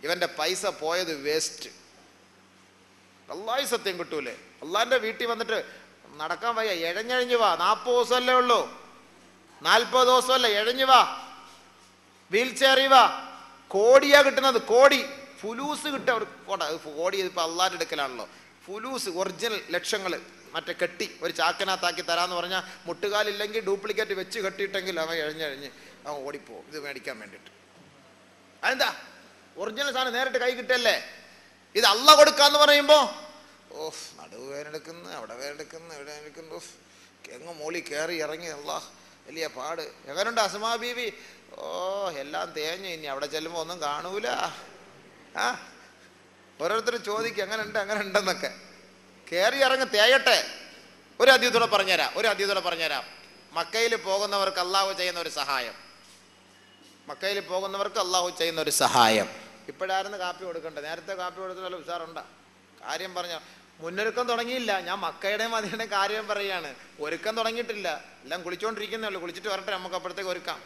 ഇവൻ്റെ പൈസ പോയത് വേസ്റ്റ്. അള്ളാഹി സത്യം കിട്ടൂലേ? അള്ളാഹിൻ്റെ വീട്ടിൽ വന്നിട്ട് നടക്കാൻ വയ്യ, എഴഞ്ഞഴിഞ്ഞു വാ. 40 ദിവസമല്ലേ ഉള്ളൂ, 40 ദിവസമല്ല, എഴഞ്ഞു വാ, വീൽ ചെയറിൽ വാ. കോടിയാ കിട്ടുന്നത്, കോടി. ഫുലൂസ് കിട്ടുക അവർ പോട്ടെ, കോടി ഇതിപ്പോൾ അള്ളാഹിൻ്റെ എടുക്കലാണല്ലോ. ഫുലൂസ് ഒറിജിനൽ ലക്ഷങ്ങൾ മറ്റേ കെട്ടി ഒരു ചാക്കനകത്താക്കി തരാമെന്ന് പറഞ്ഞാൽ മുട്ടുകാലില്ലെങ്കിൽ ഡ്യൂപ്ലിക്കേറ്റ് വെച്ച് കെട്ടിയിട്ടെങ്കിൽ അവൻ എഴഞ്ഞഴിഞ്ഞ് അവൻ ഓടിപ്പോവും ഇത് മേടിക്കാൻ വേണ്ടിയിട്ട്. അതെന്താ? ഒറിജിനൽ സാധനം നേരിട്ട് കൈ കിട്ടല്ലേ. ഇത് അള്ളാഹ് കൊടുക്കാന്ന് പറയുമ്പോൾ ഓഫ് നടുവ് വേനെടുക്കുന്നു, അവിടെ വേനെടുക്കുന്നു, ഇവിടെ എടുക്കുന്നു, എങ്ങ് മോളി കയറി ഇറങ്ങി അള്ളാഹ് വലിയ പാട്. എങ്ങനെയുണ്ട് അസ്മാ ബീവി? ഓ എല്ലാം തേഞ്ഞു, ഇനി അവിടെ ചെല്ലുമ്പോൾ ഒന്നും കാണൂല. ആ ഓരോരുത്തർ ചോദിക്കും എങ്ങനെ ഉണ്ടെന്നൊക്കെ. കയറി ഇറങ്ങി തേയട്ടെ. ഒരു അദ്ധ്യതോടെ പറഞ്ഞുതരാം. മക്കയിൽ പോകുന്നവർക്ക് അള്ളാഹു ചെയ്യുന്ന ഒരു സഹായം. ഇപ്പോഴായിരുന്നു കാപ്പി കൊടുക്കേണ്ടത്, നേരത്തെ കാപ്പി കൊടുത്ത നല്ല ഉഷാറുണ്ടാ. കാര്യം പറഞ്ഞ മുന്നൊരുക്കം തുടങ്ങിയില്ല. ഞാൻ മക്കയുടെയും മദീനയുടെയും കാര്യം പറയുകയാണ്. ഒരുക്കം തുടങ്ങിയിട്ടില്ല, എല്ലാം കുളിച്ചുകൊണ്ടിരിക്കുന്നേ ഉള്ളൂ. കുളിച്ചിട്ട് വരട്ടെ, നമുക്ക് അപ്പോഴത്തേക്ക് ഒരുക്കാം.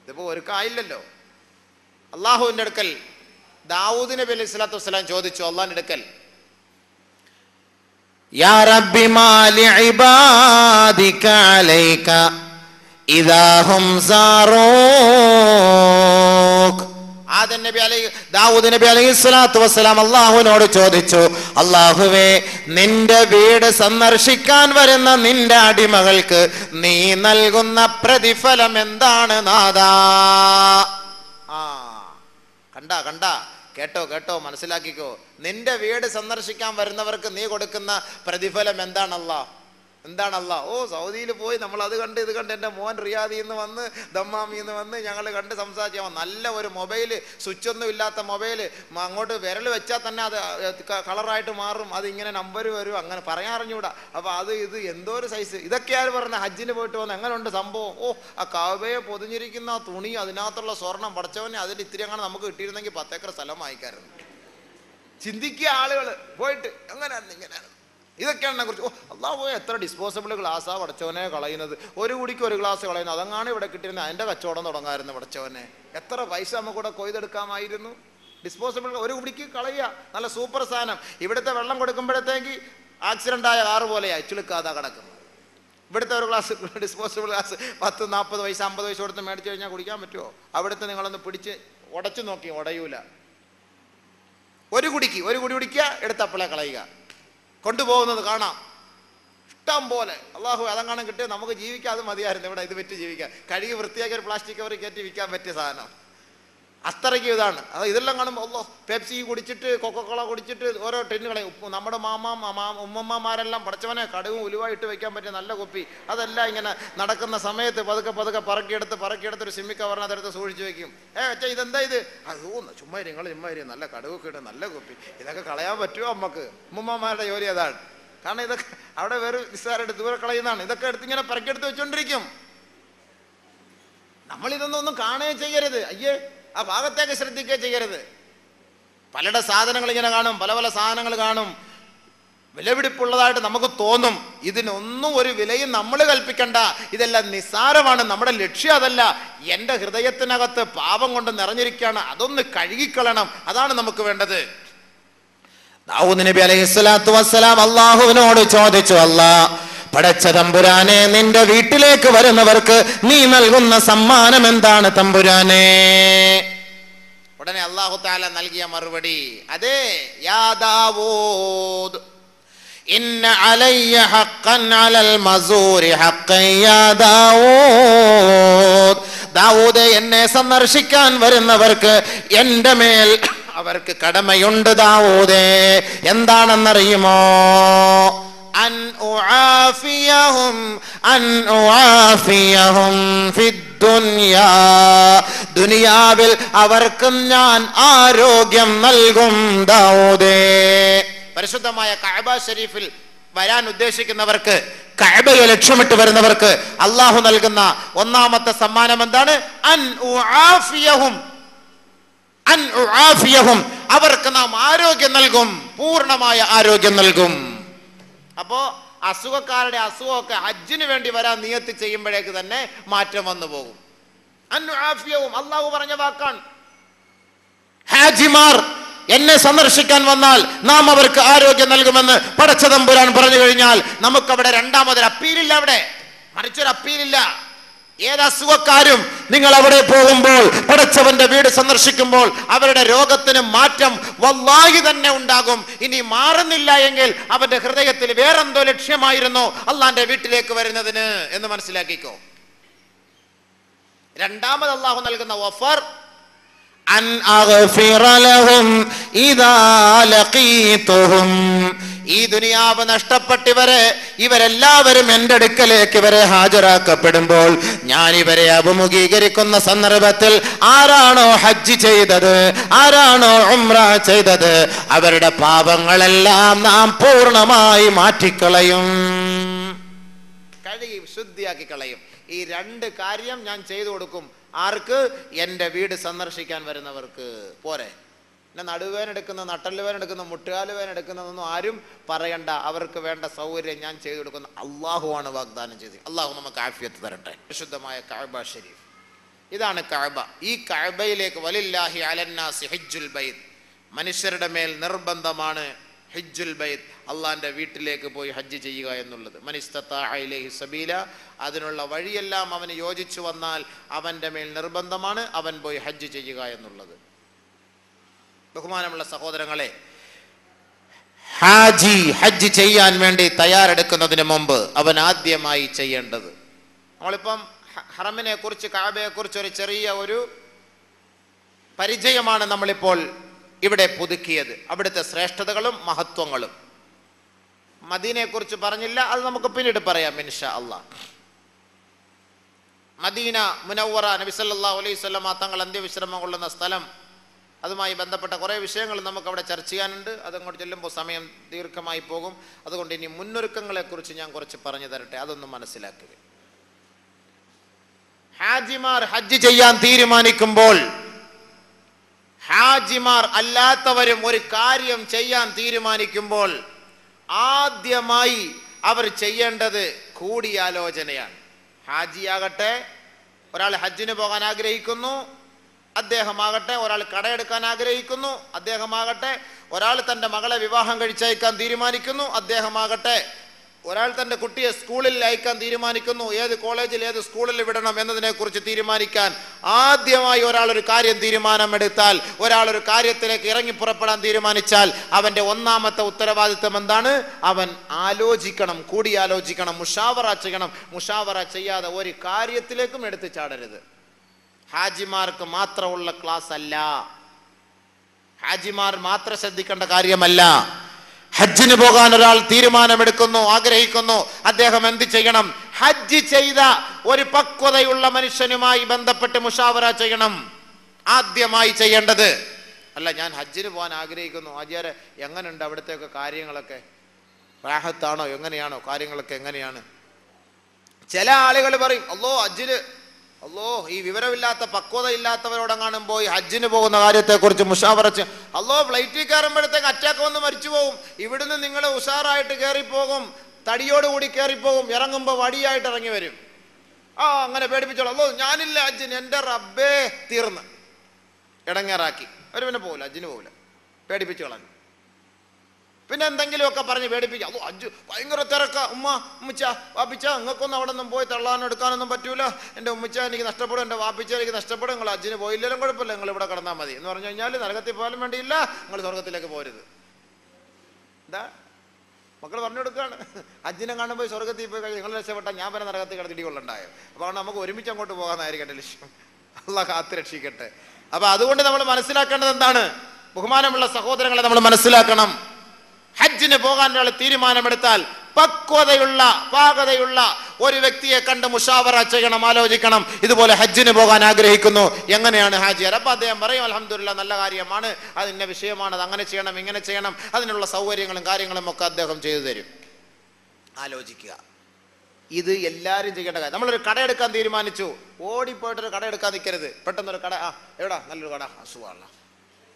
ഇതിപ്പോൾ ഒരുക്കമായില്ലല്ലോ. അള്ളാഹുവിൻ്റെ അടുക്കൽ ദാവൂദ് നബി അലൈഹി സ്വലാത്തു വസ്സലാം ചോദിച്ചു അള്ളാഹിൻ്റെ അടുക്കൽ, യാ റബ്ബി മാലി ഇബാദിക അലൈക ഇദാ ഹും സാറൂക്. ദാവൂദ് നബി അലൈഹി സ്വലാത്തു വസ്സലാം അള്ളാഹുവിനോട് ചോദിച്ചു, അള്ളാഹുവേ, നിന്റെ വീട് സന്ദർശിക്കാൻ വരുന്ന നിന്റെ അടിമകൾക്ക് നീ നൽകുന്ന പ്രതിഫലം എന്താണ് നാഥാ? കണ്ട കേട്ടോ മനസ്സിലാക്കിക്കോ. നിന്റെ വീട് സന്ദർശിക്കാൻ വരുന്നവർക്ക് നീ കൊടുക്കുന്ന പ്രതിഫലം എന്താണല്ലാ? ഓ സൗദിയിൽ പോയി നമ്മൾ അത് കണ്ട് ഇത് കണ്ട്, എൻ്റെ മോൻ റിയാദിൽ നിന്ന് വന്ന് ദമ്മാമിൽ നിന്ന് വന്ന് ഞങ്ങൾ കണ്ട് സംസാരിച്ചാൽ നല്ല ഒരു മൊബൈൽ, സ്വിച്ചൊന്നും ഇല്ലാത്ത മൊബൈൽ, അങ്ങോട്ട് വിരൽ വെച്ചാൽ തന്നെ അത് കളറായിട്ട് മാറും, അത് ഇങ്ങനെ നമ്പർ വരും, അങ്ങനെ പറയാൻ അറിഞ്ഞൂടാ. അപ്പോൾ അത് ഇത് എന്തോ ഒരു സൈസ്. ഇതൊക്കെയാണ് പറഞ്ഞത്. ഹജ്ജിന് പോയിട്ട് വന്ന് എങ്ങനെയുണ്ട് സംഭവം? ഓ ആ കഅബയെ പൊതിഞ്ഞിരിക്കുന്ന ആ തുണി, അതിനകത്തുള്ള സ്വർണം, പടച്ചവനെ അതിൽ ഇത്തിരി അങ്ങനെ നമുക്ക് കിട്ടിയിരുന്നെങ്കിൽ 10 ഏക്കർ സ്ഥലം വാങ്ങിക്കാറുണ്ട്. ചിന്തിക്കുക ആളുകൾ പോയിട്ട് എങ്ങനെയായിരുന്നു ഇങ്ങനെയാണ്. ഇതൊക്കെയാണ് കുറിച്ച്. ഓ അള്ളാഹു എത്ര ഡിസ്പോസിബിൾ ഗ്ലാസ്സാ പടച്ചവനെ കളയുന്നത്. ഒരു കുടിക്ക് ഒരു ഗ്ലാസ് കളയുന്നത്. അതങ്ങാണ് ഇവിടെ കിട്ടിയിരുന്നത്, അതിൻ്റെ കച്ചവടം തുടങ്ങാമായിരുന്നു പടച്ചവനെ. എത്ര പൈസ നമുക്കിവിടെ കൊയ്തെടുക്കാമായിരുന്നു. ഡിസ്പോസിബിൾ ഒരു കുടിക്ക് കളയുക, നല്ല സൂപ്പർ സാധനം. ഇവിടുത്തെ വെള്ളം കൊടുക്കുമ്പോഴത്തേക്ക് ആക്സിഡൻ്റായ കാറ് പോലെയായി ചുളുക്കാതെ കിടക്കുന്നത്. ഇവിടുത്തെ ഒരു ഗ്ലാസ് ഡിസ്പോസിബിൾ ഗ്ലാസ് 10, 40 പൈസ 50 പൈസ കൊടുത്ത് മേടിച്ചു കഴിഞ്ഞാൽ കുടിക്കാൻ പറ്റുമോ? അവിടുത്തെ നിങ്ങളൊന്ന് പിടിച്ച് ഉടച്ചു നോക്കി, ഉടയൂല. ഒരു കുടി കുടിക്കുക, എടുത്തപ്പളെ കളയുക, കൊണ്ടുപോകുന്നത് കാണാം ഇഷ്ടം പോലെ. അള്ളാഹു അതങ്ങാനും കിട്ടിയ നമുക്ക് ജീവിക്കാൻ അത് മതിയായിരുന്നു. ഇവിടെ ഇത് വെച്ച് ജീവിക്കാൻ, കഴുകി വൃത്തിയാക്കി ഒരു പ്ലാസ്റ്റിക് കവർ കയറ്റി വിൽക്കാൻ പറ്റിയ സാധനം. അത്രയ്ക്ക് ഇതാണ്. അത് ഇതെല്ലാം കാണുമ്പോൾ അല്ലോ പെപ്സി കുടിച്ചിട്ട്, കൊക്കക്കോള കുടിച്ചിട്ട് ഓരോ ടെന്നുകളെ നമ്മുടെ ഉമ്മമ്മമാരെല്ലാം പടച്ചവനെ കടുവും ഉലുവായിട്ട് വെക്കാൻ പറ്റിയ നല്ല കുപ്പി, അതെല്ലാം ഇങ്ങനെ നടക്കുന്ന സമയത്ത് പതുക്കെ പറക്കിയെടുത്ത് ഒരു സിമ്മി കവറിനകത്തെടുത്ത് സൂക്ഷിച്ച് വെക്കും. വെച്ചാൽ ഇതെന്താ ഇത്? അതോ ചുമ്മാ നല്ല കടുവൊക്കെ ഇട്ട് നല്ല കുപ്പി. ഇതൊക്കെ കളയാൻ പറ്റുമോ നമുക്ക്? ഉമ്മമ്മമാരുടെ ജോലി അതാണ്. കാരണം ഇതൊക്കെ അവിടെ വേറെ നിസ്സാരമായിട്ട് ദൂരെ കളയുന്നതാണ്. ഇതൊക്കെ എടുത്ത് ഇങ്ങനെ പറക്കിയെടുത്ത് വെച്ചോണ്ടിരിക്കും. നമ്മളിതൊന്നും കാണുകയും ചെയ്യരുത്. അയ്യേ, ആ ഭാഗത്തേക്ക് ശ്രദ്ധിക്കുകയും ചെയ്യരുത്. പലരുടെ സാധനങ്ങൾ ഇങ്ങനെ കാണും, പല സാധനങ്ങൾ കാണും, വിലപിടിപ്പുള്ളതായിട്ട് നമുക്ക് തോന്നും. ഇതിനൊന്നും ഒരു വിലയും നമ്മൾ കൽപ്പിക്കണ്ട. ഇതെല്ലാം നിസ്സാരമാണ്. നമ്മുടെ ലക്ഷ്യം അതല്ല. എൻ്റെ ഹൃദയത്തിനകത്ത് പാപം കൊണ്ട് നിറഞ്ഞിരിക്കുകയാണ്, അതൊന്ന് കഴുകിക്കളണം. അതാണ് നമുക്ക് വേണ്ടത്. ദാവൂദ് നബി അലൈഹിസ്സലാത്തു വസ്സലാം അള്ളാഹുവിനോട് ചോദിച്ചു, അല്ലാഹ് പടച്ച തമ്പുരാനെ, നിന്റെ വീട്ടിലേക്ക് വരുന്നവർക്ക് നീ നൽകുന്ന സമ്മാനം എന്താണ് തമ്പുരാനെ? ഉടനെ അല്ലാഹു തആല നൽകിയ മറുപടി, അതെ, യാ ദാവൂദ്, ഇന്ന അലയ്യ ഹഖ്ഖൻ അലൽ മസൂരി ഹഖ്ഖൻ യാ ദാവൂദ്. ദാവൂദേ, എന്നെ സന്ദർശിക്കാൻ വരുന്നവർക്ക് എൻ്റെ മേൽ അവർക്ക് കടമയുണ്ട് ദാവൂദേ. എന്താണെന്നറിയുമോ? അൻ ഉആഫിയഹും ഫിദ്ദുനിയാ. ദുനിയാവിൽ അവർക്ക് ഞാൻ ആരോഗ്യം നൽകും ദാവൂദേ. പരിശുദ്ധമായ കഅബ ഷരീഫിൽ വരാൻ ഉദ്ദേശിക്കുന്നവർക്ക്, കഅബയെ ലക്ഷ്യമിട്ട് വരുന്നവർക്ക് അള്ളാഹു നൽകുന്ന ഒന്നാമത്തെ സമ്മാനം എന്താണ്? അൻ ഉആഫിയഹും, അവർക്ക് നാം ആരോഗ്യം നൽകും, പൂർണ്ണമായ ആരോഗ്യം നൽകും. അപ്പോ അസുഖക്കാരുടെ അസുഖമൊക്കെ ഹജ്ജിന് വേണ്ടി വരാൻ നിയത്ത് ചെയ്യുമ്പോഴേക്ക് തന്നെ മാറ്റം വന്നു പോകും. അൻ ഉആഫിയഹും അള്ളാഹു പറഞ്ഞ വാക്കാണ്. ഹാജി ഹാജിമാർ എന്നെ സന്ദർശിക്കാൻ വന്നാൽ നാം അവർക്ക് ആരോഗ്യം നൽകുമെന്ന് പടച്ച തമ്പുരാൻ പറഞ്ഞു കഴിഞ്ഞാൽ നമുക്കവിടെ രണ്ടാമതൊരു അപ്പീലില്ല, അവിടെ മറിച്ചൊരു അപ്പീലില്ല. ഏത് അസുഖക്കാരും നിങ്ങൾ അവിടെ പോകുമ്പോൾ, പടച്ചവന്റെ വീട് സന്ദർശിക്കുമ്പോൾ അവരുടെ രോഗത്തിന് മാറ്റം വല്ലാഹി തന്നെ ഉണ്ടാകും. ഇനി മാറുന്നില്ല എങ്കിൽ അവന്റെ ഹൃദയത്തിൽ വേറെന്തോ ലക്ഷ്യമായിരുന്നു അള്ളാന്റെ വീട്ടിലേക്ക് വരുന്നതിന് എന്ന് മനസ്സിലാക്കിക്കോ. രണ്ടാമത് അള്ളാഹു നൽകുന്ന ഓഫർ അൻ അഗ്ഫിറ ലഹും ഇദാ ലഖീതുഹും. ഈ ദുനിയാവ് നഷ്ടപ്പെട്ടവരെ ഇവരെല്ലാവരും എൻ്റെ അടുക്കലേക്ക് ഇവരെ ഹാജരാക്കപ്പെടുമ്പോൾ ഞാൻ ഇവരെ അഭിമുഖീകരിക്കുന്ന സന്ദർഭത്തിൽ ആരാണോ ഹജ്ജ് ചെയ്തത്, ആരാണോ ഉംറ ചെയ്തത്, അവരുടെ പാപങ്ങളെല്ലാം നാം പൂർണ്ണമായി മാറ്റിക്കളയും, കഴുകി ശുദ്ധിയാക്കി കളയും. ഈ രണ്ട് കാര്യം ഞാൻ ചെയ്തു കൊടുക്കും. ആർക്ക്? എൻ്റെ വീട് സന്ദർശിക്കാൻ വരുന്നവർക്ക്. പോരെ, പിന്നെ നടുവേദന എടുക്കുന്ന, നട്ടല് വേദന എടുക്കുന്ന, മുട്ടുകാല് വേദന എടുക്കുന്നതൊന്നും ആരും പറയണ്ട. അവർക്ക് വേണ്ട സൗകര്യം ഞാൻ ചെയ്തു കൊടുക്കുന്ന അള്ളാഹുവാണ് വാഗ്ദാനം ചെയ്തത്. അള്ളാഹു നമുക്ക് ആഫിയത്ത് തരട്ടെ. പരിശുദ്ധമായ കഅബ ഷരീഫ്, ഇതാണ് കഅബ. ഈ കഅബയിലേക്ക് വലില്ലാഹി അലന്നാസി ഹിജ്ജുൽ ബൈത്ത്, മനുഷ്യരുടെ മേൽ നിർബന്ധമാണ് ഹിജ്ജുൽ ബൈത്ത്, അള്ളാന്റെ വീട്ടിലേക്ക് പോയി ഹജ്ജ് ചെയ്യുക എന്നുള്ളത്. മനിസ്തതാഅ ഇലൈഹി സബീല, അതിനുള്ള വഴിയെല്ലാം അവന് യോജിച്ചു വന്നാൽ അവൻ്റെ മേൽ നിർബന്ധമാണ് അവൻ പോയി ഹജ്ജ് ചെയ്യുക എന്നുള്ളത്. ബഹുമാനമുള്ള സഹോദരങ്ങളെ, ഹാജി ഹജ്ജ് ചെയ്യാൻ വേണ്ടി തയ്യാറെടുക്കുന്നതിന് മുമ്പ് അവൻ ആദ്യമായി ചെയ്യേണ്ടത്, നമ്മളിപ്പം ഹറമിനെ കുറിച്ച്, കഅബയെ കുറിച്ച് ഒരു ചെറിയ ഒരു പരിചയമാണ് നമ്മളിപ്പോൾ ഇവിടെ പുതുക്കിയത്. അവിടുത്തെ ശ്രേഷ്ഠതകളും മഹത്വങ്ങളും. മദീനയെ കുറിച്ച് പറഞ്ഞില്ല, അത് നമുക്ക് പിന്നീട് പറയാം ഇൻഷാ അല്ലാഹ്. മദീന മുനവ്വറ, നബി സല്ലല്ലാഹു അലൈഹി വസല്ലം തങ്ങൾ അന്ത്യവിശ്രമം കൊള്ളുന്ന സ്ഥലം, അതുമായി ബന്ധപ്പെട്ട കുറേ വിഷയങ്ങൾ നമുക്കവിടെ ചർച്ച ചെയ്യാനുണ്ട്. അതങ്ങോട്ട് ചെല്ലുമ്പോൾ സമയം ദീർഘമായി പോകും. അതുകൊണ്ട് ഇനി മുന്നൊരുക്കങ്ങളെക്കുറിച്ച് ഞാൻ കുറച്ച് പറഞ്ഞു തരട്ടെ, അതൊന്നും മനസ്സിലാക്കുക. ഹാജിമാർ ഹജ്ജ് ചെയ്യാൻ തീരുമാനിക്കുമ്പോൾ, ഹാജിമാർ അല്ലാത്തവരും ഒരു കാര്യം ചെയ്യാൻ തീരുമാനിക്കുമ്പോൾ ആദ്യമായി അവർ ചെയ്യേണ്ടത് കൂടിയാലോചനയാണ്. ഹാജിയാകട്ടെ, ഒരാൾ ഹജ്ജിന് പോകാൻ ആഗ്രഹിക്കുന്നു, അദ്ദേഹമാകട്ടെ ഒരാൾ കടയെടുക്കാൻ ആഗ്രഹിക്കുന്നു, അദ്ദേഹമാകട്ടെ ഒരാൾ തൻ്റെ മകളെ വിവാഹം കഴിച്ചയക്കാൻ തീരുമാനിക്കുന്നു, അദ്ദേഹമാകട്ടെ ഒരാൾ തൻ്റെ കുട്ടിയെ സ്കൂളിൽ അയക്കാൻ തീരുമാനിക്കുന്നു, ഏത് കോളേജിൽ ഏത് സ്കൂളിൽ വിടണം എന്നതിനെക്കുറിച്ച് തീരുമാനിക്കാൻ ആദ്യമായി ഒരാൾ ഒരു കാര്യം തീരുമാനമെടുത്താൽ, ഒരാൾ ഒരു കാര്യത്തിലേക്ക് ഇറങ്ങി പുറപ്പെടാൻ തീരുമാനിച്ചാൽ അവൻ്റെ ഒന്നാമത്തെ ഉത്തരവാദിത്വം എന്താണ്? അവൻ ആലോചിക്കണം, കൂടിയാലോചിക്കണം, മുഷാവറ ചെയ്യണം. മുഷാവറ ചെയ്യാതെ ഒരു കാര്യത്തിലേക്കും എടുത്തു ചാടരുത്. ഹാജിമാർക്ക് മാത്രമുള്ള ക്ലാസ് അല്ല, ഹാജിമാർ മാത്രം ശ്രദ്ധിക്കേണ്ട കാര്യമല്ല. ഹജ്ജിന് പോകാൻ ഒരാൾ തീരുമാനമെടുക്കുന്നു, ആഗ്രഹിക്കുന്നു, അദ്ദേഹം എന്ത് ചെയ്യണം? ഹജ്ജ് ചെയ്ത ഒരു പക്വതയുള്ള മനുഷ്യനുമായി ബന്ധപ്പെട്ട് മുഷാവറ ചെയ്യണം. ആദ്യമായി ചെയ്യേണ്ടത്. അല്ല, ഞാൻ ഹജ്ജിന് പോകാൻ ആഗ്രഹിക്കുന്നു, ആചാര്യ എങ്ങനെയുണ്ട് അവിടുത്തെയൊക്കെ കാര്യങ്ങളൊക്കെ, റാഹത്താണോ, എങ്ങനെയാണോ കാര്യങ്ങളൊക്കെ, എങ്ങനെയാണ്? ചില ആളുകൾ പറയും, അല്ലോ ഈ വിവരമില്ലാത്ത പക്വത ഇല്ലാത്തവരോടെങ്ങാനും പോയി ഹജ്ജിന് പോകുന്ന കാര്യത്തെക്കുറിച്ച് മുഷാവറച്ച്, ഫ്ലൈറ്റിൽ കയറുമ്പോഴത്തേക്ക് അറ്റാക്ക് വന്ന് മരിച്ചു പോകും, ഇവിടുന്ന് നിങ്ങൾ ഉഷാറായിട്ട് കയറിപ്പോകും, തടിയോടുകൂടി കയറിപ്പോകും, ഇറങ്ങുമ്പോൾ വടിയായിട്ട് ഇറങ്ങി വരും. അങ്ങനെ പേടിപ്പിച്ചോളൂ. ഞാനില്ല ഹജ്ജിന്, എൻ്റെ റബ്ബേ തീർന്ന് ഇടങ്ങേറാക്കി. അവർ പിന്നെ പോകില്ല, ഹജ്ജിന് പോകില്ല, പേടിപ്പിച്ചു കളഞ്ഞു. പിന്നെ എന്തെങ്കിലുമൊക്കെ പറഞ്ഞ് പേടിപ്പിക്കാം. അജ്ജ് ഭയങ്കര തിരക്ക, ഉമ്മച്ച വാപ്പിച്ച നിങ്ങൾക്കൊന്നും അവിടെ ഒന്നും പോയി തള്ളാനും എടുക്കാനൊന്നും പറ്റൂല, എൻ്റെ ഉമ്മച്ച എനിക്ക് നഷ്ടപ്പെടും, എൻ്റെ വാപ്പിച്ച എനിക്ക് നഷ്ടപ്പെടും, നിങ്ങൾ ഹജ്ജിന് പോയില്ലെങ്കിലും കുഴപ്പമില്ല, നിങ്ങൾ ഇവിടെ കിടന്നാൽ മതി എന്ന് പറഞ്ഞു കഴിഞ്ഞാൽ നരകത്തിൽ പോയാലും വേണ്ടിയില്ല, നിങ്ങൾ സ്വർഗത്തിലേക്ക് പോരുത്. എന്താ മക്കൾ പറഞ്ഞു കൊടുക്കുകയാണ്, ഹജ്ജിനെ കാണുമ്പോൾ സ്വർഗത്തിൽ പോയി കഴിഞ്ഞാൽ നിങ്ങൾ രക്ഷപ്പെട്ടാൽ ഞാൻ പിന്നെ നരകത്തിൽ കിടന്ന് ഇടികൊള്ളുണ്ടായോ. അപ്പോൾ അതുകൊണ്ട് നമുക്ക് ഒരുമിച്ച് അങ്ങോട്ട് പോകാമെന്നായിരിക്കും എൻ്റെ ലക്ഷ്യം. അള്ളാഹ് കാത്ത് രക്ഷിക്കട്ടെ. അപ്പോൾ അതുകൊണ്ട് നമ്മൾ മനസ്സിലാക്കേണ്ടത് എന്താണ്? ബഹുമാനമുള്ള സഹോദരങ്ങളെ, നമ്മൾ മനസ്സിലാക്കണം, ഹജ്ജിന് പോകാൻ ഒരാൾ തീരുമാനമെടുത്താൽ പക്വതയുള്ള പാകതയുള്ള ഒരു വ്യക്തിയെ കണ്ട് മുഷാവറ ചെയ്യണം, ആലോചിക്കണം. ഇതുപോലെ ഹജ്ജിന് പോകാൻ ആഗ്രഹിക്കുന്നു, എങ്ങനെയാണ് ഹാജി? അപ്പോൾ അദ്ദേഹം പറയും, അൽഹംദുലില്ലാ, നല്ല കാര്യമാണ്, അതിൻ്റെ വിഷയമാണ്, അത് അങ്ങനെ ചെയ്യണം, ഇങ്ങനെ ചെയ്യണം, അതിനുള്ള സൗകര്യങ്ങളും കാര്യങ്ങളും ഒക്കെ അദ്ദേഹം ചെയ്തു തരും. ആലോചിക്കുക, ഇത് എല്ലാവരും ചെയ്യേണ്ട കാര്യം. നമ്മളൊരു കട എടുക്കാൻ തീരുമാനിച്ചു, ഓടിപ്പോയിട്ടൊരു കട എടുക്കാൻ നിൽക്കരുത്. പെട്ടെന്നൊരു കട, എവിടാ നല്ലൊരു കട, അസുഖമല്ല.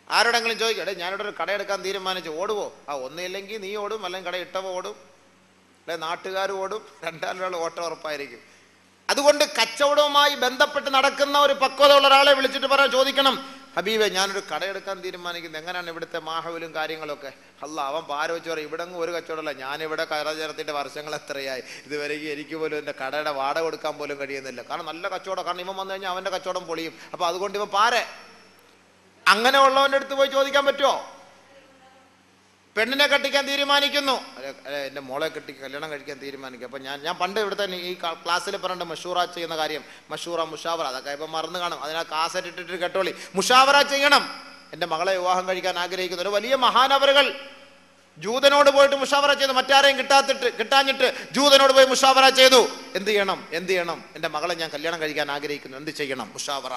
ആരോടെങ്കിലും ചോദിക്കും, ഞാനിവിടെ ഒരു കട എടുക്കാൻ തീരുമാനിച്ചു, ഓടുവോ? ഒന്നുമില്ലെങ്കിൽ നീ ഓടും, അല്ലെങ്കിൽ കട ഇട്ടവ ഓടും, അല്ലെ നാട്ടുകാർ ഓടും, രണ്ടാമതൊരാൾ ഓട്ടം ഉറപ്പായിരിക്കും. അതുകൊണ്ട് കച്ചവടവുമായി ബന്ധപ്പെട്ട് നടക്കുന്ന ഒരു പക്വത ഉള്ള ഒരാളെ വിളിച്ചിട്ട് ചോദിക്കണം, ഹബീബെ ഞാനൊരു കടയെടുക്കാൻ തീരുമാനിക്കുന്നത്, എങ്ങനെയാണ് ഇവിടുത്തെ മാഹവിലും കാര്യങ്ങളൊക്കെ? അല്ല, അവൻ പാരോച്ച് പറയും, ഇവിടെ ഒരു കച്ചവടമല്ല, ഞാനിവിടെ കയറ ചേർത്തിട്ട് വർഷങ്ങൾ എത്രയായി, ഇതുവരെയ്ക്ക് എനിക്ക് പോലും എൻ്റെ കടയുടെ വാടക കൊടുക്കാൻ പോലും കഴിയുന്നില്ല. കാരണം നല്ല കച്ചവടം, കാരണം ഇവൻ വന്നു കഴിഞ്ഞാൽ അവൻ്റെ കച്ചവടം പൊളിയും. അപ്പോൾ അതുകൊണ്ട് ഇവൻ പാരെ. അങ്ങനെ ഉള്ളവൻ്റെ അടുത്ത് പോയി ചോദിക്കാൻ പറ്റുമോ? പെണ്ണിനെ കെട്ടിക്കാൻ തീരുമാനിക്കുന്നു, എൻ്റെ മോളെ കല്യാണം കഴിക്കാൻ തീരുമാനിക്കും. അപ്പം ഞാൻ പണ്ട് ഇവിടുത്തെ ഈ ക്ലാസ്സിൽ പറഞ്ഞിട്ട് മഷൂറ ചെയ്യുന്ന കാര്യം, മഷൂറ മുഷാവറ, അതൊക്കെ ഇപ്പം മറന്നു കാണും. അതിനാ കാസറ്റ് ഇട്ടിട്ട് കേട്ടോളി. മുഷാവറ ചെയ്യണം. എൻ്റെ മകളെ വിവാഹം കഴിക്കാൻ ആഗ്രഹിക്കുന്ന ഒരു വലിയ മഹാനവറുകൾ ജൂതനോട് പോയിട്ട് മുഷാവറ ചെയ്തു. മറ്റാരെയും കിട്ടാഞ്ഞിട്ട് ജൂതനോട് പോയി മുഷാവറ ചെയ്തു. എന്ത് ചെയ്യണം? എൻ്റെ മകളെ ഞാൻ കല്യാണം കഴിക്കാൻ ആഗ്രഹിക്കുന്നു, എന്ത് ചെയ്യണം? മുഷാവറ.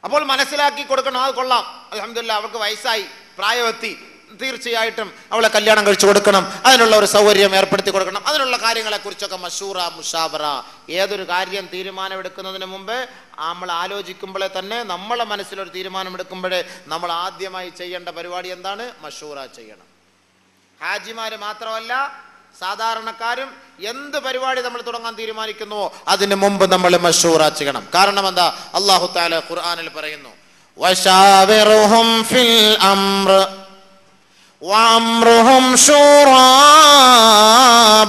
അപ്പോൾ മനസ്സിലാക്കി കൊടുക്കണം. അത് കൊള്ളാം, അൽഹംദുലില്ലാഹ്, അവൾക്ക് വയസ്സായി, പ്രായമെത്തി, തീർച്ചയായിട്ടും അവളെ കല്യാണം കഴിച്ചു കൊടുക്കണം, അതിനുള്ള ഒരു സൗകര്യം ഏർപ്പെടുത്തി കൊടുക്കണം. അതിനുള്ള കാര്യങ്ങളെക്കുറിച്ചൊക്കെ മഷൂറ, മുഷാവറ. ഏതൊരു കാര്യം തീരുമാനമെടുക്കുന്നതിന് മുമ്പ് നമ്മൾ ആലോചിക്കുമ്പോഴേ തന്നെ, നമ്മളെ മനസ്സിലൊരു തീരുമാനമെടുക്കുമ്പോഴേ നമ്മൾ ആദ്യമായി ചെയ്യേണ്ട പരിപാടി എന്താണ്? മഷൂറ ചെയ്യണം. ഹാജിമാര് മാത്രമല്ല, സാധാരണക്കാരും എന്ത് പരിപാടി നമ്മൾ തുടങ്ങാൻ തീരുമാനിക്കുന്നുവോ അതിന് മുമ്പ് നമ്മൾ മഷൂറ ചെയ്യണം. കാരണം എന്താ? അല്ലാഹു തആല ഖുർആനിൽ പറയുന്നു, വശാവിറുഹും ഫിൽ അംർ വഅംറുഹും ശൂറാ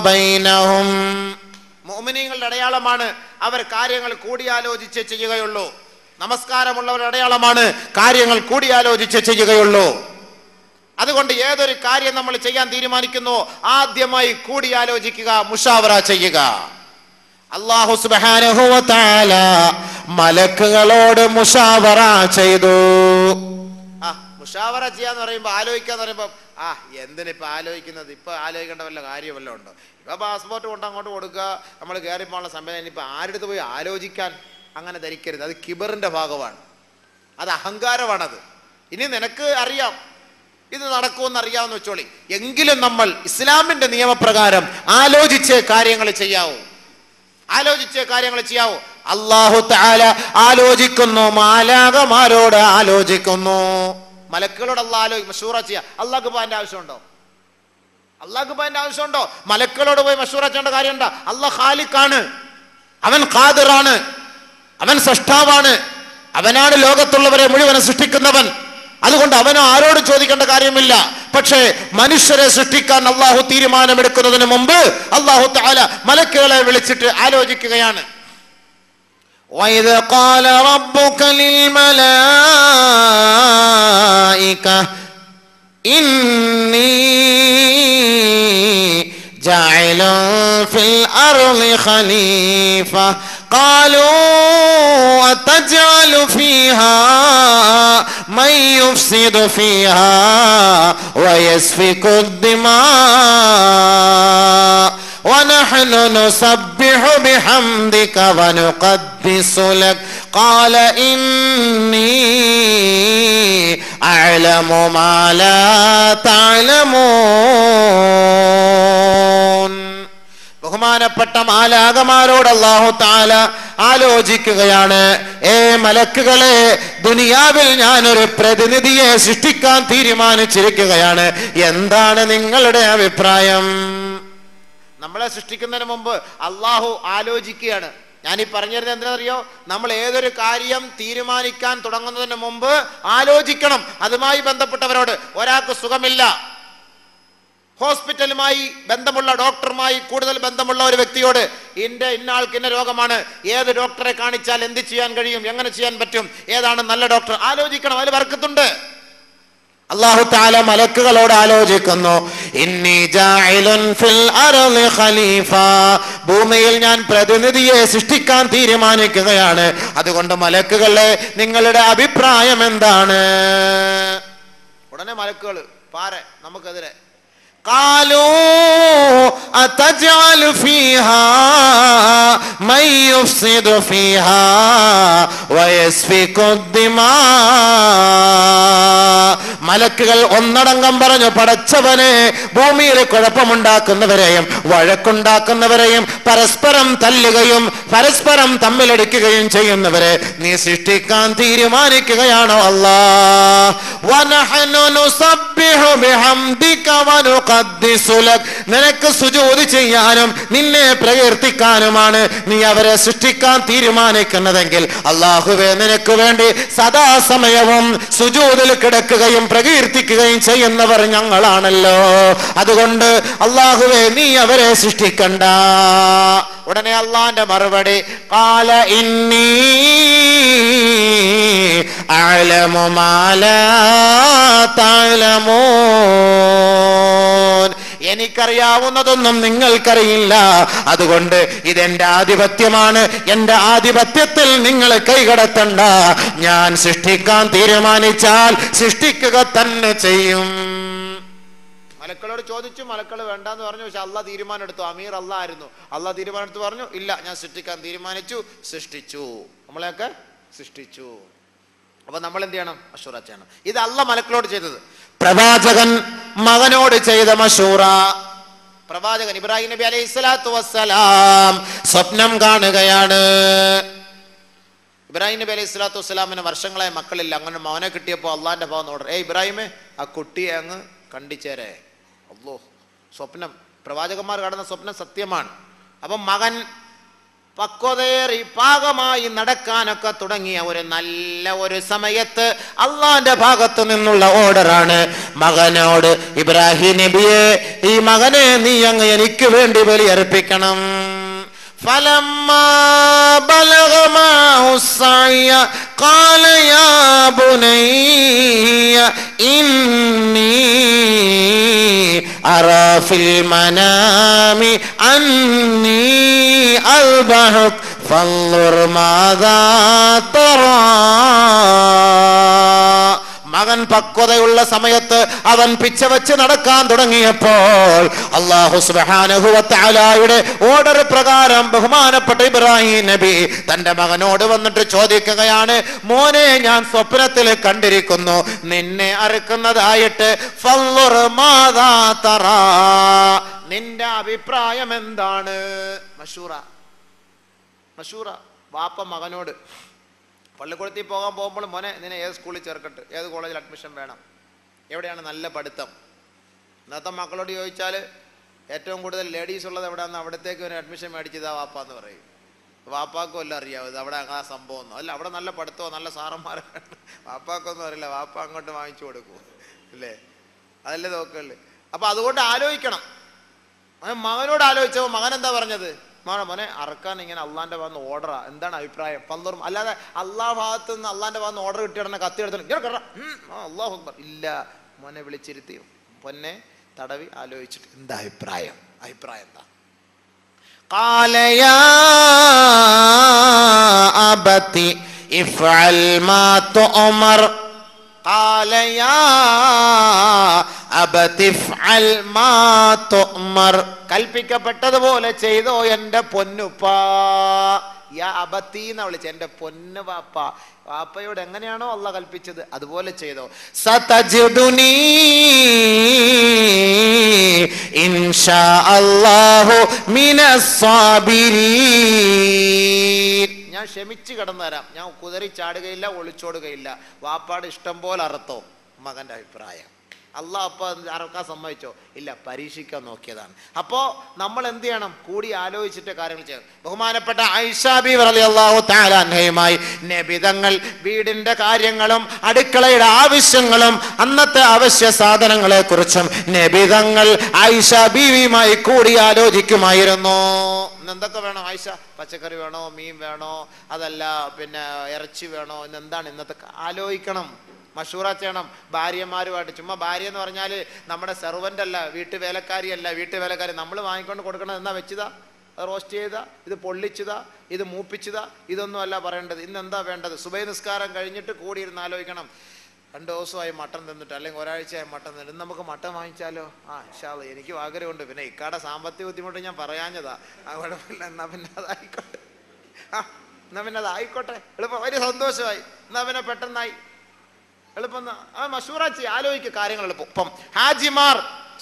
ബൈനഹും. മുഅ്മിനീങ്ങളുടെ അടയാളമാണ് അവർ കാര്യങ്ങൾ കൂടിയാലോചിച്ച് ചെയ്യുകയുള്ളൂ. നമസ്കാരമുള്ളവരുടെ അടയാളമാണ് കാര്യങ്ങൾ കൂടിയാലോചിച്ച് ചെയ്യുകയുള്ളൂ. അതുകൊണ്ട് ഏതൊരു കാര്യം നമ്മൾ ചെയ്യാൻ തീരുമാനിക്കുന്നു, ആദ്യമായി കൂടിയാലോചിക്കുക, മുഷാവറ ചെയ്യുക. അല്ലാഹു സുബ്ഹാനഹു വ തആല മലക്കുകളോട് മുഷാവറ ചെയ്തു. മുഷാവറ ചെയ്യാന്ന് പറയുമ്പോൾ, ആലോചിക്കാന്ന് പറയുമ്പോൾ, എന്തിനിപ്പോൾ ആലോചിക്കുന്നത്? ഇപ്പം ആലോചിക്കേണ്ട വല്ല കാര്യമല്ല ഉണ്ടോ? ഇപ്പം പാസ്പോർട്ട് കൊണ്ട് അങ്ങോട്ട് കൊടുക്കുക, നമ്മൾ കയറിപ്പോകാനുള്ള സമയം. ഇനിയിപ്പോൾ ആരുടെ പോയി ആലോചിക്കാൻ? അങ്ങനെ ധരിക്കരുത്. അത് കിബറിൻ്റെ ഭാഗമാണ്, അത് അഹങ്കാരമാണത്. ഇനി നിനക്ക് അറിയാം ഇത് നടക്കുമെന്ന് അറിയാമെന്ന് വെച്ചോളി. എങ്കിലും നമ്മൾ ഇസ്ലാമിന്റെ നിയമപ്രകാരം ആലോചിച്ച് കാര്യങ്ങൾ ചെയ്യാവൂ. അല്ലാഹു തആല ആലോചിക്കുന്നു, മാലാഖമാരോട് ആലോചിക്കുന്നു. മലക്കുകളോട് അല്ലാഹു മശൂറ ചെയ്യാ. അല്ലാഹുക്ക് അതിന്റെ ആവശ്യമുണ്ടോ? മലക്കുകളോട് പോയി മശൂറ ചെയ്യേണ്ട കാര്യമുണ്ടോ? അല്ലാഹ് ഖാലിഖാണ്, അവൻ ഖാദിറാണ്, അവൻ സൃഷ്ടാവാണ്, അവനാണ് ലോകത്തുള്ളവരെ മുഴുവൻ സൃഷ്ടിക്കുന്നവൻ. അതുകൊണ്ട് അവന് ആരോട് ചോദിക്കേണ്ട കാര്യമില്ല. പക്ഷേ മനുഷ്യരെ സൃഷ്ടിക്കാൻ അല്ലാഹു തീരുമാനമെടുക്കുന്നതിന് മുമ്പ് അല്ലാഹു തആല മലക്കുകളെ വിളിച്ചിട്ട് ആലോചിക്കുകയാണ്. وَإِذْ قَالَ رَبُّكَ لِلْمَلَائِكَةِ إِنِّي جَاعِلٌ فِي الْأَرْضِ خَلِيفَةً قالوا أتجعل فيها من يفسد فيها ويسفك الدماء ونحن نسبح بحمدك ونقدس لك قال إني أعلم ما لا تعلمون. ബഹുമാനപ്പെട്ട മാലാഖമാരോട് അല്ലാഹു തആല ആലോചിക്കുകയാണ്, മലക്കുകളെ, ദുനിയാവിൽ ഞാനൊരു പ്രതിനിധിയെ സൃഷ്ടിക്കാൻ തീരുമാനിച്ചിരിക്കുകയാണ്, എന്താണ് നിങ്ങളുടെ അഭിപ്രായം? നമ്മളെ സൃഷ്ടിക്കുന്നതിന് മുമ്പ് അല്ലാഹു ആലോചിക്കുകയാണ്. ഞാനീ പറഞ്ഞിരുന്നത് എന്തിനറിയോ? നമ്മൾ ഏതൊരു കാര്യം തീരുമാനിക്കാൻ തുടങ്ങുന്നതിന് മുമ്പ് ആലോചിക്കണം. അതുമായി ബന്ധപ്പെട്ടവരോട്, ഒരാൾക്ക് സുഖമില്ല, ഹോസ്പിറ്റലുമായി ബന്ധമുള്ള ഡോക്ടറുമായി കൂടുതൽ ബന്ധമുള്ള ഒരു വ്യക്തിയോട്, ഇന്ന ആൾക്ക് ഇന്ന രോഗമാണ്, ഏത് ഡോക്ടറെ കാണിച്ചാൽ എന്ത് ചെയ്യാൻ കഴിയും, എങ്ങനെ ചെയ്യാൻ പറ്റും, ഏതാണ് നല്ല ഡോക്ടർ? ആലോചിക്കണം, അതിൽ ബർക്കത്തുണ്ട്. അല്ലാഹു തആല മലക്കുകളോട് ആലോചിക്കുന്നു, ഇന്നി ജാഇലുൻ ഫിൽ അർളി ഖലീഫ, ഭൂമിയിൽ ഞാൻ പ്രതിനിധിയെ സൃഷ്ടിക്കാൻ തീരുമാനിക്കുകയാണ്, അതുകൊണ്ട് മലക്കുകളെ, നിങ്ങളുടെ അഭിപ്രായം എന്താണ്? ഉടനെ മലക്കുകൾ പാരെ നമുക്കെതിരെ, قالوا أتجعل فيها من يفسد فيها ويسفك الدماء. മലക്കുകൾ ഒന്നടങ്കം പറഞ്ഞു, പടച്ചവനെ, ഭൂമിയിൽ കുഴപ്പമുണ്ടാക്കുന്നവരെയും വഴക്കുണ്ടാക്കുന്നവരെയും പരസ്പരം തല്ലുകയും പരസ്പരം തമ്മിലടിക്കുകയും ചെയ്യുന്നവരെ നീ സൃഷ്ടിക്കാൻ തീരുമാനിക്കുകയാണോ അല്ലാഹ്? വനഹ്നു നുസബ്ബിഹു നിനക്ക് സുജൂദ് ചെയ്യാനും നിന്നെ പ്രകീർത്തിക്കാനുമാണ് നീ അവരെ സൃഷ്ടിക്കാൻ തീരുമാനിക്കുന്നതെങ്കിൽ അല്ലാഹുവേ നിനക്ക് വേണ്ടി സദാസമയവും സുജൂദിൽ കിടക്കുകയും പ്രകീർത്തിക്കുകയും ചെയ്യുന്നവർ ഞങ്ങളാണല്ലോ. അതുകൊണ്ട് അല്ലാഹുവേ നീ അവരെ സൃഷ്ടിക്കണ്ട. ഉടനെ അള്ളാന്റെ മറുപടി ഖാല ഇന്നി അഅലമു മാ ലാ തഅലമൂൻ. എനിക്കറിയാവുന്നതൊന്നും നിങ്ങൾക്കറിയില്ല. അതുകൊണ്ട് ഇതെന്റെ ആധിപത്യമാണ്. എന്റെ ആധിപത്യത്തിൽ നിങ്ങൾ കൈകടത്തണ്ട. ഞാൻ സൃഷ്ടിക്കാൻ തീരുമാനിച്ചാൽ സൃഷ്ടിക്കുക തന്നെ ചെയ്യും. മലക്കളോട് ചോദിച്ചു, മലക്കൾ വേണ്ടാന്ന് പറഞ്ഞു. പക്ഷെ അള്ളാഹ് തീരുമാനം എടുത്തു. അമീർ അള്ളാഹ് ആയിരുന്നു. അള്ളാഹ് തീരുമാനം എടുത്ത് പറഞ്ഞു, ഇല്ല ഞാൻ സൃഷ്ടിക്കാൻ തീരുമാനിച്ചു. സൃഷ്ടിച്ചു, നമ്മളെയൊക്കെ സൃഷ്ടിച്ചു. അപ്പൊ നമ്മൾ എന്ത് ചെയ്യണം? മശൂറ ചെയ്യണം. ഇത് അള്ളാഹ് മലക്കളോട് ചെയ്തത്. പ്രവാചകൻ മകനോട് ചെയ്ത മശൂറ. പ്രവാചകൻ ഇബ്രാഹിം നബി അലൈഹി സ്വലാത്തു വസ്സലാം സ്വപ്നം കാണുകയാണ്. ഇബ്രാഹിം നബി അലൈഹി സ്വലാത്തു വസ്സലാമിന് വർഷങ്ങളായ മക്കളില്ല. അങ്ങനെ മകനെ കിട്ടിയപ്പോൾ അള്ളാന്റെ ഭാഗം ഓർഡർ, ഇബ്രാഹിമേ ആ കുട്ടിയെ അങ്ങ് കണ്ടിച്ചേരെ. അല്ലോ, സ്വപ്നം, പ്രവാചകന്മാർ കാണുന്ന സ്വപ്നം സത്യമാണ്. അപ്പം മകൻ പക്വതയേറി പാകമായി നടക്കാനൊക്കെ തുടങ്ങിയ നല്ല ഒരു സമയത്ത് അള്ളാന്റെ ഭാഗത്തു നിന്നുള്ള ഓർഡറാണ് മകനോട്, ഇബ്രാഹിം നബിയെ ഈ മകനെ നീ അങ്ങ് എനിക്ക് വേണ്ടി ബലിയർപ്പിക്കണം. فلما بلغ معه السعي قال يا بني إني أرى في المنام أني أذبحك فانظر ماذا ترى. മകൻ പക്വതയുള്ള സമയത്ത് അവൻ പിച്ചവച്ച് നടക്കാൻ തുടങ്ങിയപ്പോൾ അല്ലാഹു സുബ്ഹാനഹു വ തആലയുടെ ഓർഡർ പ്രകാരം ബഹുമാനപ്പെട്ട ഇബ്രാഹിം നബി തന്റെ മകനോട് വന്നിട്ട് ചോദിക്കുകയാണ്, മോനെ ഞാൻ സ്വപ്നത്തിൽ കണ്ടിരിക്കുന്നു നിന്നെ അറുക്കുന്നതായിട്ട്. ഫൻളുർ മാദാ തറാ, നിന്റെ അഭിപ്രായം എന്താണ്? മശൂറ. വാപ്പ മകനോട് പള്ളിക്കൂടത്തിൽ പോകുമ്പോൾ മോനെ നിന്നെ ഏത് സ്കൂളിൽ ചേർക്കട്ടെ, ഏത് കോളേജിൽ അഡ്മിഷൻ വേണം, എവിടെയാണ് നല്ല പഠിത്തം. ഇന്നത്തെ മക്കളോട് ചോദിച്ചാൽ ഏറ്റവും കൂടുതൽ ലേഡീസ് ഉള്ളത് എവിടെയാണെന്ന് അവിടത്തേക്ക് ഒരു അഡ്മിഷൻ മേടിച്ചതാ വാപ്പ എന്ന് പറയും. വാപ്പാക്കും എല്ലാം അറിയാവും ഇത് അവിടെ ആ സംഭവം ഒന്നും അല്ല, അവിടെ നല്ല പഠിത്തമോ നല്ല സാറന്മാരൊക്കെ വാപ്പാക്കൊന്നും അറിയില്ല. വാപ്പ അങ്ങോട്ട് വാങ്ങിച്ചു കൊടുക്കും അല്ലേ, അതല്ലേ നോക്കല്ലേ. അപ്പം അതുകൊണ്ട് ആലോചിക്കണം. മകനോട് ആലോചിച്ചപ്പോൾ മകൻ എന്താ പറഞ്ഞത്? മോനെ അറക്കാൻ ഇങ്ങനെ അള്ളാന്റെ ഭാഗത്ത് ഓർഡറാ, എന്താണ് അഭിപ്രായം? പന്തോറും അല്ലാതെ അള്ളാഹ് ഭാഗത്ത് നിന്ന് അള്ളാന്റെ ഭാഗത്ത് ഓർഡർ കിട്ടിയ കത്തി എടുത്തിട്ട് അള്ളാഹു ഇല്ല. മോനെ വിളിച്ചിരുത്തി പൊന്നെ തടവി ആലോചിച്ചിട്ട് എന്താ അഭിപ്രായം എന്താ? قال يا أبت افعل ما تؤمر قال يا أبت افعل ما تؤمر കൽപ്പിക്കപ്പെട്ടതുപോലെ ചെയ്തോ എൻ്റെ പൊന്നുപ്പാ. യാ അബത്തി എന്നാ വിളിച്ച എൻ്റെ പൊന്നു വാപ്പ. വാപ്പയോട് എങ്ങനെയാണോ അള്ളാഹ് കൽപ്പിച്ചത് അതുപോലെ ചെയ്തോ. സതജിദുനി ഇൻഷാ അല്ലാഹു മിനസ് സാബിരീൻ. ഞാൻ ക്ഷമിച്ച് കിടന്നു തരാം, ഞാൻ കുതറി ചാടുകയില്ല, ഒളിച്ചോടുകയില്ല. വാപ്പാട് ഇഷ്ടം പോലെ അറുത്തോ. മകൻ്റെ അഭിപ്രായം. അള്ളാഹ് അപ്പോൾ അറക്കാൻ സമ്മതിച്ചോ? ഇല്ല, പരീക്ഷിക്കാൻ നോക്കിയതാണ്. അപ്പോൾ നമ്മൾ എന്ത് ചെയ്യണം? കൂടി ആലോചിച്ചിട്ട് കാര്യങ്ങൾ ചെയ്യണം. ബഹുമാനപ്പെട്ട ആയിഷ ബീവി റളിയല്ലാഹു തആല അൻഹയുമായി നബി തങ്ങൾ വീടിന്റെ കാര്യങ്ങളും അടുക്കളയുടെ ആവശ്യങ്ങളും അന്നത്തെ അവശ്യ സാധനങ്ങളെ കുറിച്ചും നബി തങ്ങൾ ആയിഷ ബീവിയുമായി കൂടി ആലോചിക്കുമായിരുന്നു. എന്തൊക്കെ വേണം ആയിഷ? പച്ചക്കറി വേണോ, മീൻ വേണോ, അതല്ല പിന്നെ ഇറച്ചി വേണോ, ഇന്നെന്താണ് ഇന്നത്തെ ആലോചിക്കണം, മഷൂറ ചെയ്യണം ഭാര്യമാരുമായിട്ട്. ചുമ്മാ ഭാര്യ എന്ന് പറഞ്ഞാൽ നമ്മുടെ സെർവൻ്റ് അല്ല, വീട്ടുവേലക്കാരിയല്ല. വീട്ടുവേലക്കാരി നമ്മൾ വാങ്ങിക്കൊണ്ട് കൊടുക്കണം. എന്നാ വെച്ചതാ, അത് റോസ്റ്റ് ചെയ്താ, ഇത് പൊള്ളിച്ചതാ, ഇത് മൂപ്പിച്ചതാ, ഇതൊന്നും അല്ല പറയേണ്ടത്. ഇന്ന് എന്താ വേണ്ടത്? സുബൈ നിസ്കാരം കഴിഞ്ഞിട്ട് കൂടിയിരുന്ന് ആലോചിക്കണം. 2 ദിവസമായി മട്ടൻ തിന്നിട്ട്, അല്ലെങ്കിൽ ഒരാഴ്ചയായി മട്ടൻ തിന്നിട്ട് നമുക്ക് മട്ടൻ വാങ്ങിച്ചാലോ? ഇൻഷാ അല്ലാഹ് എനിക്കും ആഗ്രഹമുണ്ട്. പിന്നെ ഇക്കാടെ സാമ്പത്തിക ബുദ്ധിമുട്ട് ഞാൻ പറയാഞ്ഞതാ. കുഴപ്പമില്ല, എന്നാ പിന്നെ അതായിക്കോട്ടെ. എന്നാ പിന്നെ അതായിക്കോട്ടെ, എളുപ്പം, വലിയ സന്തോഷമായി. എന്നാ പിന്നെ പെട്ടെന്നായി, എളുപ്പം. മഷൂറ ചെയ്യ, ആലോചിക്കുക കാര്യങ്ങൾ എളുപ്പം. ഇപ്പം ഹാജിമാർ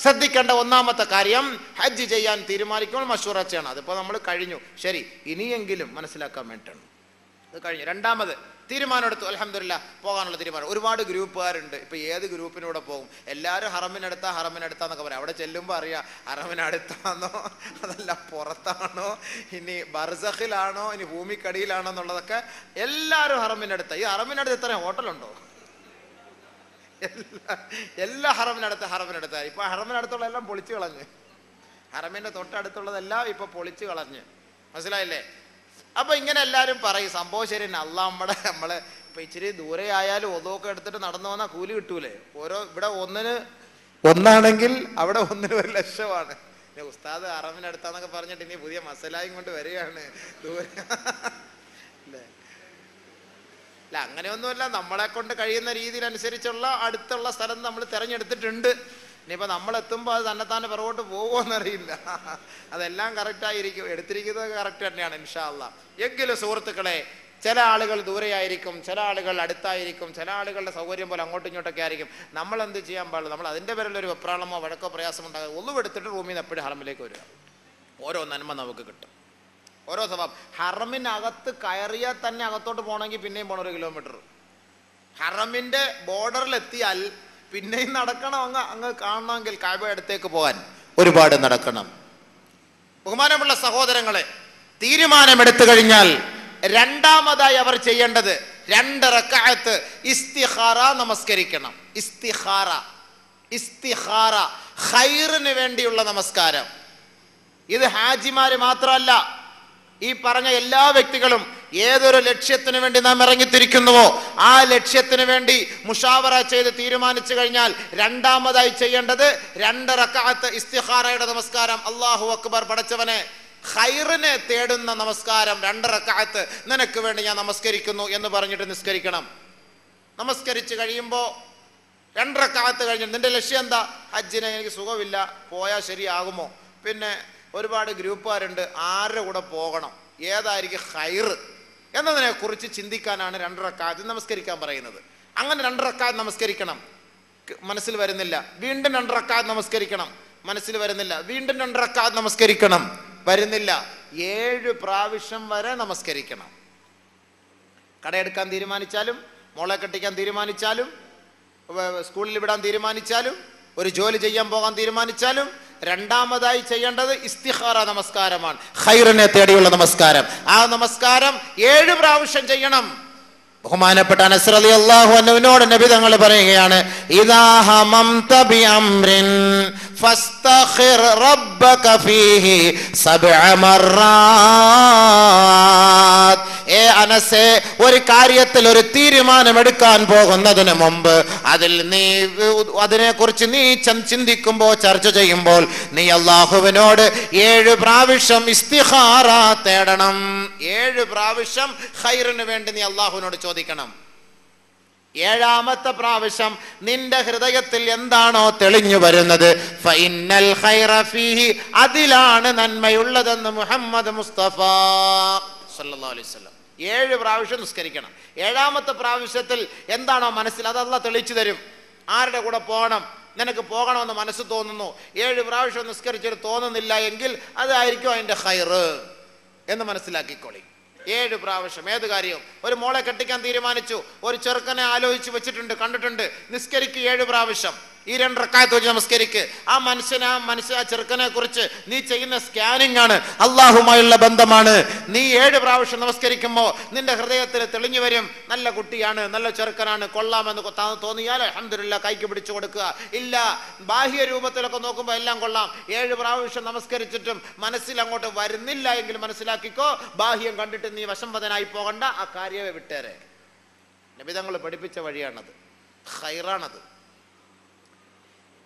ശ്രദ്ധിക്കേണ്ട ഒന്നാമത്തെ കാര്യം, ഹജ്ജ് ചെയ്യാൻ തീരുമാനിക്കുമ്പോൾ മഷൂറ ചെയ്യണം. അതിപ്പോൾ നമ്മൾ കഴിഞ്ഞു, ശരി, ഇനിയെങ്കിലും മനസ്സിലാക്കാൻ വേണ്ടിയിട്ടാണ്. അത് കഴിഞ്ഞു. രണ്ടാമത്, തീരുമാനം എടുത്തു, അൽഹംദുലില്ലാഹ് പോകാനുള്ള തീരുമാനം. ഒരുപാട് ഗ്രൂപ്പുകാരുണ്ട്. ഇപ്പം ഏത് ഗ്രൂപ്പിനൂടെ പോകും? എല്ലാവരും ഹറമിനടുത്താന്നൊക്കെ പറയാം. അവിടെ ചെല്ലുമ്പോൾ അറിയാം ഹറമിനടുത്താണോ അതല്ല പുറത്താണോ, ഇനി ബർസഖിലാണോ, ഇനി ഭൂമിക്കടിയിലാണോ എന്നുള്ളതൊക്കെ. എല്ലാവരും ഹറമിനടുത്ത. ഈ ഹറമിനടുത്ത് എത്ര ഹോട്ടലുണ്ടോ? എല്ലാ ഹറമിനടുത്ത. ഇപ്പൊ ഹറമിനടുത്തുള്ള എല്ലാം പൊളിച്ചു കളഞ്ഞ്, ഹറമിന്റെ തൊട്ടടുത്തുള്ളതെല്ലാം ഇപ്പൊ പൊളിച്ചു കളഞ്ഞ്. മനസ്സിലായില്ലേ? അപ്പൊ ഇങ്ങനെ എല്ലാവരും പറയും. സംഭവം ശരി തന്നെ. നമ്മളെ ഇപ്പൊ ഇച്ചിരി ദൂരെ ആയാലും ഒതൊക്കെ എടുത്തിട്ട് നടന്നു വന്നാൽ കൂലി കിട്ടൂലേ? ഇവിടെ ഒന്നാണെങ്കിൽ അവിടെ 1,00,000 ഉസ്താദ് ഹറമിനടുത്താന്നൊക്കെ പറഞ്ഞിട്ട് ഇനി പുതിയ മസലായും കൊണ്ട് വരികയാണ് ദൂരെ. അല്ലേ? അല്ല, അങ്ങനെയൊന്നുമല്ല. നമ്മളെ കൊണ്ട് കഴിയുന്ന രീതിയിലനുസരിച്ചുള്ള അടുത്തുള്ള സ്ഥലം നമ്മൾ തിരഞ്ഞെടുത്തിട്ടുണ്ട്. ഇനിയിപ്പോൾ നമ്മളെത്തുമ്പോൾ അത് തന്നെത്താനെ പുറകോട്ട് പോകുമോയെന്നറിയില്ല. അതെല്ലാം കറക്റ്റായിരിക്കും. എടുത്തിരിക്കുന്നത് കറക്റ്റ് തന്നെയാണ് ഇൻഷാ അല്ലാഹ്. എങ്കിലും സുഹൃത്തുക്കളെ, ചില ആളുകൾ ദൂരെയായിരിക്കും, ചില ആളുകൾ അടുത്തായിരിക്കും, ചില ആളുകളുടെ സൗകര്യം പോലെ അങ്ങോട്ടും ഇങ്ങോട്ടൊക്കെ ആയിരിക്കും. നമ്മൾ എന്ത് ചെയ്യാൻ പാടില്ല? നമ്മൾ അതിൻ്റെ പേരിലൊരു വെപ്രാളമോ വഴക്കോ പ്രയാസമോ ഉണ്ടാകുക. ഒന്നുമെടുത്തിട്ട് റൂമിൽ നിന്ന് എപ്പോഴും ഹറമിലേക്ക് വരിക. ഓരോ നന്മ നമുക്ക് കിട്ടും, ഓരോ സ്വഭാവം. ഹറമിനകത്ത് കയറിയാൽ തന്നെ അകത്തോട്ട് പോകണമെങ്കിൽ പിന്നെയും പോകണം 1 കിലോമീറ്റർ. ഹറമിൻ്റെ ബോർഡറിലെത്തിയാൽ പിന്നെയും നടക്കണം. അങ്ങ് കാണണമെങ്കിൽ കഅബ അടുത്തേക്ക് പോകാൻ ഒരുപാട് നടക്കണം. ബഹുമാനമുള്ള സഹോദരങ്ങളെ, തീരുമാനമെടുത്തു കഴിഞ്ഞാൽ രണ്ടാമതായി അവർ ചെയ്യേണ്ടത് 2 റക്അത്ത് ഇസ്തിഖാറ നമസ്കരിക്കണം. ഇസ്തിഖാറ ഖൈറിന് വേണ്ടിയുള്ള നമസ്കാരം. ഇത് ഹാജിമാര് മാത്രമല്ല, ഈ പറഞ്ഞ എല്ലാ വ്യക്തികളും ഏതൊരു ലക്ഷ്യത്തിന് വേണ്ടി നാം ഇറങ്ങിത്തിരിക്കുന്നുവോ ആ ലക്ഷ്യത്തിന് വേണ്ടി മുഷാവറ ചെയ്ത് തീരുമാനിച്ചു കഴിഞ്ഞാൽ രണ്ടാമതായി ചെയ്യേണ്ടത് 2 റക്അത്ത് ഇസ്തിഖാറയുടെ നമസ്കാരം. അല്ലാഹു അക്ബർ, പടച്ചവനെ ഖൈറിനെ തേടുന്ന നമസ്കാരം 2 റക്അത്ത് നിനക്ക് വേണ്ടി ഞാൻ നമസ്കരിക്കുന്നു എന്ന് പറഞ്ഞിട്ട് നിസ്കരിക്കണം. നമസ്കരിച്ച് കഴിയുമ്പോൾ 2 റക്അത്ത് കഴിഞ്ഞ് നിന്റെ ലക്ഷ്യം എന്താ? ഹജ്ജിന് എനിക്ക് സുഖമില്ല, പോയാൽ ശരിയാകുമോ? പിന്നെ ഒരുപാട് ഗ്രൂപ്പുകാരുണ്ട്, ആരുടെ കൂടെ പോകണം, ഏതായിരിക്കും ഖൈറ് എന്നതിനെ കുറിച്ച് ചിന്തിക്കാനാണ് 2 റക്അത്ത് നമസ്കരിക്കാൻ പറയുന്നത്. അങ്ങനെ 2 റക്അത്ത് നമസ്കരിക്കണം. മനസ്സിൽ വരുന്നില്ല, വീണ്ടും 2 റക്അത്ത് നമസ്കരിക്കണം. മനസ്സിൽ വരുന്നില്ല, വീണ്ടും 2 റക്അത്ത് നമസ്കരിക്കണം. വരുന്നില്ല, 7 പ്രാവശ്യം വരെ നമസ്കരിക്കണം. കടയെടുക്കാൻ തീരുമാനിച്ചാലും, മോളെ കെട്ടിക്കാൻ തീരുമാനിച്ചാലും, സ്കൂളിൽ വിടാൻ തീരുമാനിച്ചാലും, ഒരു ജോലി ചെയ്യാൻ പോകാൻ തീരുമാനിച്ചാലും രണ്ടാമതായി ചെയ്യേണ്ടത് ഇസ്തിഖാറ നമസ്കാരമാണ്. ഖൈറിനെ തേടിയുള്ള നമസ്കാരം. ആ നമസ്കാരം 7 പ്രാവശ്യം ചെയ്യണം. ബഹുമാനപ്പെട്ട അനസ് റളിയല്ലാഹു അൻഹുവിനോട് നബി തങ്ങൾ പറയുകയാണ്, ഇദാ ഹമംത ബിഅംരിൻ ഫസ്തഖിർ റബ്ബക ഫീഹി 7 മർറാത്ത്. അനസേ, ഒരു കാര്യത്തിൽ ഒരു തീരുമാനമെടുക്കാൻ പോകുന്നതിന് മുമ്പ് അതിനെക്കുറിച്ച് നീ ചിന്തിക്കുമ്പോൾ, ചർച്ച ചെയ്യുമ്പോൾ നീ അള്ളാഹുവിനോട് 7 പ്രാവശ്യം ഇസ്തിഖാറ തേടണം. 7 പ്രാവശ്യം ഖൈറിന് വേണ്ടി നീ അള്ളാഹുവിനോട് ചോദിക്കണം. 7ാമത്തെ പ്രാവശ്യം നിന്റെ ഹൃദയത്തിൽ എന്താണോ തെളിഞ്ഞു വരുന്നത്, ഫഇന്നൽ ഖൈറ ഫീഹി, അതിലാണ് നന്മയുള്ളതെന്ന് മുഹമ്മദ് മുസ്തഫ സല്ലല്ലാഹു അലൈഹി വസല്ലം. 7 പ്രാവശ്യം നിസ്കരിക്കണം. 7ാമത്തെ പ്രാവശ്യത്തിൽ എന്താണോ മനസ്സിൽ അത് അല്ലാഹ് തെളിച്ചു തരും. ആരുടെ കൂടെ പോകണം, നിനക്ക് പോകണമെന്ന് മനസ്സ് തോന്നുന്നു, 7 പ്രാവശ്യം നിസ്കരിച്ചിട്ട് തോന്നുന്നില്ല എങ്കിൽ അതായിരിക്കും അതിൻ്റെ ഖൈറ് എന്ന് മനസ്സിലാക്കിക്കോളി. 7 പ്രാവശ്യം ഏത് കാര്യവും. ഒരു മോളെ കെട്ടിക്കാൻ തീരുമാനിച്ചു, ഒരു ചെറുക്കനെ ആലോചിച്ച് വെച്ചിട്ടുണ്ട്, കണ്ടിട്ടുണ്ട്, നിസ്കരിക്ക് 7 പ്രാവശ്യം. ഈ 2 റക്അത്ത് വെച്ച് നമസ്കരിക്ക്. ആ ചെറുക്കനെ കുറിച്ച് നീ ചെയ്യുന്ന സ്കാനിങ് ആണ്, അള്ളാഹുമായുള്ള ബന്ധമാണ്. നീ 7 പ്രാവശ്യം നമസ്കരിക്കുമ്പോൾ നിന്റെ ഹൃദയത്തിൽ തെളിഞ്ഞു വരും, നല്ല കുട്ടിയാണ്, നല്ല ചെറുക്കനാണ്, കൊള്ളാമെന്ന് തോന്നിയാൽ അൽഹംദുലില്ലാഹ് കൈക്ക് പിടിച്ചു കൊടുക്കുക. ഇല്ല, ബാഹ്യ രൂപത്തിലൊക്കെ നോക്കുമ്പോൾ എല്ലാം കൊള്ളാം, 7 പ്രാവശ്യം നമസ്കരിച്ചിട്ടും മനസ്സിൽ അങ്ങോട്ട് വരുന്നില്ല എങ്കിൽ മനസ്സിലാക്കിക്കോ, ബാഹ്യം കണ്ടിട്ട് നീ വശംവദനായി പോകണ്ട, ആ കാര്യമേ വിട്ടേരെ. നബി തങ്ങൾ പഠിപ്പിച്ച വഴിയാണത്, ഖൈറാണത്.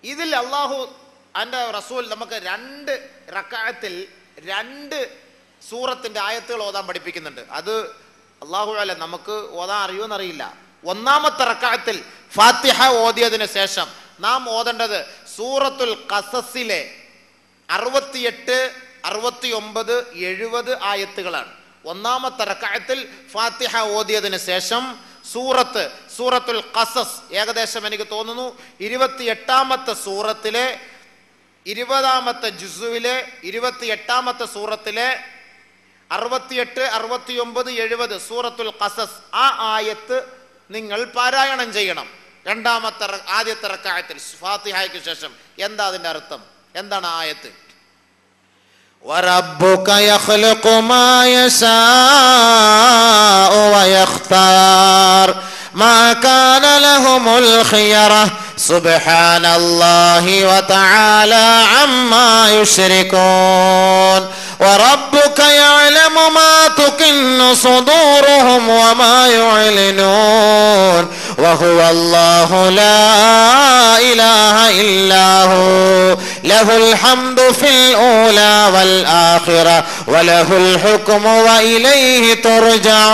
ഇതിൽ അള്ളാഹു എൻ്റെ റസൂൽ നമുക്ക് 2 റക്അത്തിൽ 2 സൂറത്തിൻ്റെ ആയത്തുകൾ ഓതാൻ പഠിപ്പിക്കുന്നുണ്ട്. അത് അള്ളാഹു അല്ല നമുക്ക് ഓതാൻ അറിയുമെന്നറിയില്ല. 1ാമത്തെ റക്അത്തിൽ ഫാത്തിഹ ഓതിയതിന് ശേഷം നാം ഓതേണ്ടത് സൂറത്തുൽ ഖസസിലെ 68, 69, 70 ആയത്തുകളാണ്. 1ാമത്തെ റക്അത്തിൽ ഫാത്തിഹ ഓതിയതിന് ശേഷം സൂറത്തുൽ ഖസസ്, ഏകദേശം എനിക്ക് തോന്നുന്നു 28ാമത്തെ സൂറത്തിലെ 20ാമത്തെ ജുസുവിലെ 28ാമത്തെ സൂറത്തിലെ 68, 69, 70 സൂറത്തുൽ ഖസസ് ആ ആയത്ത് നിങ്ങൾ പാരായണം ചെയ്യണം. ആദ്യത്തെ റക്അത്തിൽ ഫാത്തിഹയ്ക്ക് ശേഷം. എന്താ അതിന്റെ അർത്ഥം? എന്താണ് ആയത്ത്? وَرَبُّكَ يَخْلُقُ مَا يَشَاءُ وَيَخْتَارُ مَا كَانَ لَهُمُ الْخِيَرَةُ سُبْحَانَ اللَّهِ وَتَعَالَى عَمَّا يُشْرِكُونَ وَرَبُّكَ يَعْلَمُ مَا تُكِنُّ صُدُورُهُمْ وَمَا يُعْلِنُونَ وَهُوَ اللَّهُ لَا إِلَهَ إِلَّا هُوَ لَهُ الْحَمْدُ فِي الْأُولَى وَالْآخِرَةِ وَلَهُ الْحُكْمُ وَإِلَيْهِ تُرْجَعُونَ.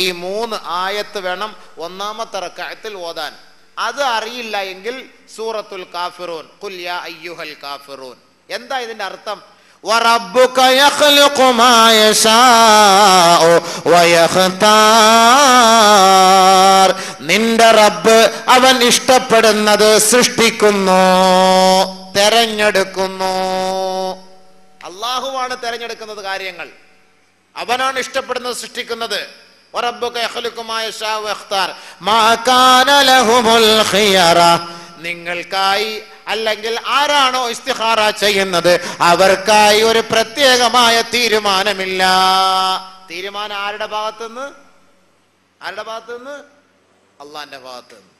ഈ 3 ആയത്ത് വേണം ഒന്നാമത്തെ റക്അത്തിൽ ഓതാൻ. അത് അറിയില്ല എങ്കിൽ സൂറത്തുൽ കാഫിറൂൻ, ഖുൽ യാ അയ്യുഹൽ കാഫിറൂൻ. എന്താ ഇതിന്റെ അർത്ഥം? وَرَبُّكَ يَخْلُقُ مَا يَشَاءُ وَيَخْتَارُ നിന്റെ റബ്ബ് അവൻ ഇഷ്ടപ്പെടുന്നത് സൃഷ്ടിക്കുന്നു, തെരഞ്ഞെടുക്കുന്നു. അള്ളാഹുവാണ് തെരഞ്ഞെടുക്കുന്നത് കാര്യങ്ങൾ. അവനാണ് ഇഷ്ടപ്പെടുന്നത് സൃഷ്ടിക്കുന്നത്. വറബ്ബുക യഖ്ലുഖു മാ യശാഉ വയഖ്താർ മാ കാന ലഹുമുൽ ഖിയറ നിങ്ങൾക്കായി അല്ലെങ്കിൽ ആരാണോ ഇസ്തിഖാറ ചെയ്യുന്നത് അവർക്കായി ഒരു പ്രത്യേകമായ തീരുമാനമില്ല. തീരുമാനം ആരുടെ ഭാഗത്തുനിന്ന്? അള്ളാന്റെ ഭാഗത്തുനിന്ന്.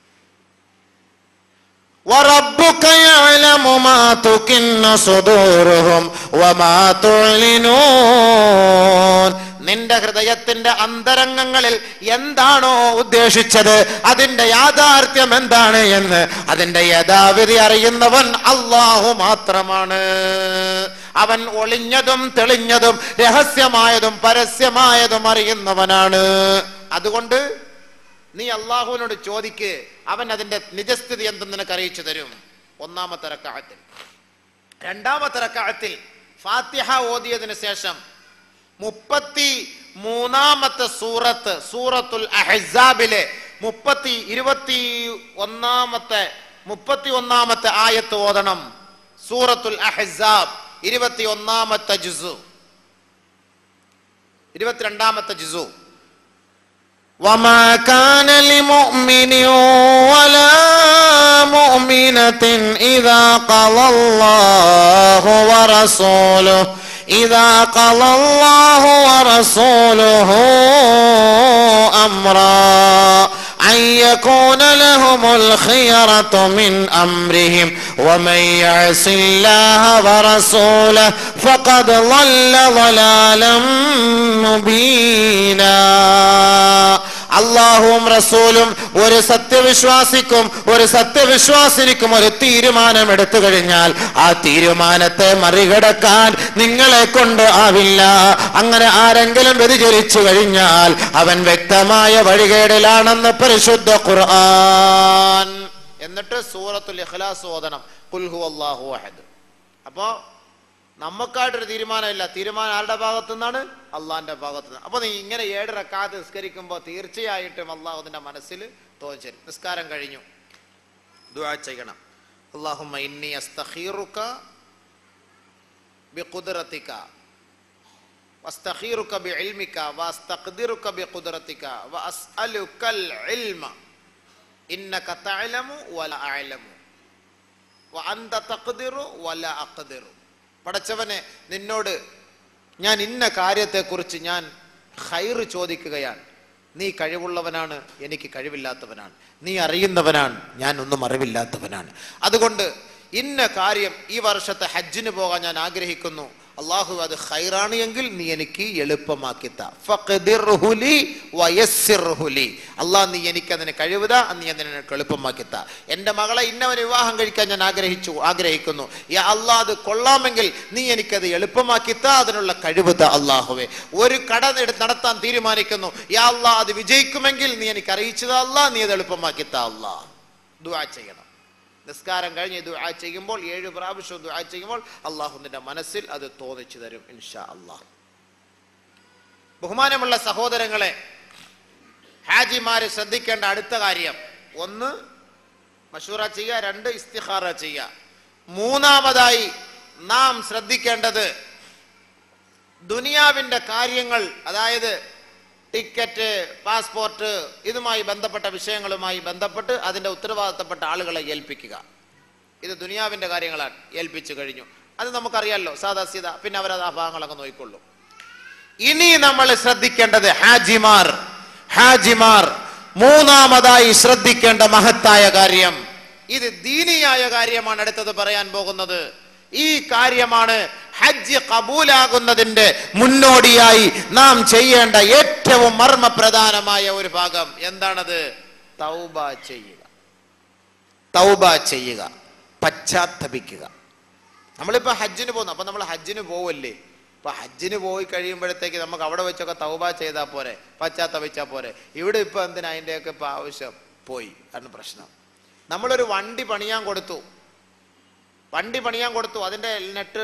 وَرَبُّكَ يَعْلَمُ مَا تُكِنُّ صُدُورُهُمْ وَمَا تُعْلِنُونَ നിന്റെ ഹൃദയത്തിന്റെ അന്തരംഗങ്ങളിൽ എന്താണോ ഉദ്ദേശിച്ചത് അതിന്റെ യാഥാർത്ഥ്യം എന്താണ് എന്ന് അതിന്റെ യഥാവിധി അറിയുന്നവൻ അല്ലാഹു മാത്രമാണ്. അവൻ ഒളിഞ്ഞതും തെളിഞ്ഞതും രഹസ്യമായതും പരസ്യമായതും അറിയുന്നവനാണ്. അതുകൊണ്ട് നീ അള്ളാഹുവിനോട് ചോദിക്ക്, അവൻ അതിന്റെ നിജസ്ഥിതി എന്തെന്ന് നിനക്ക് അറിയിച്ചു തരും. ഒന്നാമത്തെ റക്അത്തിൽ. രണ്ടാമത്തെ റക്അത്തിൽ ഫാത്തിഹ ഓതിയതിനു ശേഷം 33ാമത്തെ സൂറത്തുൽ അഹ്സാബിലെ 21ാമത്തെ ആയത്ത് ഓതണം. സൂറത്തുൽ അഹ്സാബ് 21ാമത്തെ ജുസു, 22ാമത്തെ ജുസു. وَمَا كَانَ لِمُؤْمِنٍ وَلَا مُؤْمِنَةٍ إِذَا قَضَى اللَّهُ وَرَسُولُهُ أَمْرًا أَن يَكُونَ لَهُمُ الْخِيَرَةُ مِنْ أَمْرِهِمْ وَمَن يَعْصِ اللَّهَ وَرَسُولَهُ فَقَدْ ضَلَّ ضَلَالًا مُبِينًا. അള്ളാഹുവും റസൂലും ഒരു സത്യവിശ്വാസിനിക്കും ഒരു തീരുമാനം എടുത്തു കഴിഞ്ഞാൽ ആ തീരുമാനത്തെ മറികടക്കാൻ നിങ്ങളെ കൊണ്ട് ആവില്ല. അങ്ങനെ ആരെങ്കിലും വ്യതിചലിച്ചു കഴിഞ്ഞാൽ അവൻ വ്യക്തമായ വഴികേടിലാണെന്ന് പരിശുദ്ധ ഖുർആൻ. എന്നിട്ട് സൂറത്തുൽ ഇഖ്ലാസ് ഓതണം, ഖുൽ ഹുവല്ലാഹു അഹദ്. അപ്പോ നമുക്കായിട്ടൊരു തീരുമാനമില്ല. തീരുമാനം ആരുടെ ഭാഗത്തു നിന്നാണ്? അള്ളാന്റെ ഭാഗത്തു നിന്ന്. അപ്പൊ നീ ഇങ്ങനെ 7 റക്അത്ത് നിസ്കരിക്കുമ്പോൾ തീർച്ചയായിട്ടും അള്ളാഹു നിന്റെ മനസ്സിൽ തോന്നിച്ചു. നിസ്കാരം കഴിഞ്ഞു, ദുആ ചെയ്യണം. അല്ലാഹുമ്മ ഇന്നി അസ്തഖീറുക ബിഖുദ്റതിക വസ്തഖീറുക ബിഇൽമിക വസ്തഖ്ദിറുക ബിഖുദ്റതിക വഅസ്അലുകൽ ഇൽമ ഇന്നക തഅലമു വലാ അഅലമു വഅൻത തഖ്ദിറു വലാ അഖ്ദിറു. പടച്ചവനെ, നിന്നോട് ഞാൻ ഇന്ന കാര്യത്തെക്കുറിച്ച് ഞാൻ ഖൈർ ചോദിക്കുകയാണ്. നീ കഴിവുള്ളവനാണ്, എനിക്ക് കഴിവില്ലാത്തവനാണ്. നീ അറിയുന്നവനാണ്, ഞാൻ ഒന്നും അറിവില്ലാത്തവനാണ്. അതുകൊണ്ട് ഇന്ന കാര്യം ഈ വർഷത്തെ ഹജ്ജിന് പോകാൻ ഞാൻ ആഗ്രഹിക്കുന്നു. അള്ളാഹു അത് ഖൈറാണ് എങ്കിൽ നീ എനിക്ക് എളുപ്പമാക്കിത്ത. അള്ളാഹ് നീ എനിക്ക് അതിന് കഴിവുത, നീ അതിനെ എളുപ്പമാക്കിത്ത. എൻ്റെ മകളെ ഇന്നവന് വിവാഹം കഴിക്കാൻ ഞാൻ ആഗ്രഹിക്കുന്നു. യാ അള്ളാഹ് അത് കൊള്ളാമെങ്കിൽ നീ എനിക്കത് എളുപ്പമാക്കിത്ത, അതിനുള്ള കഴിവുത അള്ളാഹുവേ. ഒരു കട നടത്താൻ തീരുമാനിക്കുന്നു. യാ അള്ളാഹ് അത് വിജയിക്കുമെങ്കിൽ നീ എനിക്ക് അറിയിച്ചത് അള്ളാഹ്, നീ അത് എളുപ്പമാക്കിത്ത അള്ളാഹ്. ദുആ ചെയ്യണം. നിസ്കാരം കഴിഞ്ഞ് ദുആ ചെയ്യുമ്പോൾ 7 പ്രാവശ്യം ദുആ ചെയ്യുമ്പോൾ അള്ളാഹു നിന്റെ മനസ്സിൽ അത് തോന്നിച്ചു തരും ഇൻഷാ അള്ളാഹ്. ബഹുമാനമുള്ള സഹോദരങ്ങളെ, ഹാജിമാര് ശ്രദ്ധിക്കേണ്ട അടുത്ത കാര്യം, 1 മശൂറ ചെയ്യുക, 2 ഇസ്തിഖാറ ചെയ്യുക. മൂന്നാമതായി നാം ശ്രദ്ധിക്കേണ്ടത് ദുനിയാവിൻ്റെ കാര്യങ്ങൾ, അതായത് ടിക്കറ്റ്, പാസ്പോർട്ട്, ഇതുമായി ബന്ധപ്പെട്ട വിഷയങ്ങളുമായി ബന്ധപ്പെട്ട് അതിൻ്റെ ഉത്തരവാദിത്തപ്പെട്ട ആളുകളെ ഏൽപ്പിക്കുക. ഇത് ദുനിയാവിൻ്റെ കാര്യങ്ങളാണ്. ഏൽപ്പിച്ചു കഴിഞ്ഞു, അത് നമുക്കറിയാമല്ലോ, സാദാ സീത, പിന്നെ അവരത് ആ ഭാഗങ്ങളൊക്കെ നോക്കിക്കൊള്ളും. ഇനി നമ്മൾ ശ്രദ്ധിക്കേണ്ടത് ഹാജിമാർ മൂന്നാമതായി ശ്രദ്ധിക്കേണ്ട മഹത്തായ കാര്യം, ഇത് ദീനിയായ കാര്യമാണ് അടുത്തത് പറയാൻ പോകുന്നത്. ഈ കാര്യമാണ് ഹജ്ജ് കബൂലാകുന്നതിന്റെ മുന്നോടിയായി നാം ചെയ്യേണ്ട ഏറ്റവും മർമ്മപ്രധാനമായ ഒരു ഭാഗം. എന്താണത്? തൗബ ചെയ്യുക, പശ്ചാത്തപിക്കുക. നമ്മളിപ്പോൾ ഹജ്ജിന് പോകുന്നു, അപ്പം നമ്മൾ ഹജ്ജിന് പോവല്ലേ? ഇപ്പം ഹജ്ജിന് പോയി കഴിയുമ്പോഴത്തേക്ക് നമുക്ക് അവിടെ വെച്ചൊക്കെ തൗബ ചെയ്താൽ പോരെ, പശ്ചാത്തപിച്ചാൽ പോരെ? ഇവിടെ ഇപ്പം എന്തിനാ അതിൻ്റെയൊക്കെ ഇപ്പം ആവശ്യം? പോയി അതാണ് പ്രശ്നം. നമ്മളൊരു വണ്ടി പണിയാൻ കൊടുത്തു, അതിൻ്റെ നെറ്റ്,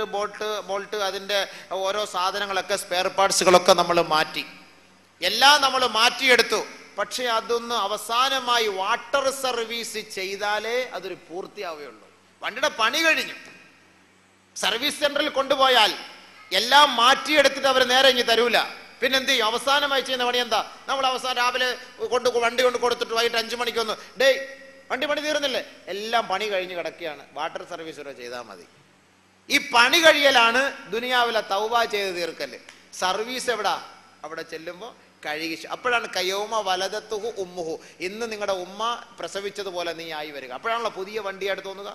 ബോൾട്ട്, അതിൻ്റെ ഓരോ സാധനങ്ങളൊക്കെ, സ്പെയർ പാർട്സുകളൊക്കെ നമ്മൾ മാറ്റി, എല്ലാം നമ്മൾ മാറ്റിയെടുത്തു. പക്ഷെ അതൊന്ന് അവസാനമായി വാട്ടർ സർവീസ് ചെയ്താലേ അതൊരു പൂർത്തിയാവുകയുള്ളൂ. വണ്ടിയുടെ പണി കഴിഞ്ഞു, സർവീസ് സെന്ററിൽ കൊണ്ടുപോയാൽ എല്ലാം മാറ്റിയെടുത്തിട്ട് അവർ നേരെ ഇനി തരൂല. പിന്നെ എന്ത് ചെയ്യും? അവസാനമായി ചെയ്യുന്ന പണി എന്താ? നമ്മൾ അവസാനം രാവിലെ വണ്ടി കൊണ്ട് കൊടുത്തിട്ട് വൈകിട്ട് 5 മണിക്കൊന്ന് വണ്ടി പണി തീർന്നില്ലേ? എല്ലാം പണി കഴിഞ്ഞ് കിടക്കുകയാണ്, വാട്ടർ സർവീസ് വരെ ചെയ്താൽ മതി. ഈ പണി കഴിയലാണ് ദുനിയാവിലെ തൗബ ചെയ്ത് തീർക്കല്. സർവീസ് എവിടാ? അവിടെ ചെല്ലുമ്പോൾ കഴുകി, അപ്പോഴാണ് കയ്യോമ വലതത്തുഹു ഉമ്മുഹു, ഇന്ന് നിങ്ങളുടെ ഉമ്മ പ്രസവിച്ചതുപോലെ നീ ആയി വരിക. അപ്പോഴാണല്ലോ പുതിയ വണ്ടിയായിട്ട് തോന്നുക.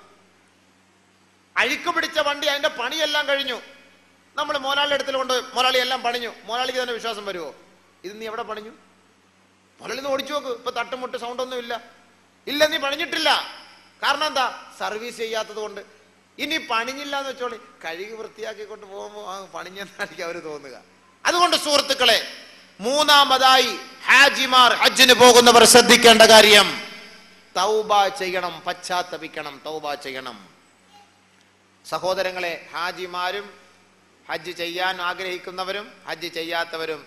അഴുക്ക് പിടിച്ച വണ്ടി, അതിന്റെ പണിയെല്ലാം കഴിഞ്ഞു, നമ്മൾ മോലാളിയുടെ അടുത്തിൽ കൊണ്ട് മോലാളി എല്ലാം പണിഞ്ഞു. മോലാളിക്ക് തന്നെ വിശ്വാസം വരുമോ? ഇത് നീ എവിടെ പണിഞ്ഞു? മോലാളി ഒന്ന് ഓടിച്ചു നോക്ക്, ഇപ്പൊ തട്ടുമുട്ട് സൗണ്ടൊന്നും ഇല്ല, നീ പണിഞ്ഞിട്ടില്ല. കാരണം എന്താ? സർവീസ് ചെയ്യാത്തത് കൊണ്ട്. ഇനി പണിഞ്ഞില്ല എന്ന് വെച്ചോളി, കഴുകി വൃത്തിയാക്കിക്കൊണ്ട് പോകുമ്പോൾ പണിഞ്ഞെന്നായിരിക്കും അവർ തോന്നുക. അതുകൊണ്ട് സുഹൃത്തുക്കളെ, മൂന്നാമതായി ഹാജിമാർ, ഹജ്ജിന് പോകുന്നവർ ശ്രദ്ധിക്കേണ്ട കാര്യം, തൗബ ചെയ്യണം, പശ്ചാത്തപിക്കണം, തൗബ ചെയ്യണം. സഹോദരങ്ങളെ, ഹാജിമാരും ഹജ്ജ് ചെയ്യാൻ ആഗ്രഹിക്കുന്നവരും ഹജ്ജ് ചെയ്യാത്തവരും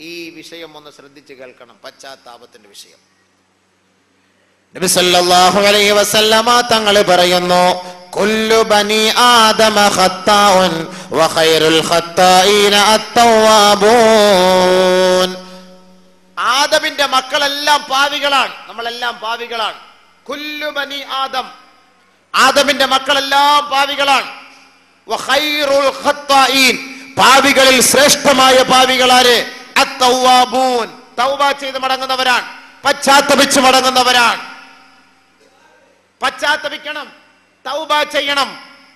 ഈ വിഷയം ഒന്ന് ശ്രദ്ധിച്ച് കേൾക്കണം, പശ്ചാത്താപത്തിന്റെ വിഷയം. നബി സല്ലല്ലാഹു അലൈഹി വസല്ലമ തങ്ങൾ പറയുന്നു, കുല്ലു ബനി ആദമ ഖത്താഉൻ വ ഖൈറുൽ ഖത്താഈന അത്തവ്വാബൂൻ. ആദമിന്റെ മക്കളെല്ലാം പാവികളാണ്, നമ്മളെല്ലാം പാവികളാണ്. കുല്ലു ബനി ആദം, ആദമിന്റെ മക്കളെല്ലാം പാവികളാണ്. വ ഖൈറുൽ ഖത്താഈൻ, പാവികളിൽ ശ്രേഷ്ഠമായ പാവികളാര്? അത്തവ്വാബൂൻ, തൗബ ചെയ്ത് മടങ്ങുന്നവരാണ്, പശ്ചാത്തപിച്ച് മടങ്ങുന്നവരാണ്. പശ്ചാത്തപിക്കണം, തൗബ ചെയ്യണം.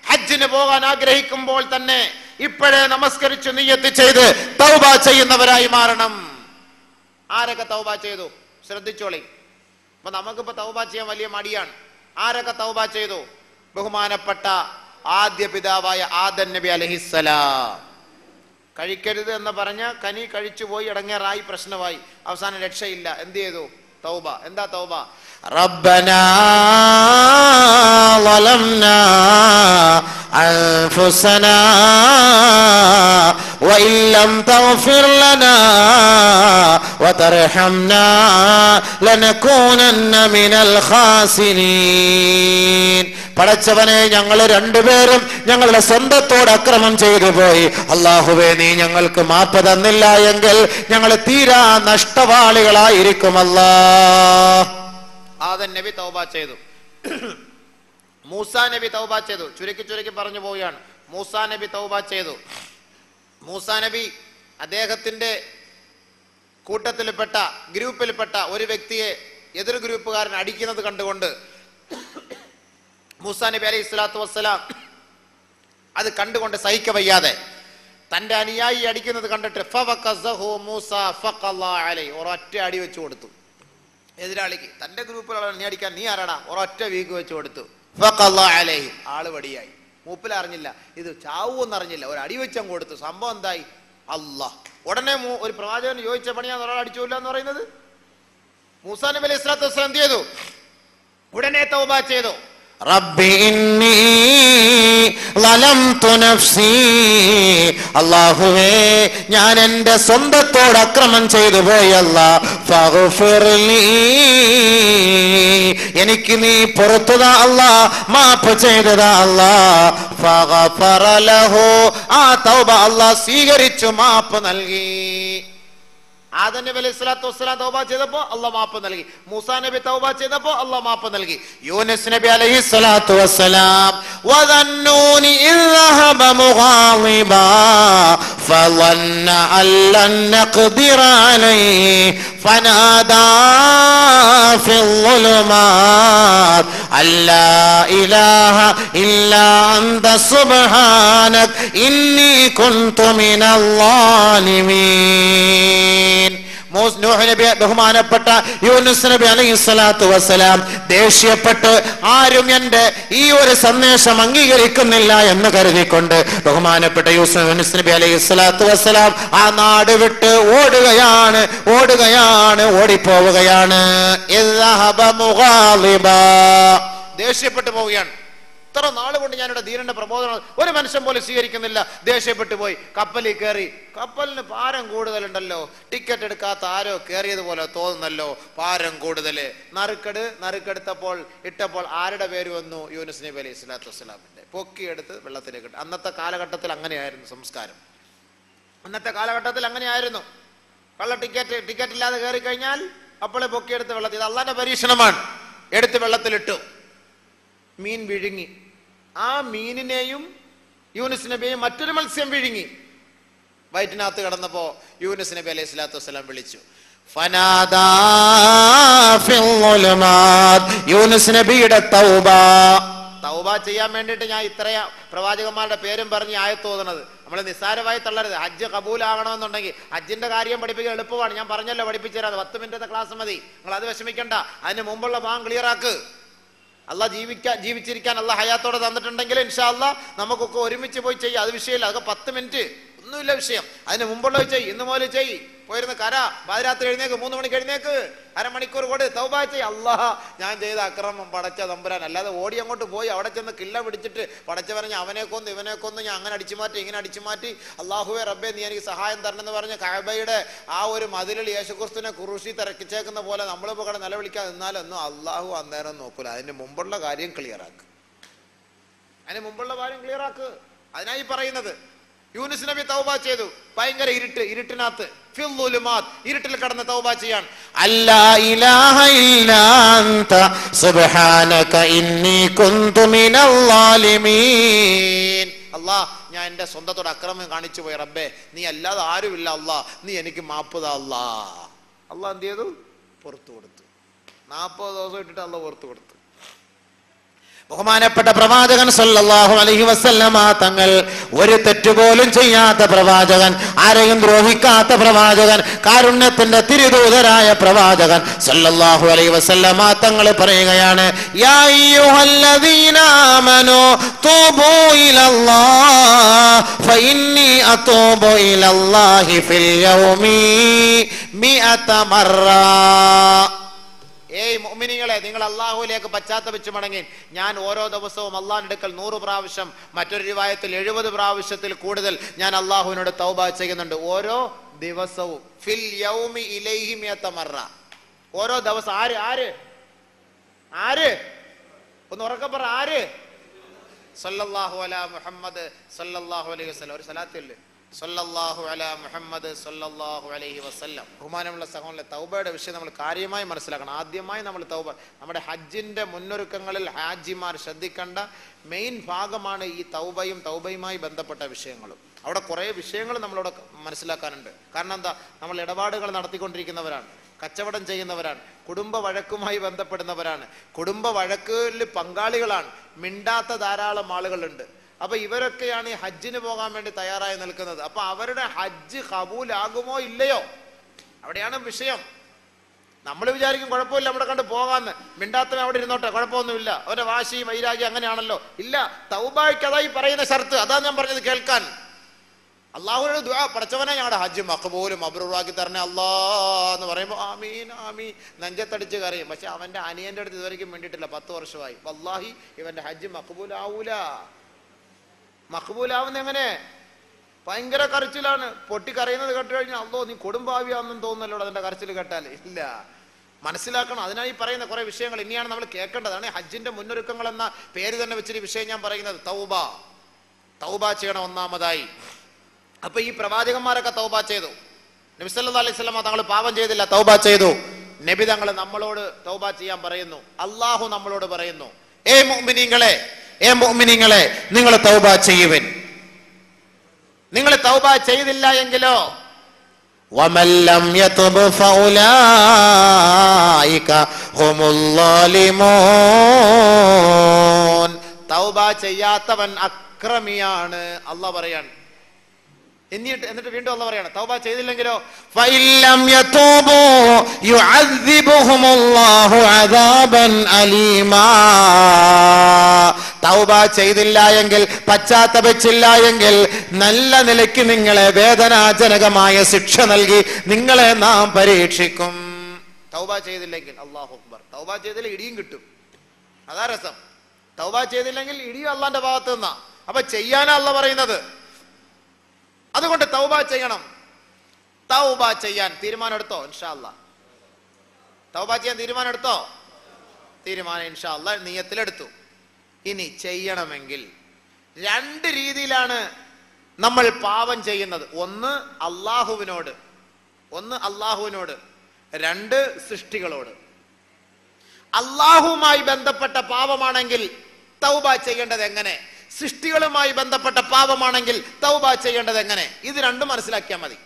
ഹജ്ജിന് പോകാൻ ആഗ്രഹിക്കുമ്പോൾ തന്നെ ഇപ്പോഴേ നമസ്കരിച്ച് നിയ്യത്ത് ചെയ്ത് തൗബ ചെയ്യുന്നവരായി മാറണം. ആരൊക്കെ തൗബ ചെയ്തു? ശ്രദ്ധിച്ചോളി. അപ്പൊ നമുക്കിപ്പോ തൗബ ചെയ്യാൻ വലിയ മടിയാണ്. ആരൊക്കെ തൗബ ചെയ്തു? ബഹുമാനപ്പെട്ട ആദ്യ പിതാവായ ആദം നബി അലൈഹിസ്സലാം. കഴിക്കരുത് എന്ന് പറഞ്ഞ കനി കഴിച്ചു പോയി, ഇടങ്ങേറായി, പ്രശ്നമായി, അവസാനം രക്ഷയില്ല. എന്ത് ചെയ്തു? തൗബ. എന്താ തൗബ? റബ്ബനാ ളലംനാ അൻഫുസനാ വഇൻ ലം തഗ്ഫിർ ലനാ വതർഹംനാ ലനകൂനന്ന മിനൽ ഖാസിരീൻ. പടച്ചവനെ, ഞങ്ങൾ രണ്ടുപേരും ഞങ്ങളുടെ സ്വന്തത്തോട് അക്രമം ചെയ്തു പോയി. അല്ലാഹുവേ, നീ ഞങ്ങൾക്ക് മാപ്പ് തന്നില്ല എങ്കിൽ ഞങ്ങൾ തീരാ നഷ്ടവാളികളായിരിക്കും. അല്ലാഹ്. ആദം നബി തൗബ ചെയ്തു. മൂസാ നബി തൗബ ചെയ്തു. ചുരുക്കി പറഞ്ഞു പോവുകയാണ്. മൂസാ നബി തൗബ ചെയ്തു. മൂസാ നബി അദ്ദേഹത്തിന്റെ കൂട്ടത്തിൽപ്പെട്ട, ഗ്രൂപ്പിൽപ്പെട്ട ഒരു വ്യക്തിയെ എതിർ ഗ്രൂപ്പുകാരൻ അടിക്കുന്നത് കണ്ടുകൊണ്ട് മൂസാ നബി അലൈഹി സ്വലാത്തു വസ്സലാം അത് കണ്ടുകൊണ്ട് സഹിക്ക വയ്യാതെ തന്റെ അനുയായി അടിക്കുന്നത് കണ്ടിട്ട് ഒരൊറ്റ അടി വെച്ചു കൊടുത്തു. എതിരാളിക്ക്, തന്റെ ഗ്രൂപ്പിലുള്ള നീ അടിക്കാൻ നീ ആരാടാ? ഒരൊറ്റ വീക്ക് വെച്ചു കൊടുത്തു. ആള് വടിയായി. മൂപ്പിൽ അറിഞ്ഞില്ല, ഇത് ചാവൂന്ന് അറിഞ്ഞില്ല, ഒരു അടി വെച്ചാൽ കൊടുത്തു. സംഭവം എന്തായി? അല്ലാഹ്. ഉടനെ ഒരു പ്രവാചകൻ ചോദിച്ച പണിയാണ് ഒരാൾ അടിച്ചില്ല എന്ന് പറയുന്നത്. മൂസാ നബി അലൈഹി സ്വലാത്തു വസ്സലാം എന്ത് ചെയ്തു? ഉടനെ തൗബ ചെയ്തു. റബ്ബി ഇന്നി ളലംതു നഫ്സി, അല്ലാഹുവേ, ഞാൻ എൻ്റെ സ്വന്തത്തോട് അക്രമം ചെയ്തു പോയി. അല്ലാഹ് ഫഗ്ഫിർലി, എനിക്ക് നീ പുറത്തുതാ അല്ലാ, മാപ്പ് ചെയ്തതാ അല്ലാ. ഫഗഫറ ലഹു, ആ തൗബ അല്ലാഹ് സ്വീകരിച്ചു, മാപ്പ് നൽകി. ആദം നബി അലൈഹി സ്വലാത്തു വസ്സലാം തൗബ ചെയ്തപ്പോ അല്ലാഹ് മാപ്പ് നൽകി. മൂസാ നബി തൗബ ചെയ്തപ്പോ അല്ലാഹ് മാപ്പ് നൽകി. യൂനുസ് നബി അലൈഹി സ്വലാത്തു വസ്സലാം വദന്നൂനി ഇദ് ദഹബ മുഗാളിബാ ഫളന്ന അല്ലൻ നഖ്ദിറ അലൈഹി ഫനാദാ ഫിൽ ളുലുമാത് അല്ലാ ഇലാഹ ഇല്ലാ അൻത സുബ്ഹാനക ഇന്നി കുൻതു മിനൽ ളാലിമീൻ. നൂഹ് നബി, ബഹുമാനപ്പെട്ട യൂനുസ് നബി അലൈഹി സ്വലാത്തു വസ്സലാം ദേഷ്യപ്പെട്ട് ആരും എന്റെ ഈ ഒരു സന്ദേശം അംഗീകരിക്കുന്നില്ല എന്ന് കരുതിക്കൊണ്ട് ബഹുമാനപ്പെട്ട യൂനുസ് നബി അലൈഹി സ്വലാത്തു വസ്സലാം ആ നാട് വിട്ട് ഓടുകയാണ്, ഓടിപ്പോവുകയാണ്. ദേഷ്യപ്പെട്ടു പോവുകയാണ്. ഇത്ര നാൾ കൊണ്ട് ഞാനിവിടെ ദീനിന്റെ പ്രബോധനം ഒരു മനുഷ്യൻ പോലും സ്വീകരിക്കുന്നില്ല. ദേഷ്യപ്പെട്ടു പോയി, കപ്പലിൽ കയറി. കപ്പലിന് ഭാരം കൂടുതലുണ്ടല്ലോ, ടിക്കറ്റ് എടുക്കാത്ത ആരോ കയറിയതുപോലെ തോന്നുന്നല്ലോ, ഭാരം കൂടുതൽ. നറുക്കെടുത്തപ്പോൾ ഇട്ടപ്പോൾ ആരുടെ പേര് വന്നു? യൂനുസ് നബി അലൈഹി സ്വലാത്തു വസ്സലാമിന്റെ. പൊക്കിയെടുത്ത് വെള്ളത്തിലേക്ക് ഇട്ടു. അന്നത്തെ കാലഘട്ടത്തിൽ അങ്ങനെയായിരുന്നു സംസ്കാരം. അന്നത്തെ കാലഘട്ടത്തിൽ അങ്ങനെയായിരുന്നു. കള്ള ടിക്കറ്റ് ഇല്ലാതെ കയറി കഴിഞ്ഞാൽ അപ്പോളെ പൊക്കിയെടുത്ത് വെള്ളത്തിൽ. ഇത് അള്ളാന്റെ പരീക്ഷണമാണ്. എടുത്ത് വെള്ളത്തിലിട്ടു. മീൻ വിഴുങ്ങി. ആ മീനിനെയും യൂനുസ് നബിയെയും മറ്റൊരു മത്സ്യം വിഴുങ്ങി. വയറ്റിനകത്ത് കിടന്നപ്പോ യൂനുസ് നബി അലൈഹി സ്വലാത്തു വസ്സലാം വിളിച്ചു. ഫനാദാ ഫിൽ ളുലുമാത്. യൂനുസ് നബിയുടെ തൗബ ചെയ്യാൻ വേണ്ടിയിട്ട് ഞാൻ ഇത്രയാ പ്രവാചകന്മാരുടെ പേരും പറഞ്ഞ് ആയത്ത് ഓതുന്നത്. നമ്മൾ നിസ്സാരമായി തള്ളരുത്. ഹജ്ജ് കബൂലാകണമെന്നുണ്ടെങ്കിൽ ഹജ്ജിന്റെ കാര്യം പഠിപ്പിക്കാൻ എളുപ്പമാണ്. ഞാൻ പറഞ്ഞല്ലോ, പഠിപ്പിച്ചു തരാം. 10 മിനിറ്റത്തെ ക്ലാസ് മതി. നിങ്ങൾ അത് വിഷമിക്കണ്ട. അതിന് മുമ്പുള്ള ഭാഗം ക്ലിയർ ആക്ക്. അള്ളാഹ് ജീവിച്ചിരിക്കാൻ അള്ളാഹ് ഹയാത്തോടെ തന്നിട്ടുണ്ടെങ്കിൽ ഇൻഷാ അള്ളാഹ് നമുക്കൊക്കെ ഒരുമിച്ച് പോയി ചെയ്യാം. അത് വിഷയമില്ല. അതൊക്കെ 10 മിനിറ്റ് ഒന്നുമില്ല വിഷയം. അതിന് മുമ്പുള്ളത് ചെയ്യ്. ഇന്ന് മുതൽ ചെയ്യ്. പോയിരുന്ന് പാതിരാത്രി എഴുന്നേക്ക്, 3 മണിക്ക് എഴുന്നേക്ക്, അരമണിക്കൂർ കൂടെ തൗബ ചെയ്യ്. അള്ളാഹ് ഞാൻ ചെയ്ത അക്രമം പടച്ച തമ്പുരാൻ. അല്ലാതെ ഓടി അങ്ങോട്ട് പോയി അവിടെ ചെന്ന് കില്ല പിടിച്ചിട്ട് പടച്ച പറഞ്ഞ് അവനെ കൊന്ന് ഇവനെ കൊന്ന് ഞാൻ അങ്ങനെ അടിച്ചു മാറ്റി ഇങ്ങനെ അടിച്ചു മാറ്റി, അള്ളാഹുവേ റബ്ബേ നീ എനിക്ക് സഹായം തരണമെന്ന് പറഞ്ഞ് കഅബയുടെ ആ ഒരു മതിലിൽ യേശുക്രിസ്തുവിനെ കുരിശിൽ തറക്കിച്ചേക്കുന്ന പോലെ നമ്മളിപ്പോൾ കട നിലവിളിക്കാതെ നിന്നാലൊന്നും അള്ളാഹു അന്നേരം നോക്കൂല. അതിന് മുമ്പുള്ള കാര്യം ക്ലിയർ ആക്ക്. അതിനായി പറയുന്നത്. യൂനുസ് നബി തൗബ ചെയ്തു. ഭയങ്കര ഇരുട്ടിനകത്ത് ഇരുട്ടിൽ കടന്ന് തൗബ ചെയ്യാൻ. അല്ലാ ഇലാഹ ഇല്ലാ അൻത സുബ്ഹാനക ഇന്നി കുൻതു മിനൽ ളാലിമീൻ. അല്ലാഹ്, ഞാൻ എന്റെ സ്വന്തത്തോട് അക്രമം കാണിച്ചു പോയി റബ്ബേ, നീ അല്ലാതെ ആരുമില്ല അല്ലാഹ്, നീ എനിക്ക് മാപ്പ് താ അല്ലാഹ്. അല്ലാഹ് എന്ത് ചെയ്തു? പുറത്തു കൊടുത്തു. 40 ദിവസം ഇട്ടിട്ട് അല്ലാഹ് പുറത്തു കൊടുത്തു. ബഹുമാനപ്പെട്ട പ്രവാചകൻ സല്ലല്ലാഹു അലൈഹി വസല്ലമ തങ്ങൾ ഒരു തെറ്റുപോലും ചെയ്യാത്ത പ്രവാചകൻ, ആരെയും ദ്രോഹിക്കാത്ത പ്രവാചകൻ, കാരുണ്യത്തിന്റെ തിരുദൂതരായ പ്രവാചകൻ സല്ലല്ലാഹു അലൈഹി വസല്ലമ തങ്ങൾ പറയുകയാണ്, യാ അയ്യുഹല്ലദീന ആമനൂ തൂബൂ ഇലല്ലാഹ് ഫഇന്നി അതൂബു ഇലല്ലാഹി ഫിൽ യൗമി 100 മറ. ഏയ് മുഅ്മിനീങ്ങളെ, നിങ്ങൾ അള്ളാഹുവിലേക്ക് പശ്ചാത്തപിച്ചു മടങ്ങി. ഞാൻ ഓരോ ദിവസവും അള്ളാഹിന്റെ അടുക്കൽ 100 പ്രാവശ്യം, മറ്റൊരു റിവായത്തിൽ 70 പ്രാവശ്യത്തിൽ കൂടുതൽ ഞാൻ അള്ളാഹുവിനോട് തൗബ ചെയ്യുന്നുണ്ട്. ഓരോ ദിവസവും. ഫിൽ യൗമി ഇലൈഹി 100 മറ. ഓരോ ദിവസം. ആര് ഒന്ന് ഉറക്കെ പറ. ആര്? സല്ലല്ലാഹു അലാ മുഹമ്മദ് സല്ലല്ലാഹു അലൈഹി വസല്ലം. ഒരു സലാത്തില്ലേ? സല്ലല്ലാഹു അലാ മുഹമ്മദ് സല്ലല്ലാഹു അലൈഹി വസല്ലം. ബഹുമാനമുള്ള സഹോദരങ്ങളെ, തൗബയുടെ വിഷയം നമ്മൾ കാര്യമായി മനസ്സിലാക്കണം. ആദ്യമായി നമ്മൾ തൗബ, നമ്മുടെ ഹജ്ജിന്റെ മുന്നൊരുക്കങ്ങളിൽ ഹാജിമാർ ശ്രദ്ധിക്കേണ്ട മെയിൻ ഭാഗമാണ് ഈ തൗബയുമായി ബന്ധപ്പെട്ട വിഷയങ്ങളും. അവിടെ കുറേ വിഷയങ്ങൾ നമ്മളവിടെ മനസ്സിലാക്കാനുണ്ട്. കാരണം എന്താ? നമ്മൾ ഇടപാടുകൾ നടത്തിക്കൊണ്ടിരിക്കുന്നവരാണ്, കച്ചവടം ചെയ്യുന്നവരാണ്, കുടുംബ വഴക്കുമായി ബന്ധപ്പെടുന്നവരാണ്, കുടുംബ വഴക്കിൽ പങ്കാളികളാണ്, മിണ്ടാത്ത ധാരാളം ആളുകളുണ്ട്. അപ്പൊ ഇവരൊക്കെയാണ് ഈ ഹജ്ജിന് പോകാൻ വേണ്ടി തയ്യാറായി നിൽക്കുന്നത്. അപ്പൊ അവരുടെ ഹജ്ജ് കബൂലാകുമോ ഇല്ലയോ, അവിടെയാണ് വിഷയം. നമ്മൾ വിചാരിക്കും കുഴപ്പമില്ല, നമ്മുടെ കണ്ട് പോകാന്ന്, മിണ്ടാത്തവൻ അവിടെ ഇരുന്നോട്ടെ, കുഴപ്പമൊന്നുമില്ല, അവരുടെ വാശി വൈരാഗ്യം അങ്ങനെയാണല്ലോ. ഇല്ല, തൗബയ്ക്ക് അതായി പറയുന്ന ഷർത്ത്. അതാ ഞാൻ പറഞ്ഞത് കേൾക്കാൻ. അള്ളാഹുവിനോട് ദുആ, പടച്ചവനെ ഞങ്ങളുടെ ഹജ്ജ് മഖബൂലും മബ്റൂറാക്കി തരണേ അല്ലാ എന്ന് പറയുമ്പോൾ ആമീൻ ആമീൻ നെഞ്ചത്തടിച്ച് കരയും. പക്ഷെ അവന്റെ അനിയന്റെ അടുത്ത് ഇതുവരെയ്ക്കും വേണ്ടിയിട്ടില്ല. 10 വർഷമായി. വല്ലാഹി ഇവന്റെ ഹജ്ജ് മഖബൂലാവുന്ന എങ്ങനെ? ഭയങ്കര കരച്ചിലാണ്. പൊട്ടി കരയുന്നത് കേട്ട് കഴിഞ്ഞാൽ അല്ലോ നീ കൊടുമ്പാവിയാണെന്നും തോന്നുന്നല്ലോ അതിന്റെ കരച്ചിൽ കേട്ടാൽ. ഇല്ല, മനസ്സിലാക്കണം. അതിനായി പറയുന്ന കുറെ വിഷയങ്ങൾ ഇനിയാണ് നമ്മൾ കേൾക്കേണ്ടതാണ്. ഹജ്ജിന്റെ മുന്നൊരുക്കങ്ങൾ എന്ന പേര് തന്നെ വെച്ചൊരു വിഷയം ഞാൻ പറയുന്നത്. തൗബ ചെയ്യണം ഒന്നാമതായി. അപ്പൊ ഈ പ്രവാചകന്മാരൊക്കെ തൗബ ചെയ്തു. നബി സല്ലല്ലാഹു അലൈഹി വസല്ലം തങ്ങൾ പാപം ചെയ്തില്ല, തൗബ ചെയ്തു. നബി തങ്ങൾ നമ്മളോട് തൗബ ചെയ്യാൻ പറയുന്നു. അള്ളാഹു നമ്മളോട് പറയുന്നു, ഏ മുഅ്മിനീങ്ങളെ നിങ്ങൾ തൗബ ചെയ്യുവിൻ. നിങ്ങൾ തൗബ ചെയ്തില്ല എങ്കിലോ വമൻ ലം യതുബ് ഫഉലൈക ഹുമുൽ ളാലിമൂൻ. തൗബ ചെയ്യാത്തവൻ അക്രമിയാണ് അല്ലാഹ് പറയാണ്. എന്നിട്ട് വീണ്ടും അല്ലാഹ് പറയാണ്, തൗബ ചെയ്തില്ലെങ്കിലോ ഫഇല്ലം യതൂബു യുഅദ്ദിബുഹുമുല്ലാഹു അദാബൻ അലീമാ. തൗബ ചെയ്തില്ല എങ്കിൽ, പശ്ചാത്തപിച്ചില്ല എങ്കിൽ നല്ല നിലയ്ക്ക് നിങ്ങളെ വേദനാജനകമായ ശിക്ഷ നൽകി നിങ്ങളെ നാം പരീക്ഷിക്കും. തൗബ ചെയ്തില്ലെങ്കിൽ അല്ലാഹു അക്ബർ. തൗബ ചെയ്തില്ലെങ്കിൽ ഇടിയും കിട്ടും. അതാ രസം. തൗബ ചെയ്തില്ലെങ്കിൽ ഇടിയും അള്ളാന്റെ ഭാഗത്ത് നിന്നാ. അപ്പൊ ചെയ്യാനാ അല്ലാഹ് പറയുന്നത്. അതുകൊണ്ട് തൗബ ചെയ്യണം. തൗബ ചെയ്യാൻ തീരുമാനം എടുത്തോ? ഇൻഷാ അല്ലാഹ് തൗബ ചെയ്യാൻ തീരുമാനം എടുത്തോ? തീരുമാനം ഇൻഷാ അല്ലാഹ് നിയ്യത്തിലെടുത്തു. ഇനി ചെയ്യണമെങ്കിൽ രണ്ട് രീതിയിലാണ് നമ്മൾ പാപം ചെയ്യുന്നത്. ഒന്ന് അള്ളാഹുവിനോട്, രണ്ട് സൃഷ്ടികളോട്. അള്ളാഹുവുമായി ബന്ധപ്പെട്ട പാപമാണെങ്കിൽ തൗബ ചെയ്യേണ്ടത് എങ്ങനെ? സൃഷ്ടികളുമായി ബന്ധപ്പെട്ട പാപമാണെങ്കിൽ തൗബ ചെയ്യേണ്ടത് എങ്ങനെ? ഇത് രണ്ടും മനസ്സിലാക്കിയാൽ മതി.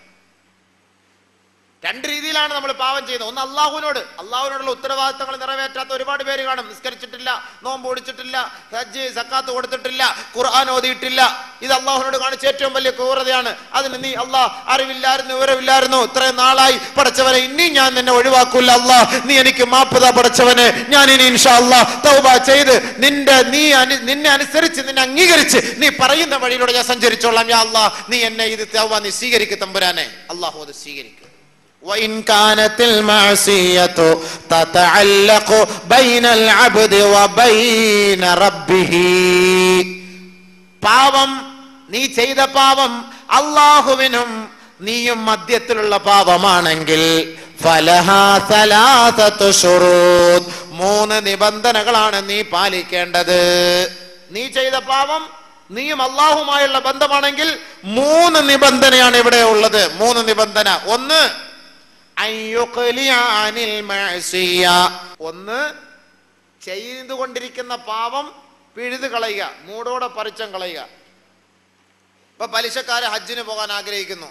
രണ്ട് രീതിയിലാണ് നമ്മൾ പാപം ചെയ്യുന്നത്. ഒന്ന് അള്ളാഹുവിനോടുള്ള ഉത്തരവാദിത്തങ്ങൾ നിറവേറ്റാത്ത ഒരുപാട് പേര് കാണും. നിസ്കരിച്ചിട്ടില്ല, നോമ്പ് ഓടിച്ചിട്ടില്ല, ഹജ്ജ് സക്കാത്ത് കൊടുത്തിട്ടില്ല, ഖുർആൻ ഓതിയിട്ടില്ല. ഇത് അള്ളാഹുവിനോട് കാണിച്ച ഏറ്റവും വലിയ ക്രൂരതയാണ്. അതിന് നീ അള്ളാഹ് അറിവില്ലായിരുന്നു, വിവരമില്ലായിരുന്നു, ഇത്രയും നാളായി പടച്ചവനെ, ഇനി ഞാൻ നിന്നെ ഒഴിവാക്കൂല അള്ളാഹ്, നീ എനിക്ക് മാപ്പുതാ പടച്ചവനെ, ഞാൻ ഇനി ഇൻഷാ അള്ളാഹ് തൗബ ചെയ്ത് നിന്നെ അനുസരിച്ച്, നിന്നെ അംഗീകരിച്ച് നീ പറയുന്ന വഴിയിലൂടെ ഞാൻ സഞ്ചരിച്ചോളാം യാ അള്ളാഹ്, നീ എന്നെ ഇത് തൗബ നീ സ്വീകരിക്കും തമ്പുരാനെ. അള്ളാഹു അത് സ്വീകരിക്കും. وإن كانت المعصية تتعلق بين العبد وبين ربه. പാപം, നീ ചെയ്ത പാപം അല്ലാഹുവിനും നീയും മധ്യത്തിലുള്ള പാപമാണെങ്കിൽ ഫലഹാ സലാസത്തു ശുറൂത്ത്, 3 നിബന്ധനകളാണ് നീ പാലിക്കേണ്ടത്. നീ ചെയ്ത പാപം നീയും അല്ലാഹുമായുള്ള ബന്ധമാണെങ്കിൽ 3 നിബന്ധനയാണ് ഇവിടെ ഉള്ളത്. 3 നിബന്ധന. ഒന്ന് ചെയ്തുകൊണ്ടിരിക്കുന്ന പാപം പിഴുതു കളയുക, മൂടോടെ പറിച്ചം കളയുക. ഇപ്പൊ പലിശക്കാര് ഹജ്ജിന് പോകാൻ ആഗ്രഹിക്കുന്നു,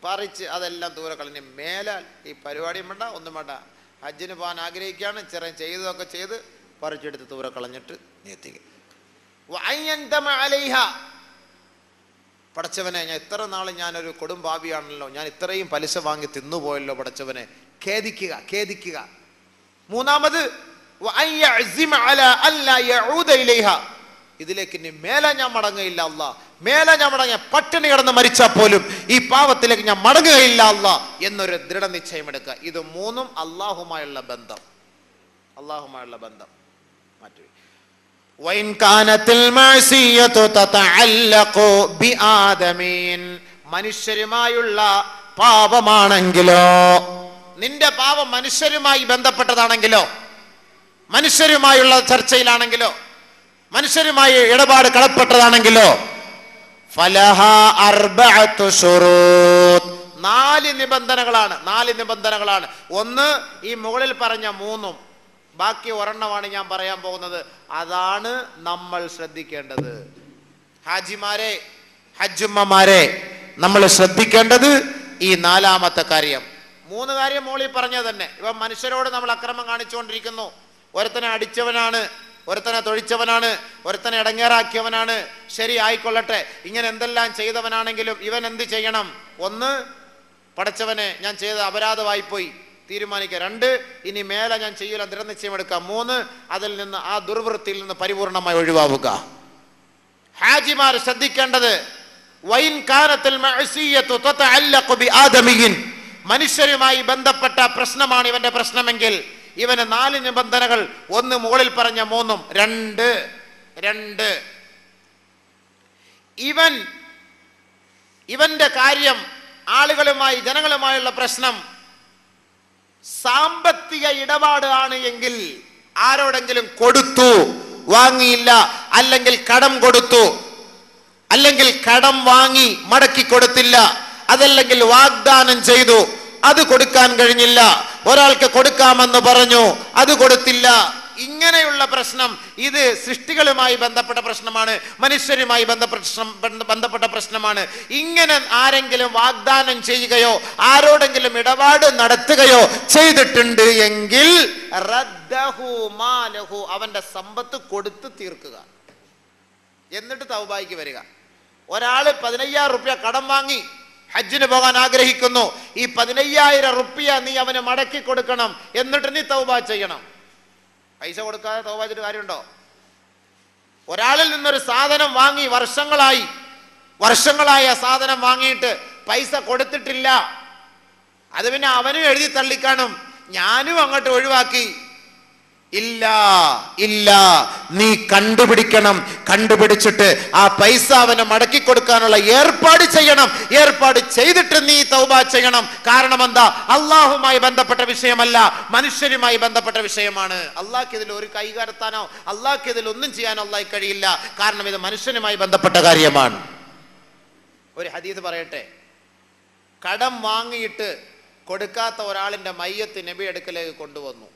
പറിച്ച് അതെല്ലാം ദൂരെ കളഞ്ഞ് മേലാൽ ഈ പരിപാടിയും വേണ്ട, ഒന്നും വേണ്ട. ഹജ്ജിന് പോകാൻ ആഗ്രഹിക്കുകയാണ്, ചെറിയ ചെയ്തതൊക്കെ ചെയ്ത് പറിച്ചെടുത്ത് ദൂരെ കളഞ്ഞിട്ട് നീത്തിക്കുക. പടച്ചവനെ, ഞാൻ ഇത്ര നാൾ ഞാനൊരു കൊടും പാപിയാണല്ലോ, ഞാൻ ഇത്രയും പലിശ വാങ്ങി തിന്നുപോയല്ലോ പടച്ചവനെ, ഖേദിക്കുക. മൂന്നാമത് ഇതിലേക്ക് ഇനി മേലെ ഞാൻ മടങ്ങുകയില്ല അല്ലാ, മേലെ ഞാൻ മടങ്ങിയ പട്ടിണി കിടന്ന് മരിച്ചാൽ പോലും ഈ പാവത്തിലേക്ക് ഞാൻ മടങ്ങുകയില്ല അല്ലാ എന്നൊരു ദൃഢനിശ്ചയം എടുക്കുക. ഇത് 3 അള്ളാഹുമായുള്ള ബന്ധം. മാറ്റി. മനുഷ്യരുമായുള്ള പാപമാണെങ്കിലോ, നിന്റെ പാപം മനുഷ്യരുമായി ബന്ധപ്പെട്ടതാണെങ്കിലോ, മനുഷ്യരുമായുള്ള ചർച്ചയിലാണെങ്കിലോ, മനുഷ്യരുമായി ഇടപാട് കളപ്പെട്ടതാണെങ്കിലോ, ഫലഹാ അർബഅത്തു ശുറൂത്ത്, 4 നിബന്ധനകളാണ്. ഒന്ന് ഈ മുകളിൽ പറഞ്ഞ 3, ബാക്കി ഒരെണ്ണമാണ് ഞാൻ പറയാൻ പോകുന്നത്. അതാണ് നമ്മൾ ശ്രദ്ധിക്കേണ്ടത്. ഹാജിമാരെ, ഹജ്ജുമ്മമാരെ, നമ്മൾ ശ്രദ്ധിക്കേണ്ടത് ഈ 4ാമത്തെ കാര്യം. 3 കാര്യം മോളിൽ പറഞ്ഞത് തന്നെ. ഇവ മനുഷ്യരോട് നമ്മൾ അക്രമം കാണിച്ചുകൊണ്ടിരിക്കുന്നു. ഒരുത്തനെ അടിച്ചവനാണ്, ഒരുത്തനെ തൊഴിച്ചവനാണ്, ഒരുത്തനെ ഇടങ്ങേറാക്കിയവനാണ്. ശരി, ആയിക്കൊള്ളട്ടെ. ഇങ്ങനെ എന്തെല്ലാം ചെയ്തവനാണെങ്കിലും ഇവൻ എന്ത് ചെയ്യണം? ഒന്ന്, പടച്ചവനെ ഞാൻ ചെയ്ത അപരാധമായിപ്പോയി തീരുമാനിക്കുക. 2, ഇനി മേലെ ഞാൻ ചെയ്യൂല ദൃഢനിശ്ചയം എടുക്കുക. 3, അതിൽ നിന്ന്, ആ ദുർവൃത്തിയിൽ നിന്ന് പരിപൂർണമായി ഒഴിവാവുക. ഹാജിമാർ ശ്രദ്ധിക്കേണ്ടത് മനുഷ്യരുമായി ബന്ധപ്പെട്ട പ്രശ്നമാണ് ഇവന്റെ പ്രശ്നമെങ്കിൽ ഇവന് 4 നിബന്ധനകൾ. 1 മുകളിൽ പറഞ്ഞ 3. 2 ഇവന്റെ കാര്യം, ആളുകളുമായി, ജനങ്ങളുമായുള്ള പ്രശ്നം സാമ്പത്തിക ഇടപാട് ആണ് എങ്കിൽ ആരോടെങ്കിലും കൊടുത്തു, വാങ്ങിയില്ല, അല്ലെങ്കിൽ കടം കൊടുത്തു, അല്ലെങ്കിൽ കടം വാങ്ങി മടക്കി കൊടുത്തില്ല, അതല്ലെങ്കിൽ വാഗ്ദാനം ചെയ്തു, അത് കൊടുക്കാൻ കഴിഞ്ഞില്ല, ഒരാൾക്ക് കൊടുക്കാമെന്ന് പറഞ്ഞു, അത് കൊടുത്തില്ല, ഇങ്ങനെയുള്ള പ്രശ്നം ഇത് സൃഷ്ടികളുമായി ബന്ധപ്പെട്ട പ്രശ്നമാണ്, മനുഷ്യരുമായി ബന്ധപ്പെട്ട പ്രശ്നമാണ്. ഇങ്ങനെ ആരെങ്കിലും വാഗ്ദാനം ചെയ്യുകയോ ആരോടെങ്കിലും ഇടപാട് നടത്തുകയോ ചെയ്തിട്ടുണ്ട് എങ്കിൽ റദ്ദഹു മാലഹു, അവന്റെ സമ്പത്ത് കൊടുത്തു തീർക്കുക, എന്നിട്ട് തൗബായിക്ക് വരിക. ഒരാള് 15,000 റുപ്യ കടം വാങ്ങി ഹജ്ജിന് പോകാൻ ആഗ്രഹിക്കുന്നു. ഈ 15,000 റുപ്യ നീ അവന് മടക്കി കൊടുക്കണം, എന്നിട്ട് നീ തൗബ ചെയ്യണം. പൈസ കൊടുക്കാതെ തൗബ ചെയ്തിട്ട് കാര്യമുണ്ടോ? ഒരാളിൽ നിന്നൊരു സാധനം വാങ്ങി വർഷങ്ങളായി ആ സാധനം വാങ്ങിയിട്ട് പൈസ കൊടുത്തിട്ടില്ല, അത് പിന്നെ അവനും എഴുതി തള്ളിക്കാണും, ഞാനും അങ്ങോട്ട് ഒഴിവാക്കി. ഇല്ല ഇല്ല, നീ കണ്ടുപിടിക്കണം, കണ്ടുപിടിച്ചിട്ട് ആ പൈസ അവന് മടക്കി കൊടുക്കാനുള്ള ഏർപ്പാട് ചെയ്യണം. ഏർപ്പാട് ചെയ്തിട്ട് നീ തൗബ ചെയ്യണം. കാരണം എന്താ? അള്ളാഹുമായി ബന്ധപ്പെട്ട വിഷയമല്ല, മനുഷ്യരുമായി ബന്ധപ്പെട്ട വിഷയമാണ്. അള്ളാഹ്ക്ക് ഇതിൽ ഒരു കൈകാരത്താനോ അള്ളാഹ്ക്ക് ഇതിൽ ഒന്നും ചെയ്യാനോ അള്ളാഹ് കഴിയില്ല. കാരണം ഇത് മനുഷ്യനുമായി ബന്ധപ്പെട്ട കാര്യമാണ്. ഒരു ഹദീസ് പറയട്ടെ. കടം വാങ്ങിയിട്ട് കൊടുക്കാത്ത ഒരാളിന്റെ മയ്യത്ത് നബി അടുക്കലേക്ക് കൊണ്ടുവന്നു.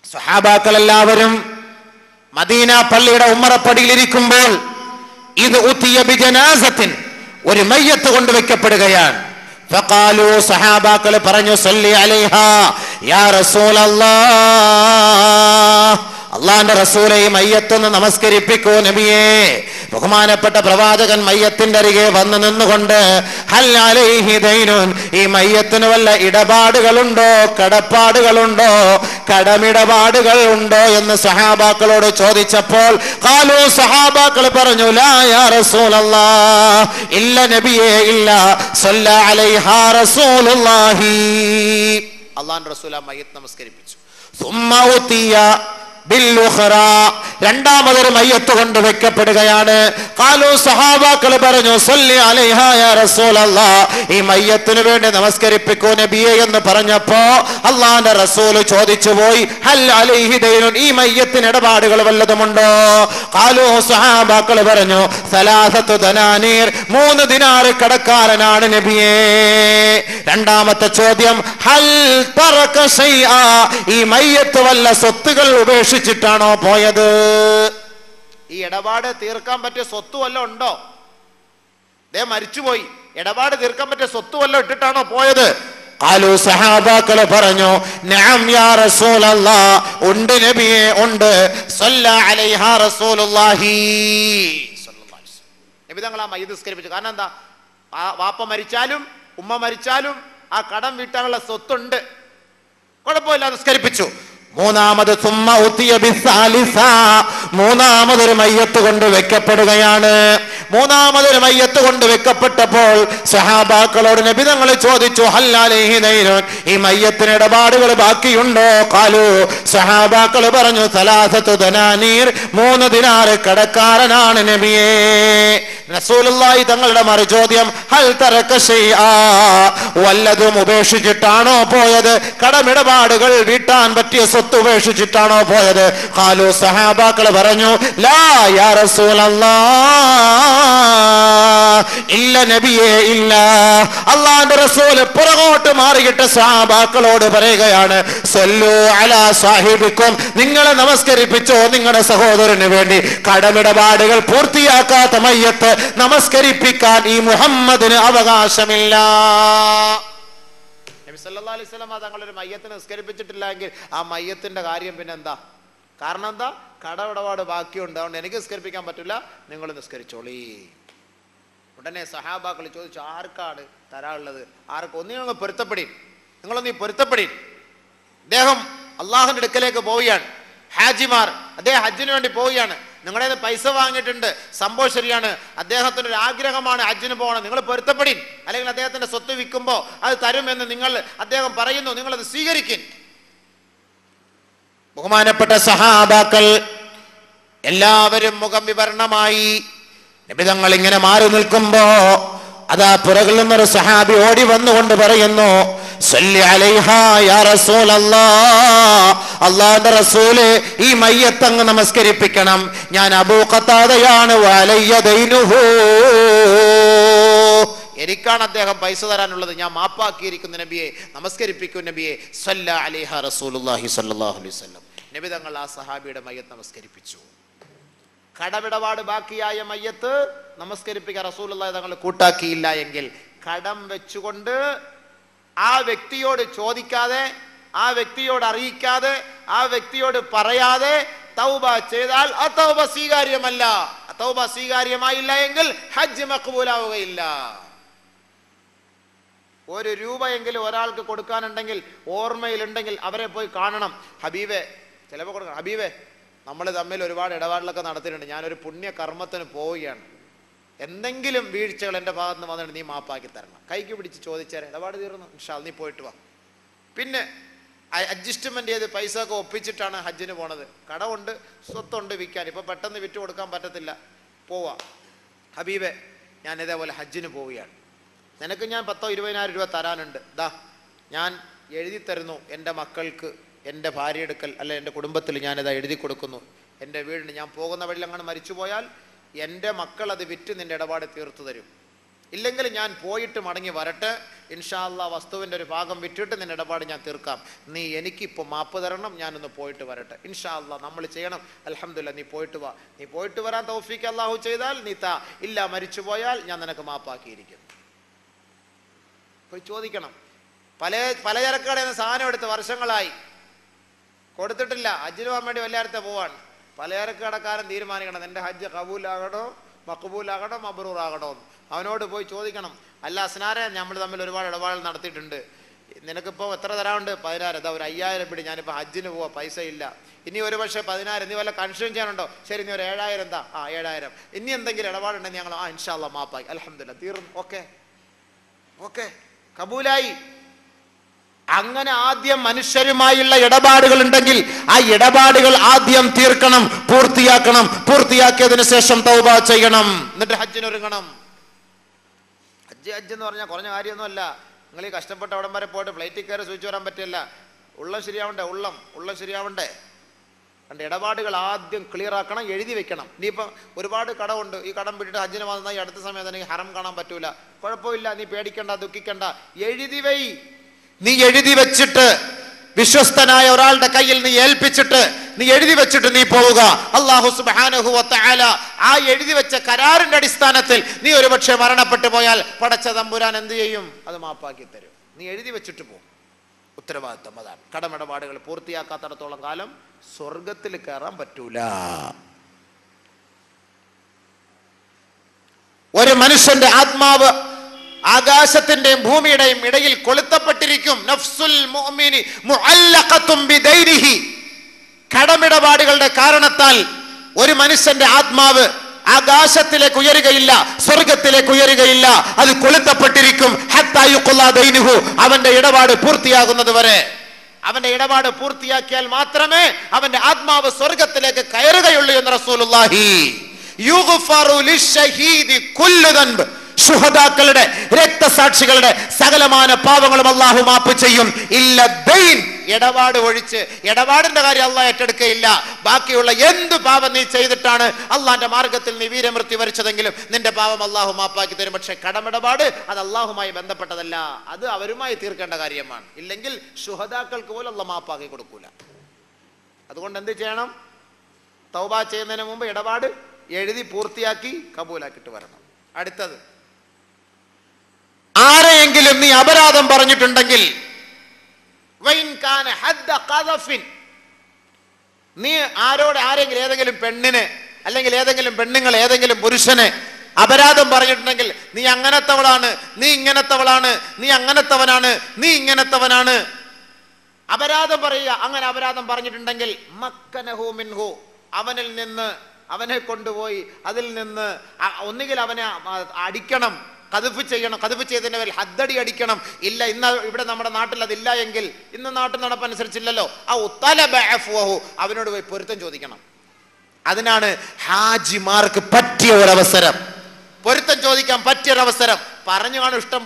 സ്വഹാബാക്കൾ എല്ലാവരും മദീന പള്ളിയുടെ ഉമ്മറപ്പടിയിൽ ഇരിക്കുമ്പോൾ ഇത് ഉത്തിയ ബിജനാസത്തിൻ, ഒരു മയ്യത്ത് കൊണ്ടുവയ്ക്കപ്പെടുകയാണ്. ഫഖാലു, സ്വഹാബാക്കൾ പറഞ്ഞു, സല്ലി അലൈഹാ യാ റസൂലല്ലാഹ്, അള്ളാന്റെ റസൂലെ ഈ മയ്യത്തൊന്ന് നമസ്കരിപ്പിക്കൂ നബിയേ. ബഹുമാനപ്പെട്ട പ്രവാചകൻ മയ്യത്തിന്റെ അരികെ വന്നു നിന്നുകൊണ്ട് ഹൽ അലൈഹി ദൈനുൻ, ഈ മയ്യത്തിന് വല്ല ഇടപാടുകളുണ്ടോ, കടപ്പാടുകളുണ്ടോ, കടമിടപാടുകൾ ഉണ്ടോ എന്ന് സഹാബാക്കളോട് ചോദിച്ചപ്പോൾ ഖാലു, സഹാബാക്കൾ പറഞ്ഞു, ലാ യാ റസൂലല്ലാഹ്, ഇല്ല നബിയേ, ഇല്ല. സല്ല അലൈഹാ റസൂലുള്ളാഹി, അള്ളാന്റെ റസൂൽ ആ മയ്യത്ത് നമസ്കരിപ്പിച്ചു. സുമ്മ ഉതിയ ബില്ലുഖറ, രണ്ടാമതൊരു മയ്യത്ത് കൊണ്ട് വെക്കപ്പെടുകയാണ്. ഖാലു, സഹാബാക്കൾ പറഞ്ഞു, സല്ലി അലൈഹാ യാ റസൂലല്ലാഹ്, ഈ മയ്യത്തിന് വേണ്ടി നമസ്കരിപ്പിക്കൂ നബിയെ എന്ന് പറഞ്ഞപ്പോ അള്ളാന്റെ റസൂൽ ചോദിച്ചു പോയി, ഹൽ അലൈഹി ദൈനുൻ, ഈ മയ്യത്തിന് ഇടപാടുകൾ വല്ലതുമുണ്ടോ? ഖാലു, സഹാബാക്കൾ പറഞ്ഞു, സലാസത്തു ദനാനീർ, 3 ദിനാർ കടക്കാരനാണ് നബിയേ. രണ്ടാമത്തെ ചോദ്യം, ഹൽ തറക ശൈആ, ഈ മയ്യത്ത് വല്ല സ്വത്തുകൾ ഉപേക്ഷിച്ചിട്ടാണോ പോയത്? ഈ ഇടപാട് തീർക്കാൻ പറ്റിയ സ്വത്ത് വല്ലതും ഉണ്ടോ? ദേ മരിച്ചുപോയി, ഇടപാട് തീർക്കാൻ പറ്റിയ സ്വത്ത് വല്ലതും ഇട്ടിട്ടാണോ പോയത്? ഖാലു, സഹാബാക്കള് പറഞ്ഞു, നഅം യാ റസൂലല്ലാഹ്, ഉണ്ട് നബിയെ, ഉണ്ട്. സല്ല അലൈഹാ റസൂലുള്ളാഹി സ്വല്ലല്ലാഹു അലൈഹി വസല്ലം, നബി തങ്ങൾ ആ മയ്യിത്ത് നിസ്കരിപ്പിച്ചു. കാരണം എന്താ? ആ വാപ്പ മരിച്ചാലും ഉമ്മ മരിച്ചാലും ആ കടം വീട്ടാനുള്ള സ്വത്തുണ്ട്, കുഴപ്പമില്ല, നിസ്കരിപ്പിച്ചു. മൂന്നാമത് സുമ്മ ഉതിയ ബിസ്സാലിസ, മൂന്നാമതൊരു മയ്യത്ത് കൊണ്ട് വെക്കപ്പെടുകയാണ്. മൂന്നാമതൊരു മയ്യത്ത് കൊണ്ട് വെക്കപ്പെട്ടപ്പോൾ സഹാബാക്കളോട് നബി തങ്ങൾ ചോദിച്ചു, ഹൽ അലൈഹി ദൈനുൻ, ഈ മയ്യത്തിന് ഇടപാടുകൾ ബാക്കിയുണ്ടോ? ഖാലു, സഹാബാക്കൾ പറഞ്ഞു, സലാസത്തു ദനാനീർ, 3 ദിനാർ കടക്കാരനാണ് നബിയേ. റസൂലുള്ളാഹി തങ്ങളുടെ മറുചോദ്യം, ഹൽ തറക ശൈആ, വല്ലതും ഉപേക്ഷിച്ചിട്ടാണോ പോയത്? കടമിടപാടുകൾ വീട്ടാൻ പറ്റിയ സ്വത്ത് ഉപേക്ഷിച്ചിട്ടാണോ പോയത്? ഖാലു, സഹാബാക്കൾ പറഞ്ഞു, ലാ യാ റസൂലല്ലാഹ്, ഇല്ല നബിയേ, ഇല്ല. അല്ലാഹുവിന്റെ റസൂൽ പുറകോട്ട് മാറിയിട്ട് സഹാബാക്കളോട് പറയുകയാണ്, സല്ലു അലാ സാഹിബിക്കും, നിങ്ങളെ നമസ്കരിപ്പിച്ചോ നിങ്ങളുടെ സഹോദരന് വേണ്ടി. കടമിടപാടുകൾ പൂർത്തിയാക്കാത്ത മയ്യത്ത് നമസ്കരിപ്പിക്കാൻ ഈ മുഹമ്മദിന് അവകാശമില്ല. നബി സല്ലല്ലാഹു അലൈഹി വസല്ലം തങ്ങളൊരു മയ്യത്തിനെ നിസ്കരിപ്പിച്ചിട്ടില്ല എങ്കിൽ ആ മയ്യത്തിന്റെ കാര്യം പിന്നെ എന്താ? കാരണം എന്താ? കടമിടപാട് ബാക്കിയുണ്ട്, അതുകൊണ്ട് എനിക്ക് നിസ്കരിപ്പിക്കാൻ പറ്റില്ല, നിങ്ങൾ നിസ്കരിച്ചോളി. ഉടനെ സഹാബാക്കൾ ചോദിച്ചു, ആർക്കാണ് തരാനുള്ളത്? ആർക്ക്? ഒന്നിനൊന്ന് പൊരുത്തപ്പെടി, നിങ്ങളൊന്ന് പൊരുത്തപ്പെടി. അദ്ദേഹം അള്ളാഹുവിന്റെ അടുക്കലേക്ക് പോവുകയാണ്. ഹാജിമാർ, അദ്ദേഹം ഹജ്ജിന് വേണ്ടി പോവുകയാണ്. നിങ്ങളുടെ പൈസ വാങ്ങിയിട്ടുണ്ട്, സംഭവം ശരിയാണ്, അദ്ദേഹത്തിന് ഒരു ആഗ്രഹമാണ് ഹജ്ജിന് പോകണം, നിങ്ങൾ പൊരുത്തപ്പെടി, അല്ലെങ്കിൽ അദ്ദേഹത്തിന്റെ സ്വത്ത് വിൽക്കുമ്പോൾ അത് തരുമെന്ന് അദ്ദേഹം പറയുന്നു, നിങ്ങളത് സ്വീകരിക്കും. ബഹുമാനപ്പെട്ട സഹാബാക്കൾ എല്ലാവരും മുഖം വിവരണമായി. നബി തങ്ങൾ ഇങ്ങനെ മാറി നിൽക്കുമ്പോ അതാ പുറകിൽ നിന്നൊരു സഹാബി ഓടി വന്നുകൊണ്ട് പറയുന്നു, സല്ലി അലൈഹാ യാ റസൂലല്ലാഹ്, അല്ലാഹുവിന്റെ റസൂലേ ഈ മയ്യത്ത് അങ്ങ് നമസ്കരിപ്പിക്കണം. ഞാൻ അബൂ ഖതാദയാണ്, വഅലയ്യ ദൈനുഹു, എനിക്കാണ് അദ്ദേഹം പൈസ തരാനുള്ളത്, ഞാൻ മാപ്പാക്കിയിരിക്കുന്നു നബിയെ, നമസ്കരിപ്പിക്കൂ നബിയെ. സല്ല അലൈഹാ റസൂലുള്ളാഹി സ്വല്ലല്ലാഹു അലൈഹി വസല്ലം. നബി തങ്ങൾ ആ സഹാബിയുടെ മയ്യത്ത് നമസ്കരിപ്പിച്ചു. കടമിടപാട് ബാക്കിയായ മയ്യത്ത് നമസ്കരിപ്പിക്കാൻ റസൂലുള്ളാഹി തങ്ങൾ കൂട്ടാക്കിയില്ല എങ്കിൽ കടം വെച്ചുകൊണ്ട് ആ വ്യക്തിയോട് ചോദിക്കാതെ, ആ വ്യക്തിയോട് അറിയിക്കാതെ, ആ വ്യക്തിയോട് പറയാതെ തൗബ ചെയ്താൽ ആ തൗബ സ്വീകാര്യമല്ല. തൗബ സ്വീകാര്യമായില്ല എങ്കിൽ ഹജ്ജ് മഖ്ബൂലാവുകയില്ല. 1 രൂപയെങ്കിലും ഒരാൾക്ക് കൊടുക്കാനുണ്ടെങ്കിൽ, ഓർമ്മയിലുണ്ടെങ്കിൽ അവരെ പോയി കാണണം. ഹബീബെ, ചിലപ്പോൾ കൊടുക്കണം, ഹബീബെ നമ്മൾ തമ്മിൽ ഒരുപാട് ഇടപാടിലൊക്കെ നടത്തിയിട്ടുണ്ട്, ഞാനൊരു പുണ്യ കർമ്മത്തിന് പോവുകയാണ്, എന്തെങ്കിലും വീഴ്ചകൾ എൻ്റെ ഭാഗത്ത് നിന്ന് വന്നിട്ട് നീ മാപ്പാക്കി തരണം. കൈക്ക് പിടിച്ച് ചോദിച്ചാൽ ഇടപാട് തീർന്നു, ഇൻഷാ അല്ലാഹ് നീ പോയിട്ട് വാ. പിന്നെ അഡ്ജസ്റ്റ്മെന്റ് ചെയ്ത് പൈസ ഒക്കെ ഒപ്പിച്ചിട്ടാണ് ഹജ്ജിന് പോണത്. കടമുണ്ട്, സ്വത്തുണ്ട് വിൽക്കാൻ, ഇപ്പൊ പെട്ടെന്ന് വിറ്റ് കൊടുക്കാൻ പറ്റത്തില്ല, പോവാ. ഹബീബെ ഞാൻ ഇതേപോലെ ഹജ്ജിന് പോവുകയാണ്, നിനക്ക് ഞാൻ 10,000-20,000 രൂപ തരാനുണ്ട്, ദാ ഞാൻ എഴുതി തരുന്നു, എൻ്റെ മക്കൾക്ക്, എൻ്റെ ഭാര്യ എടുക്കൽ അല്ല എൻ്റെ കുടുംബത്തിൽ ഞാനിതാ എഴുതി കൊടുക്കുന്നു. എൻ്റെ വീടിന് ഞാൻ പോകുന്ന വഴിയിൽ അങ്ങനെ മരിച്ചു പോയാൽ എൻ്റെ മക്കൾ അത് വിറ്റ് നിൻ്റെ ഇടപാട് തീർത്തു തരും. ഇല്ലെങ്കിൽ ഞാൻ പോയിട്ട് മടങ്ങി വരട്ടെ, ഇൻഷാ അല്ലാഹ് വസ്തുവിൻ്റെ ഒരു ഭാഗം വിറ്റിട്ട് നിൻ്റെ ഇടപാട് ഞാൻ തീർക്കാം. നീ എനിക്കിപ്പോൾ മാപ്പ് തരണം, ഞാനൊന്ന് പോയിട്ട് വരട്ടെ. ഇൻഷാ അല്ലാഹ് നമ്മൾ ചെയ്യണം. അൽഹംദുലില്ലാഹ്, നീ പോയിട്ട് വാ. നീ പോയിട്ട് വരാൻ തൗഫീഖ് അല്ലാഹു ചെയ്താൽ നീ താ, ഇല്ല മരിച്ചു പോയാൽ ഞാൻ നിനക്ക് മാപ്പാക്കിയിരിക്കും. പോയി ചോദിക്കണം. പലചരക്ക് കടയിൽ നിന്ന് സാധനം എടുത്ത് വർഷങ്ങളായി കൊടുത്തിട്ടില്ല, ഹജ്ജിന് പോകാൻ വേണ്ടി വല്ലായിരത്തെ പോവാണ്. പലചരക്ക് കടക്കാരൻ തീരുമാനിക്കണം എൻ്റെ ഹജ്ജ് കബൂലാകണോ, മഖബൂലാകണോ, മബ്രൂറാകണോ. അവനോട് പോയി ചോദിക്കണം, അല്ല അസ്നാരെ നമ്മൾ തമ്മിൽ ഒരുപാട് ഇടപാടുകൾ നടത്തിയിട്ടുണ്ട്, നിനക്കിപ്പോൾ എത്ര തരാറുണ്ട്? 10,000. അതാ ഒരു 5,000 പിടി, ഞാനിപ്പോൾ ഹജ്ജിന് പോവാ, പൈസ ഇല്ല. ഇനി ഒരു പക്ഷേ 10,000, നീ വല്ല കൺസ്യൂം ചെയ്യാനുണ്ടോ? ശരി, നീ ഒരു 7,000 എന്താ? 7,000. ഇനി എന്തെങ്കിലും ഇടപാടുണ്ടെങ്കിൽ ഞങ്ങൾ ഇൻഷാ അല്ലാഹ് മാപ്പായി, അൽഹംദുലില്ലാഹ്, തീർന്നു, ഓക്കെ ഓക്കെ, കബൂലായി. അങ്ങനെ ആദ്യം മനുഷ്യരുമായുള്ള ഇടപാടുകൾ ഉണ്ടെങ്കിൽ ആ ഇടപാടുകൾ ആദ്യം തീർക്കണം, പൂർത്തിയാക്കണം. പൂർത്തിയാക്കിയതിനു ശേഷം തൗബ ചെയ്യണം, എന്നിട്ട് ഹജ്ജിന് ഒരുങ്ങണം. ഹജ്ജ് എന്ന് പറഞ്ഞാൽ കുറഞ്ഞ കാര്യമൊന്നുമല്ല. നിങ്ങൾ ഈ കഷ്ടപ്പെട്ട അവിടം വരെ പോയിട്ട് ഫ്ലൈറ്റിൽ കയറി സൂചിച്ചു വരാൻ പറ്റില്ല. ഉള്ളം ശരിയാവണ്ടേ, ഉള്ളം ശരിയാവണ്ടേ. കണ്ട് ഇടപാടുകൾ ആദ്യം ക്ലിയർ ആക്കണം, എഴുതി വെക്കണം. ഇനിയിപ്പം ഒരുപാട് കടമുണ്ട്, ഈ കടം വിട്ടിട്ട് ഹജ്ജിന് വന്നാൽ ഈ അടുത്ത സമയത്ത് എനിക്ക് ഹറം കാണാൻ പറ്റൂല, കുഴപ്പമില്ല, നീ പേടിക്കണ്ട, ദുഃഖിക്കണ്ട, എഴുതി വൈ. നീ എഴുതി വെച്ചിട്ട് വിശ്വസ്തനായ ഒരാളുടെ കയ്യിൽ നീ ഏൽപ്പിച്ചിട്ട് നീ എഴുതി വെച്ചിട്ട് നീ പോവുക. അല്ലാഹു സുബ്ഹാനഹു വ തആല ആ എഴുതി വെച്ച കരാറിന്റെ അടിസ്ഥാനത്തിൽ നീ ഒരുപക്ഷെ മരണപ്പെട്ടു പോയാൽ പടച്ച തമ്പുരാൻ എന്ത് ചെയ്യും? അത് മാപ്പാക്കി തരും. നീ എഴുതി വെച്ചിട്ട് പോ. ഉത്തരവാദിത്തം അതാണ്. കടമിടപാടുകൾ പൂർത്തിയാക്കാത്തിടത്തോളം കാലം സ്വർഗത്തിൽ കയറാൻ പറ്റൂല. ഒരു മനുഷ്യന്റെ ആത്മാവ് ആകാശത്തിന്റെയും ഭൂമിയുടെയും ഇടയിൽ കൊളുത്തപ്പെട്ടിരിക്കും. നഫ്സുൽ മുഅ്മിനി മുഅല്ലഖത്തും ബിദൈനിഹി. കടമിടപാടുകളുടെ കാരണത്താൽ ഒരു മനുഷ്യന്റെ ആത്മാവ് ആകാശത്തിലേക്ക് ഉയരുകയില്ല, സ്വർഗത്തിലേക്ക് ഉയരുകയില്ല. അത് കൊളുത്തപ്പെട്ടിരിക്കും. ഹത്താ യുഖ്ളാ ദൈനുഹു. അവന്റെ ഇടപാട് പൂർത്തിയാകുന്നത് വരെ. അവന്റെ ഇടപാട് പൂർത്തിയാക്കിയാൽ മാത്രമേ അവന്റെ ആത്മാവ് സ്വർഗത്തിലേക്ക് കയറുകയുള്ളൂ എന്ന് റസൂലുള്ളാഹി. യുഗ്ഫറു ലിശ്ശഹീദി കുല്ലു ദൻബ്. ശുഹദാക്കളുടെ, രക്തസാക്ഷികളുടെ സകലമാന പാപങ്ങളും അല്ലാഹു മാപ്പ് ചെയ്യും. ഇല്ല ദൈൻ, ഇടപാട് ഒഴിച്ച്. ഇടപാടിന്റെ കാര്യം അല്ലാഹ് ഏറ്റെടുക്കുകയില്ല. ബാക്കിയുള്ള എന്ത് പാപം നീ ചെയ്തിട്ടാണ് അള്ളാന്റെ മാർഗത്തിൽ നീ വീരമൃത്യു വരിച്ചതെങ്കിലും നിന്റെ പാപം അല്ലാഹു മാപ്പാക്കി തരും. പക്ഷെ കടമിടപാട് അത് അല്ലാഹുമായി ബന്ധപ്പെട്ടതല്ല, അത് അവരുമായി തീർക്കേണ്ട കാര്യമാണ്. ഇല്ലെങ്കിൽ ശുഹദാക്കൾക്ക് പോലും അല്ലാഹ് മാപ്പാക്കി കൊടുക്കൂല. അതുകൊണ്ട് എന്ത് ചെയ്യണം? തൗബ ചെയ്യുന്നതിന് മുമ്പ് ഇടപാട് എഴുതി പൂർത്തിയാക്കി കബൂലാക്കിയിട്ട് വരണം. അടുത്തത്, ആരെയെങ്കിലും നീ അപരാധം പറഞ്ഞിട്ടുണ്ടെങ്കിൽ, നീ ആരെങ്കിലും ഏതെങ്കിലും പെണ്ണിനെ അല്ലെങ്കിൽ ഏതെങ്കിലും പെണ്ണുങ്ങൾ ഏതെങ്കിലും പുരുഷനെ അപരാധം പറഞ്ഞിട്ടുണ്ടെങ്കിൽ, നീ അങ്ങനത്തവളാണ്, നീ ഇങ്ങനത്തവളാണ്, നീ അങ്ങനത്തവനാണ്, നീ ഇങ്ങനത്തവനാണ്, അപരാധം പറയുക. അങ്ങനെ അപരാധം പറഞ്ഞിട്ടുണ്ടെങ്കിൽ മക്കനഹു മിൻഹു, അവനിൽ നിന്ന്, അവനെ കൊണ്ടുപോയി അതിൽ നിന്ന് ഒന്നുകിൽ അവനെ അടിക്കണം, കദഫ് ചെയ്യണം. കദഫ് ചെയ്തതിന്റെ പേരിൽ ഹദ്ദടി അടിക്കണം. ഇല്ല, ഇന്ന് ഇവിടെ നമ്മുടെ നാട്ടിൽ അതില്ല എങ്കിൽ, ഇന്ന് നാട്ടിൽ നടപ്പനുസരിച്ചില്ലല്ലോ, അവനോട് പോയി പൊരുത്തം ചോദിക്കണം. അതിനാണ് ഹാജിമാർക്ക് പറ്റിയ ഒരവസരം, പൊരുത്തം ചോദിക്കാൻ പറ്റിയൊരവസരം. പറഞ്ഞു കാണും ഇഷ്ടം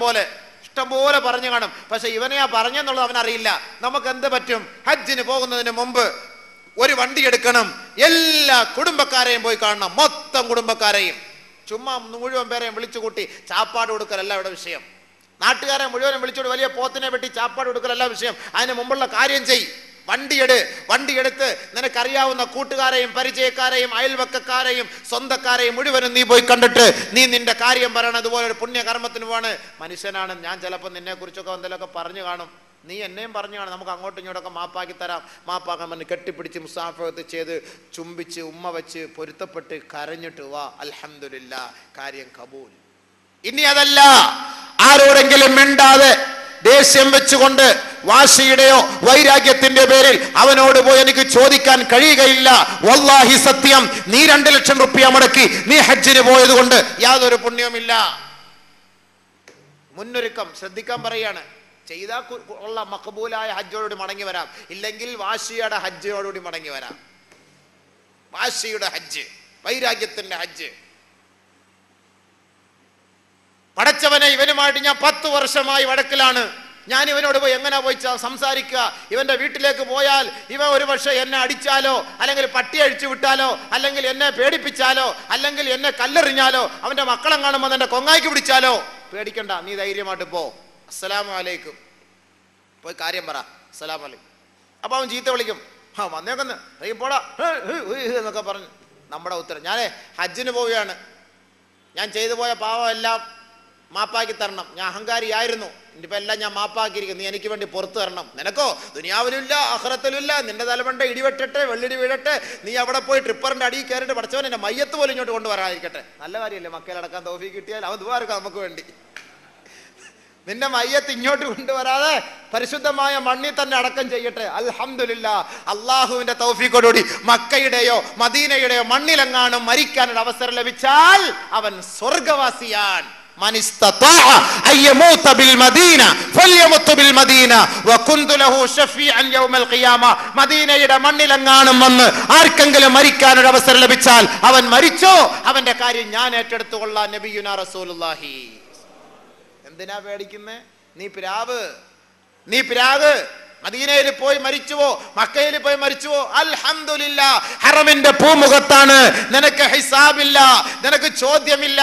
ഇഷ്ടംപോലെ പറഞ്ഞു കാണും. പക്ഷെ ഇവനെയാ പറഞ്ഞെന്നുള്ളത് അവനറിയില്ല. നമുക്ക് എന്ത് പറ്റും? ഹജ്ജിന് പോകുന്നതിന് മുമ്പ് ഒരു വണ്ടി എടുക്കണം, എല്ലാ കുടുംബക്കാരെയും പോയി കാണണം, മൊത്തം കുടുംബക്കാരെയും. ചുമ്മാ മുഴുവൻ പേരെയും വിളിച്ചു കൂട്ടി ചാപ്പാട് കൊടുക്കലല്ല ഇവിടെ വിഷയം. നാട്ടുകാരെ മുഴുവനും വിളിച്ചോട് വലിയ പോത്തിനെ വെട്ടി ചാപ്പാട് കൊടുക്കലല്ല വിഷയം. അതിന് മുമ്പുള്ള കാര്യം ചെയ്. വണ്ടിയെടുത്ത് നിനക്കറിയാവുന്ന കൂട്ടുകാരെയും പരിചയക്കാരെയും അയൽവക്കക്കാരെയും സ്വന്തക്കാരെയും മുഴുവനും നീ പോയി കണ്ടിട്ട് നീ നിന്റെ കാര്യം പറയണം. അതുപോലെ ഒരു പുണ്യകർമ്മത്തിന് പോവാണ്. മനുഷ്യനാണ് ഞാൻ, ചിലപ്പോൾ നിന്നെ കുറിച്ചൊക്കെ എന്തെങ്കിലുമൊക്കെ പറഞ്ഞു കാണും, നീ എന്നെയും പറഞ്ഞു കാണും. നമുക്ക് അങ്ങോട്ടും ഇങ്ങോട്ടൊക്കെ മാപ്പാക്കി തരാം. മാപ്പാക്കാൻ പറഞ്ഞ് കെട്ടിപ്പിടിച്ച് മുസാഫത്ത് ചെയ്ത് ചുംബിച്ച് ഉമ്മ വെച്ച് പൊരുത്തപ്പെട്ട് കരഞ്ഞിട്ട് വാ, അൽഹംദുലില്ലാ, കാര്യം കബൂൽ. ഇനി അതല്ല, ആരോടെങ്കിലും മിണ്ടാതെ ദേഷ്യം വെച്ചുകൊണ്ട് വാശിയുടെയോ വൈരാഗ്യത്തിന്റെ പേരിൽ അവനോട് പോയി എനിക്ക് ചോദിക്കാൻ കഴിയുകയില്ല, വല്ലാഹി സത്യം, നീ 2 ലക്ഷം റുപ്യ മുടക്കി നീ ഹജ്ജിന് പോയത് കൊണ്ട് യാതൊരു പുണ്യവുമില്ല. മുന്നൊരുക്കം ശ്രദ്ധിക്കാൻ പറയാണ്. ചെയ്താൽ ഉള്ള മഖബൂലായ ഹജ്ജോടുകൂടി മടങ്ങി വരാം, ഇല്ലെങ്കിൽ വാശിയുടെ ഹജ്ജിനോടുകൂടി മടങ്ങി വരാം. വാശിയുടെ ഹജ്ജ്, വൈരാഗ്യത്തിന്റെ ഹജ്ജ്. പടച്ചവനെ, ഇവനുമായിട്ട് ഞാൻ 10 വർഷമായി വഴക്കിലാണ്, ഞാൻ ഇവനോട് പോയി എങ്ങനെ പോയി സംസാരിക്കുക? ഇവന്റെ വീട്ടിലേക്ക് പോയാൽ ഇവൻ ഒരു പക്ഷേ എന്നെ അടിച്ചാലോ, അല്ലെങ്കിൽ പട്ടി അഴിച്ചു വിട്ടാലോ, അല്ലെങ്കിൽ എന്നെ പേടിപ്പിച്ചാലോ, അല്ലെങ്കിൽ എന്നെ കല്ലെറിഞ്ഞാലോ, അവന്റെ മക്കളെ കാണുമ്പോൾ എന്റെ കൊങ്ങായിക്ക് പിടിച്ചാലോ, പേടിക്കണ്ട, നീ ധൈര്യമായിട്ട് പോ, അസ്സലാമു അലൈക്കും, പോയി കാര്യം പറ, അസ്സലാമു അലൈക്കും. അപ്പൊ അവൻ ചീത്ത വിളിക്കും, വന്നേക്കൊന്ന് പോടാ എന്നൊക്കെ പറഞ്ഞു. നമ്മുടെ ഉത്തരം, ഞാനേ ഹജ്ജിന് പോവുകയാണ്, ഞാൻ ചെയ്തു പോയ പാവം എല്ലാം മാപ്പാക്കി തരണം, ഞാൻ അഹങ്കാരിയായിരുന്നു, ഇനിയിപ്പോൾ എല്ലാം ഞാൻ മാപ്പാക്കിയിരിക്കുന്നു, നീ എനിക്ക് വേണ്ടി പുറത്തു തരണം. നിനക്കോ ദുനിയാവിലുമില്ല ആഖിറത്തിലുമില്ല, നിന്റെ തലമണ്ട ഇടിവെട്ടട്ടെ, വെള്ളിടി വീഴട്ടെ, നീ അവിടെ പോയി ട്രിപ്പറിന്റെ അടിയിൽ കയറിയിട്ട് പഠിച്ചവൻ എന്റെ മയ്യത്ത് പോലും ഇങ്ങോട്ട് കൊണ്ടുവരാതിരിക്കട്ടെ. നല്ല കാര്യമല്ലേ, മക്കളടക്കാൻ തൗഫീഖ് കിട്ടിയാൽ അവൻ ദുആ എടുക്കാം നമുക്ക് വേണ്ടി. നിന്റെ മയ്യത്ത് ഇങ്ങോട്ട് കൊണ്ടുവരാതെ പരിശുദ്ധമായ മണ്ണിൽ തന്നെ അടക്കം ചെയ്യട്ടെ. അൽഹംദുലില്ലാ, അള്ളാഹുവിന്റെ തൗഫീഖോടുകൂടി മക്കയുടെയോ മദീനയുടെയോ മണ്ണിലെങ്ങാനും മരിക്കാനൊരു അവസരം ലഭിച്ചാൽ അവൻ സ്വർഗവാസിയാൻ. മദീനയുടെ മണ്ണിലെങ്ങാനും വന്ന് ആർക്കെങ്കിലും മരിക്കാനൊരു അവസരം ലഭിച്ചാൽ അവൻ മരിച്ചോ, അവന്റെ കാര്യം ഞാൻ ഏറ്റെടുത്തുകൊള്ളാം. നബിയുനാ റസൂലുള്ളാഹി. എന്തിനാ പേടിക്കുന്നേ? നീ പിരാഗ് മദീനയിൽ പോയി മരിച്ചുവോ, മക്കയിൽ പോയി മരിച്ചുവോ, അൽഹംദുലില്ലാ, ഹറമിന്റെ പൂമുഖത്താണ്, നിനക്ക് ഹിസാബില്ല, നിനക്ക് ചോദ്യമില്ല.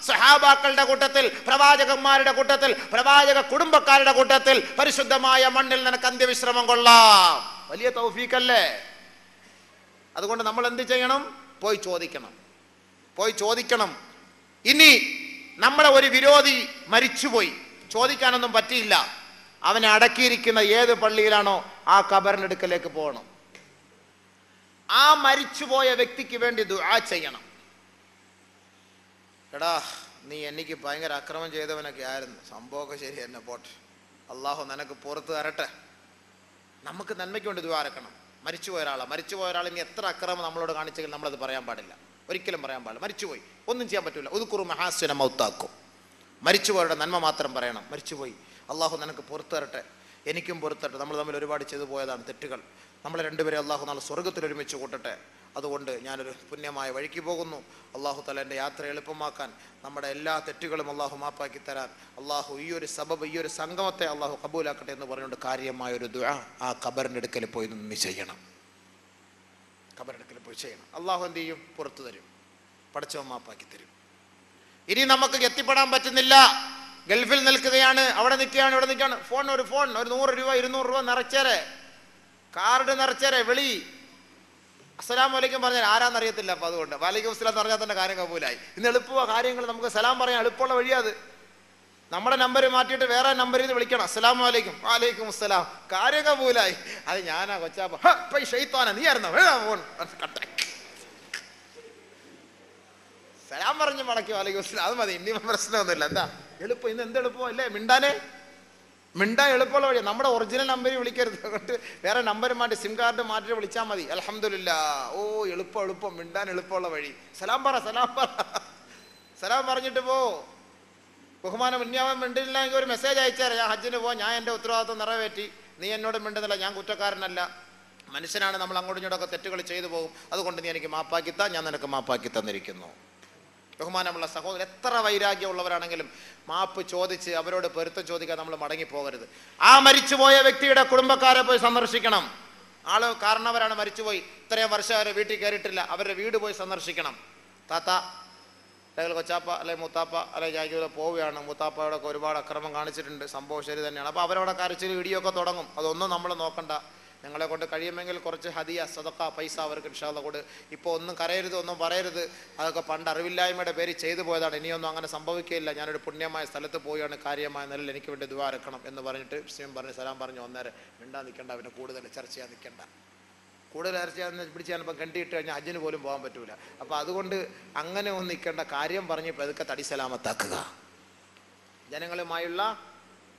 സഹാബാക്കളുടെ കൂട്ടത്തിൽ, പ്രവാചകന്മാരുടെ കൂട്ടത്തിൽ, പ്രവാചക കുടുംബക്കാരുടെ കൂട്ടത്തിൽ പരിശുദ്ധമായ മണ്ണിൽ നിനക്ക് അന്ത്യവിശ്രമം കൊള്ളാം. വലിയ തൗഫീഖല്ലേ? അതുകൊണ്ട് നമ്മൾ എന്ത് ചെയ്യണം? പോയി ചോദിക്കണം. ഇനി നമ്മളെ ഒരു വിരോധി മരിച്ചുപോയി, ചോദിക്കാനൊന്നും പറ്റിയില്ല, അവനെ അടക്കിയിരിക്കുന്ന ഏത് പള്ളിയിലാണോ ആ ഖബറിന്റെ അടുക്കലേക്ക് പോകണം. ആ മരിച്ചുപോയ വ്യക്തിക്ക് വേണ്ടി ദുആ ചെയ്യണം. എടാ, നീ എനിക്ക് ഭയങ്കര അക്രമം ചെയ്തവനൊക്കെ ആയിരുന്നു, സംഭവമൊക്കെ ശരി തന്നെ, പോട്ടെ, അള്ളാഹു നിനക്ക് പുറത്ത് തരട്ടെ. നമുക്ക് നന്മയ്ക്ക് വേണ്ടി ദുആ ഇറക്കണം. മരിച്ചുപോയ ഒരാൾ ഇനി എത്ര അക്രമം നമ്മളോട് കാണിച്ചെങ്കിൽ നമ്മളത് പറയാൻ പാടില്ല, ഒരിക്കലും പറയാൻ പാടില്ല. മരിച്ചുപോയി, ഒന്നും ചെയ്യാൻ പറ്റില്ല. ഉദ്കുറു മഹാസിന മൗത്താക്കും, മരിച്ചുപോയവരുടെ നന്മ മാത്രം പറയണം. മരിച്ചുപോയി, അള്ളാഹു നിനക്ക് പുറത്ത് തരട്ടെ, എനിക്കും പുറത്ത് തരട്ടെ, നമ്മൾ തമ്മിൽ ഒരുപാട് ചെയ്തു പോയതാണ് തെറ്റുകൾ, നമ്മളെ രണ്ടുപേരെ അള്ളാഹു നാളെ സ്വർഗത്തിൽ ഒരുമിച്ച് കൂട്ടട്ടെ. അതുകൊണ്ട് ഞാനൊരു പുണ്യമായ വഴിക്ക് പോകുന്നു. അള്ളാഹു തആല എൻ്റെ യാത്ര എളുപ്പമാക്കാൻ, നമ്മുടെ എല്ലാ തെറ്റുകളും അള്ളാഹു മാപ്പാക്കി തരാൻ അള്ളാഹു ഈ ഒരു സബബ്, ഈ ഒരു സംഗമത്തെ അള്ളാഹു കബൂലാക്കട്ടെ എന്ന് പറഞ്ഞുകൊണ്ട് കാര്യമായൊരു ദുആ ആ ഖബറിൻ്റെ അടുക്കൽ പോയി നിന്ന് ചെയ്യണം. ഖബറിൻ്റെ അടുക്കൽ പോയി ചെയ്യണം. അള്ളാഹു എന്ത് ചെയ്യും? പുറത്തു തരും, പടച്ചവൻ മാപ്പാക്കി തരും. ഇനി നമുക്ക് എത്തിപ്പെടാൻ പറ്റുന്നില്ല, ഗൾഫിൽ നിൽക്കുകയാണ്, അവിടെ നിൽക്കുകയാണ്, ഇവിടെ നിൽക്കുകയാണ്, ഒരു ഫോൺ ഒരു 100 രൂപ 200 രൂപ നിറച്ചേരെ, കാർഡ് നിറച്ചേരെ, വിളി, അസ്സലാമു അലൈക്കും പറഞ്ഞാൽ ആരാന്നറിയത്തില്ല. അപ്പോൾ അതുകൊണ്ട് വലൈക്കും അസ്സലാം എന്ന് പറഞ്ഞാൽ തന്നെ കാര്യം കബൂലായി. ഇന്ന് എളുപ്പമാണ് കാര്യങ്ങൾ, നമുക്ക് സലാം പറയാൻ എളുപ്പമുള്ള വഴിയാത്. നമ്മുടെ നമ്പർ മാറ്റിയിട്ട് വേറെ നമ്പറിൽ നിന്ന് വിളിക്കണം, അസ്സലാമു അലൈക്കും, വലൈക്കും അസ്സലാം, കാര്യം കബൂലായി. അത് ഞാനാ കൊച്ചാപ്പ, ഷെയ്ത്താനാ, നീ ആയിരുന്നോ, ഫോൺ സലാം പറഞ്ഞ് മടക്കി വലൈക്കും അസ്സലാം, അത് മതി, ഇനി പ്രശ്നമൊന്നുമില്ല. എന്താ എളുപ്പം, ഇന്ന് എന്ത് എളുപ്പം അല്ലേ? മിണ്ടാൻ എളുപ്പമുള്ള വഴി. നമ്മുടെ ഒറിജിനൽ നമ്പറിൽ വിളിക്കരുത്, അതുകൊണ്ട് വേറെ നമ്പർ മാറ്റി സിം കാർഡ് മാറ്റിട്ട് വിളിച്ചാൽ മതി. അൽഹംദുലില്ലാ, ഓ എളുപ്പം, മിണ്ടാൻ എളുപ്പമുള്ള വഴി. സലാം പറഞ്ഞിട്ട് പോ. ബഹുമാനം ഉന്യാവൻ മിണ്ടില്ലെങ്കിൽ ഒരു മെസ്സേജ് അയച്ചാൽ ഞാൻ ഹജ്ജിന് പോവാം, ഞാൻ എൻ്റെ ഉത്തരവാദിത്വം നിറവേറ്റി, നീ എന്നോട് മിണ്ടുന്നില്ല, ഞാൻ കുറ്റക്കാരനല്ല, മനുഷ്യനാണ്, നമ്മൾ അങ്ങോട്ടും ഇങ്ങോട്ടൊക്കെ തെറ്റുകൾ ചെയ്തു പോകും, അതുകൊണ്ട് നീ എനിക്ക് മാപ്പാക്കിത്താ, ഞാൻ നിനക്ക് മാപ്പാക്കി തന്നിരിക്കുന്നു. ബഹുമാനമുള്ള സഹോദരൻ, എത്ര വൈരാഗ്യമുള്ളവരാണെങ്കിലും മാപ്പ് ചോദിച്ച് അവരോട് പൊരുത്തം ചോദിക്കാൻ നമ്മൾ മടങ്ങിപ്പോകരുത്. ആ മരിച്ചുപോയ വ്യക്തിയുടെ കുടുംബക്കാരെ പോയി സന്ദർശിക്കണം. ആള് കാരണവരാണ്, മരിച്ചുപോയി, ഇത്രയും വർഷം അവരെ വീട്ടിൽ കയറിയിട്ടില്ല, അവരുടെ വീട് പോയി സന്ദർശിക്കണം. താത്ത അല്ലെങ്കിൽ കൊച്ചാപ്പ അല്ലെങ്കിൽ മുത്താപ്പ അല്ലെങ്കിൽ ജാഗിയുടെ പോവുകയാണ്, മുത്താപ്പയോടൊക്കെ ഒരുപാട് അക്രമം കാണിച്ചിട്ടുണ്ട്, സംഭവം ശരി തന്നെയാണ്. അപ്പോൾ അവരവിടെ കരച്ചിൽ ഇടിയൊക്കെ തുടങ്ങും. അതൊന്നും നമ്മൾ നോക്കണ്ട. ഞങ്ങളെ കൊണ്ട് കഴിയുമെങ്കിൽ കുറച്ച് ഹദിയ സദക്ക പൈസ അവർക്ക് ഇൻഷാ അല്ലാഹ് കൊടു. ഇപ്പോൾ ഒന്നും കരയരുത്, ഒന്നും പറയരുത്, അതൊക്കെ പണ്ട് അറിവില്ലായ്മയുടെ പേര് ചെയ്തു പോയതാണ്, ഇനിയൊന്നും അങ്ങനെ സംഭവിക്കുകയില്ല, ഞാനൊരു പുണ്യമായ സ്ഥലത്ത് പോയാണ്, കാര്യമായ നിലയിൽ എനിക്ക് വേണ്ടി ദുആ ഇറക്കണം എന്ന് പറഞ്ഞിട്ട് മുസ്ലിം പറഞ്ഞ് സലാം പറഞ്ഞു ഒന്നേരം മിണ്ടാൻ നിൽക്കേണ്ട, പിന്നെ കൂടുതൽ ചർച്ച ചെയ്യാൻ നിൽക്കേണ്ട. കൂടുതൽ ചർച്ച ചെയ്യാൻ പിടിച്ച് ഞാനിപ്പം കണ്ടിട്ട് കഴിഞ്ഞാൽ ഹജ്ജിന് പോലും പോകാൻ പറ്റൂല. അപ്പോൾ അതുകൊണ്ട് അങ്ങനെ ഒന്നും നിൽക്കേണ്ട, കാര്യം പറഞ്ഞ് പതുക്കെ തടി സലാമത്താക്കുക. ജനങ്ങളുമായുള്ള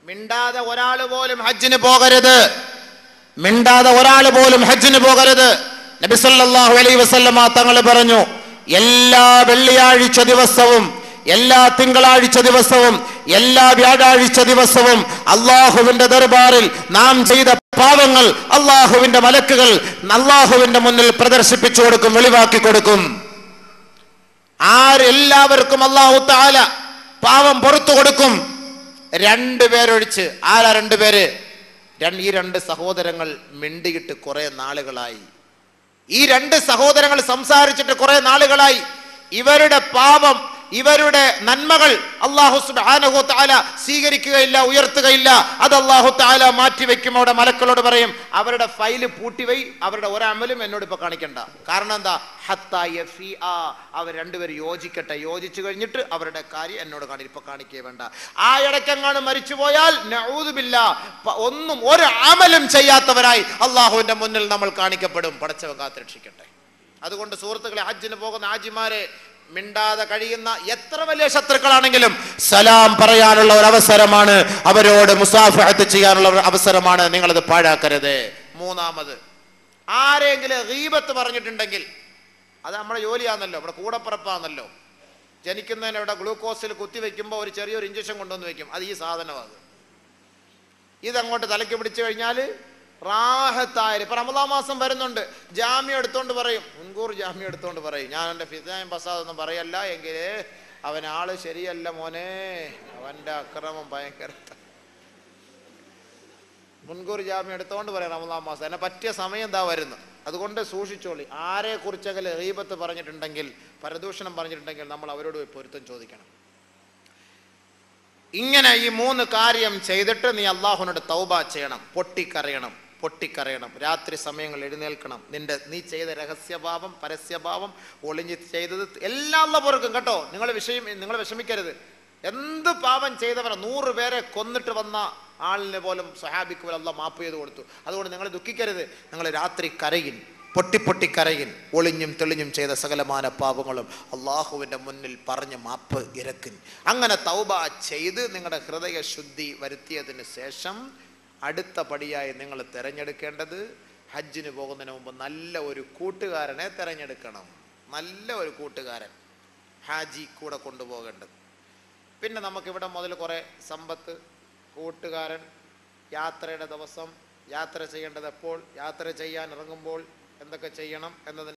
മിണ്ടാതെ ഒരാൾ പോലും ഹജ്ജിന് പോകരുത്, മിണ്ടാതെ ഒരാൾ പോലും ഹജ്ജിന് പോകരുത്. നബി സല്ലല്ലാഹു അലൈഹി വസല്ലമ തങ്ങൾ പറഞ്ഞു, എല്ലാ വെള്ളിയാഴ്ച ദിവസവും, എല്ലാ തിങ്കളാഴ്ച ദിവസവും, എല്ലാ വ്യാഴാഴ്ച ദിവസവും അള്ളാഹുവിന്റെ ദർബാറിൽ നാം ചെയ്ത പാവങ്ങൾ അള്ളാഹുവിന്റെ മലക്കുകൾ അള്ളാഹുവിന്റെ മുന്നിൽ പ്രദർശിപ്പിച്ചു കൊടുക്കും, വെളിവാക്കി കൊടുക്കും. എല്ലാവർക്കും അല്ലാഹു തആല പാവം പുറത്തു കൊടുക്കും, രണ്ടുപേരൊഴിച്ച്. ആരാ രണ്ടുപേര്? ഈ രണ്ട് സഹോദരങ്ങൾ മിണ്ടിയിട്ട് കുറെ നാളുകളായി. ഈ രണ്ട് സഹോദരങ്ങൾ സംസാരിച്ചിട്ട് കുറെ നാളുകളായി. ഇവരുടെ പാപം, ഇവരുടെ നന്മകൾ അല്ലാഹു സുബ്ഹാനഹു വ തആല സ്വീകരിക്കുകയില്ല, ഉയർത്തുകയില്ല. അത് അല്ലാഹു തആല മാറ്റിവെക്കും. അവിടെ മലക്കളോട് പറയും, അവരുടെ ഫയല് പൂട്ടിവൈ, അവരുടെ ഒരമലും എന്നോട് ഇപ്പൊ കാണിക്കണ്ട. കാരണം എന്താ? ഹത്താ യഫീഅ, അവർ രണ്ടുപേരും യോജിക്കട്ടെ, യോജിച്ചു കഴിഞ്ഞിട്ട് അവരുടെ കാര്യം എന്നോട് ഇപ്പൊ കാണിക്കേ വേണ്ട. ആ ഇടയ്ക്കെങ്ങാനും മരിച്ചുപോയാൽ നഊദു ബില്ലാഹ്, ഒന്നും ഒരു അമലും ചെയ്യാത്തവരായി അള്ളാഹുവിന്റെ മുന്നിൽ നമ്മൾ കാണിക്കപ്പെടും. പടച്ചവൻ കാത്തുരക്ഷിക്കട്ടെ. അതുകൊണ്ട് സുഹൃത്തുക്കളെ, ഹജ്ജിന് പോകുന്ന ഹാജിമാരെ, മിണ്ടാതെ കഴിയുന്ന എത്ര വലിയ ശത്രുക്കളാണെങ്കിലും സലാം പറയാനുള്ള ഒരു അവസരമാണ്, അവരോട് മുസാഫഹത്ത് ചെയ്യാനുള്ള ഒരു അവസരമാണ്. നിങ്ങളത് പാഴാക്കരുത്. മൂന്നാമത്, ആരെങ്കിലും ഗീബത്ത് പറഞ്ഞിട്ടുണ്ടെങ്കിൽ അത് നമ്മുടെ ജോലിയാണല്ലോ, നമ്മുടെ കൂടപ്പിറപ്പാണല്ലോ. ജനിക്കുന്നതിന് ഇവിടെ ഗ്ലൂക്കോസിൽ കുത്തിവെക്കുമ്പോൾ ഒരു ചെറിയൊരു ഇഞ്ചക്ഷൻ കൊണ്ടുവന്ന് വെക്കും, അത് ഈ സാധനമാണ്. ഇതങ്ങോട്ട് തലയ്ക്ക് പിടിച്ചു കഴിഞ്ഞാൽ റാഹത്തായാലും. ഇപ്പൊ റമദാൻ മാസം വരുന്നുണ്ട്, ജാമ്യം എടുത്തോണ്ട് പറയും, മുൻകൂർ ജാമ്യം എടുത്തോണ്ട് പറയും, ഞാൻ എൻ്റെ ഫിദായും പസാദൊന്നും പറയല്ല എങ്കിൽ അവൻ ആള് ശരിയല്ല മോനെ, അവന്റെ അക്രമം ഭയങ്കര. മുൻകൂർ ജാമ്യം എടുത്തോണ്ട് പറയാം റമദാൻ മാസം, എന്നെ പറ്റിയ സമയം എന്താ വരുന്നു. അതുകൊണ്ട് സൂക്ഷിച്ചോളി. ആരെ കുറിച്ചെങ്കിലും ഗീബത്ത് പറഞ്ഞിട്ടുണ്ടെങ്കിൽ, പരദൂഷണം പറഞ്ഞിട്ടുണ്ടെങ്കിൽ നമ്മൾ അവരോട് പോയി പൊരുത്തം ചോദിക്കണം. ഇങ്ങനെ ഈ മൂന്ന് കാര്യം ചെയ്തിട്ട് നീ അള്ളാഹുവിനോട് തൗബ ചെയ്യണം. പൊട്ടിക്കരയണം. രാത്രി സമയങ്ങളിൽ എഴുന്നേൽക്കണം. നീ ചെയ്ത രഹസ്യഭാവം, പരസ്യഭാവം, ഒളിഞ്ഞ് ചെയ്തത് എല്ലാം അല്ലാഹു പൊറുക്കും കേട്ടോ. നിങ്ങൾ വിഷമിക്കരുത്. എന്ത് പാപം ചെയ്തവരെ, 100 പേരെ കൊന്നിട്ട് വന്ന ആളിനെ പോലും സ്വഹാബിക്ക് പോലും അല്ലാഹു മാപ്പ് ചെയ്ത് കൊടുത്തു. അതുകൊണ്ട് നിങ്ങൾ ദുഃഖിക്കരുത്. നിങ്ങൾ രാത്രി കരയിൻ, പൊട്ടിക്കരയിൻ. ഒളിഞ്ഞും തെളിഞ്ഞും ചെയ്ത സകലമാന പാപങ്ങളും അള്ളാഹുവിൻ്റെ മുന്നിൽ പറഞ്ഞ് മാപ്പ് ഇരക്കിൻ. അങ്ങനെ തൗബ ചെയ്ത് നിങ്ങളുടെ ഹൃദയശുദ്ധി വരുത്തിയതിന് ശേഷം അടുത്ത പടിയായി നിങ്ങൾ തിരഞ്ഞെടുക്കേണ്ടത്, ഹജ്ജിന് പോകുന്നതിന് മുമ്പ് നല്ല ഒരു കൂട്ടുകാരനെ തിരഞ്ഞെടുക്കണം. നല്ല ഒരു കൂട്ടുകാരൻ, ഹാജി കൂടെ കൊണ്ടുപോകേണ്ടത്. പിന്നെ നമുക്കിവിടെ മുതൽ കുറേ സമ്പത്ത്, കൂട്ടുകാരൻ, യാത്രയുടെ ദിവസം, യാത്ര ചെയ്യേണ്ടത് എപ്പോൾ, യാത്ര ചെയ്യാൻ ഇറങ്ങുമ്പോൾ എന്തൊക്കെ ചെയ്യണം എന്നതിന്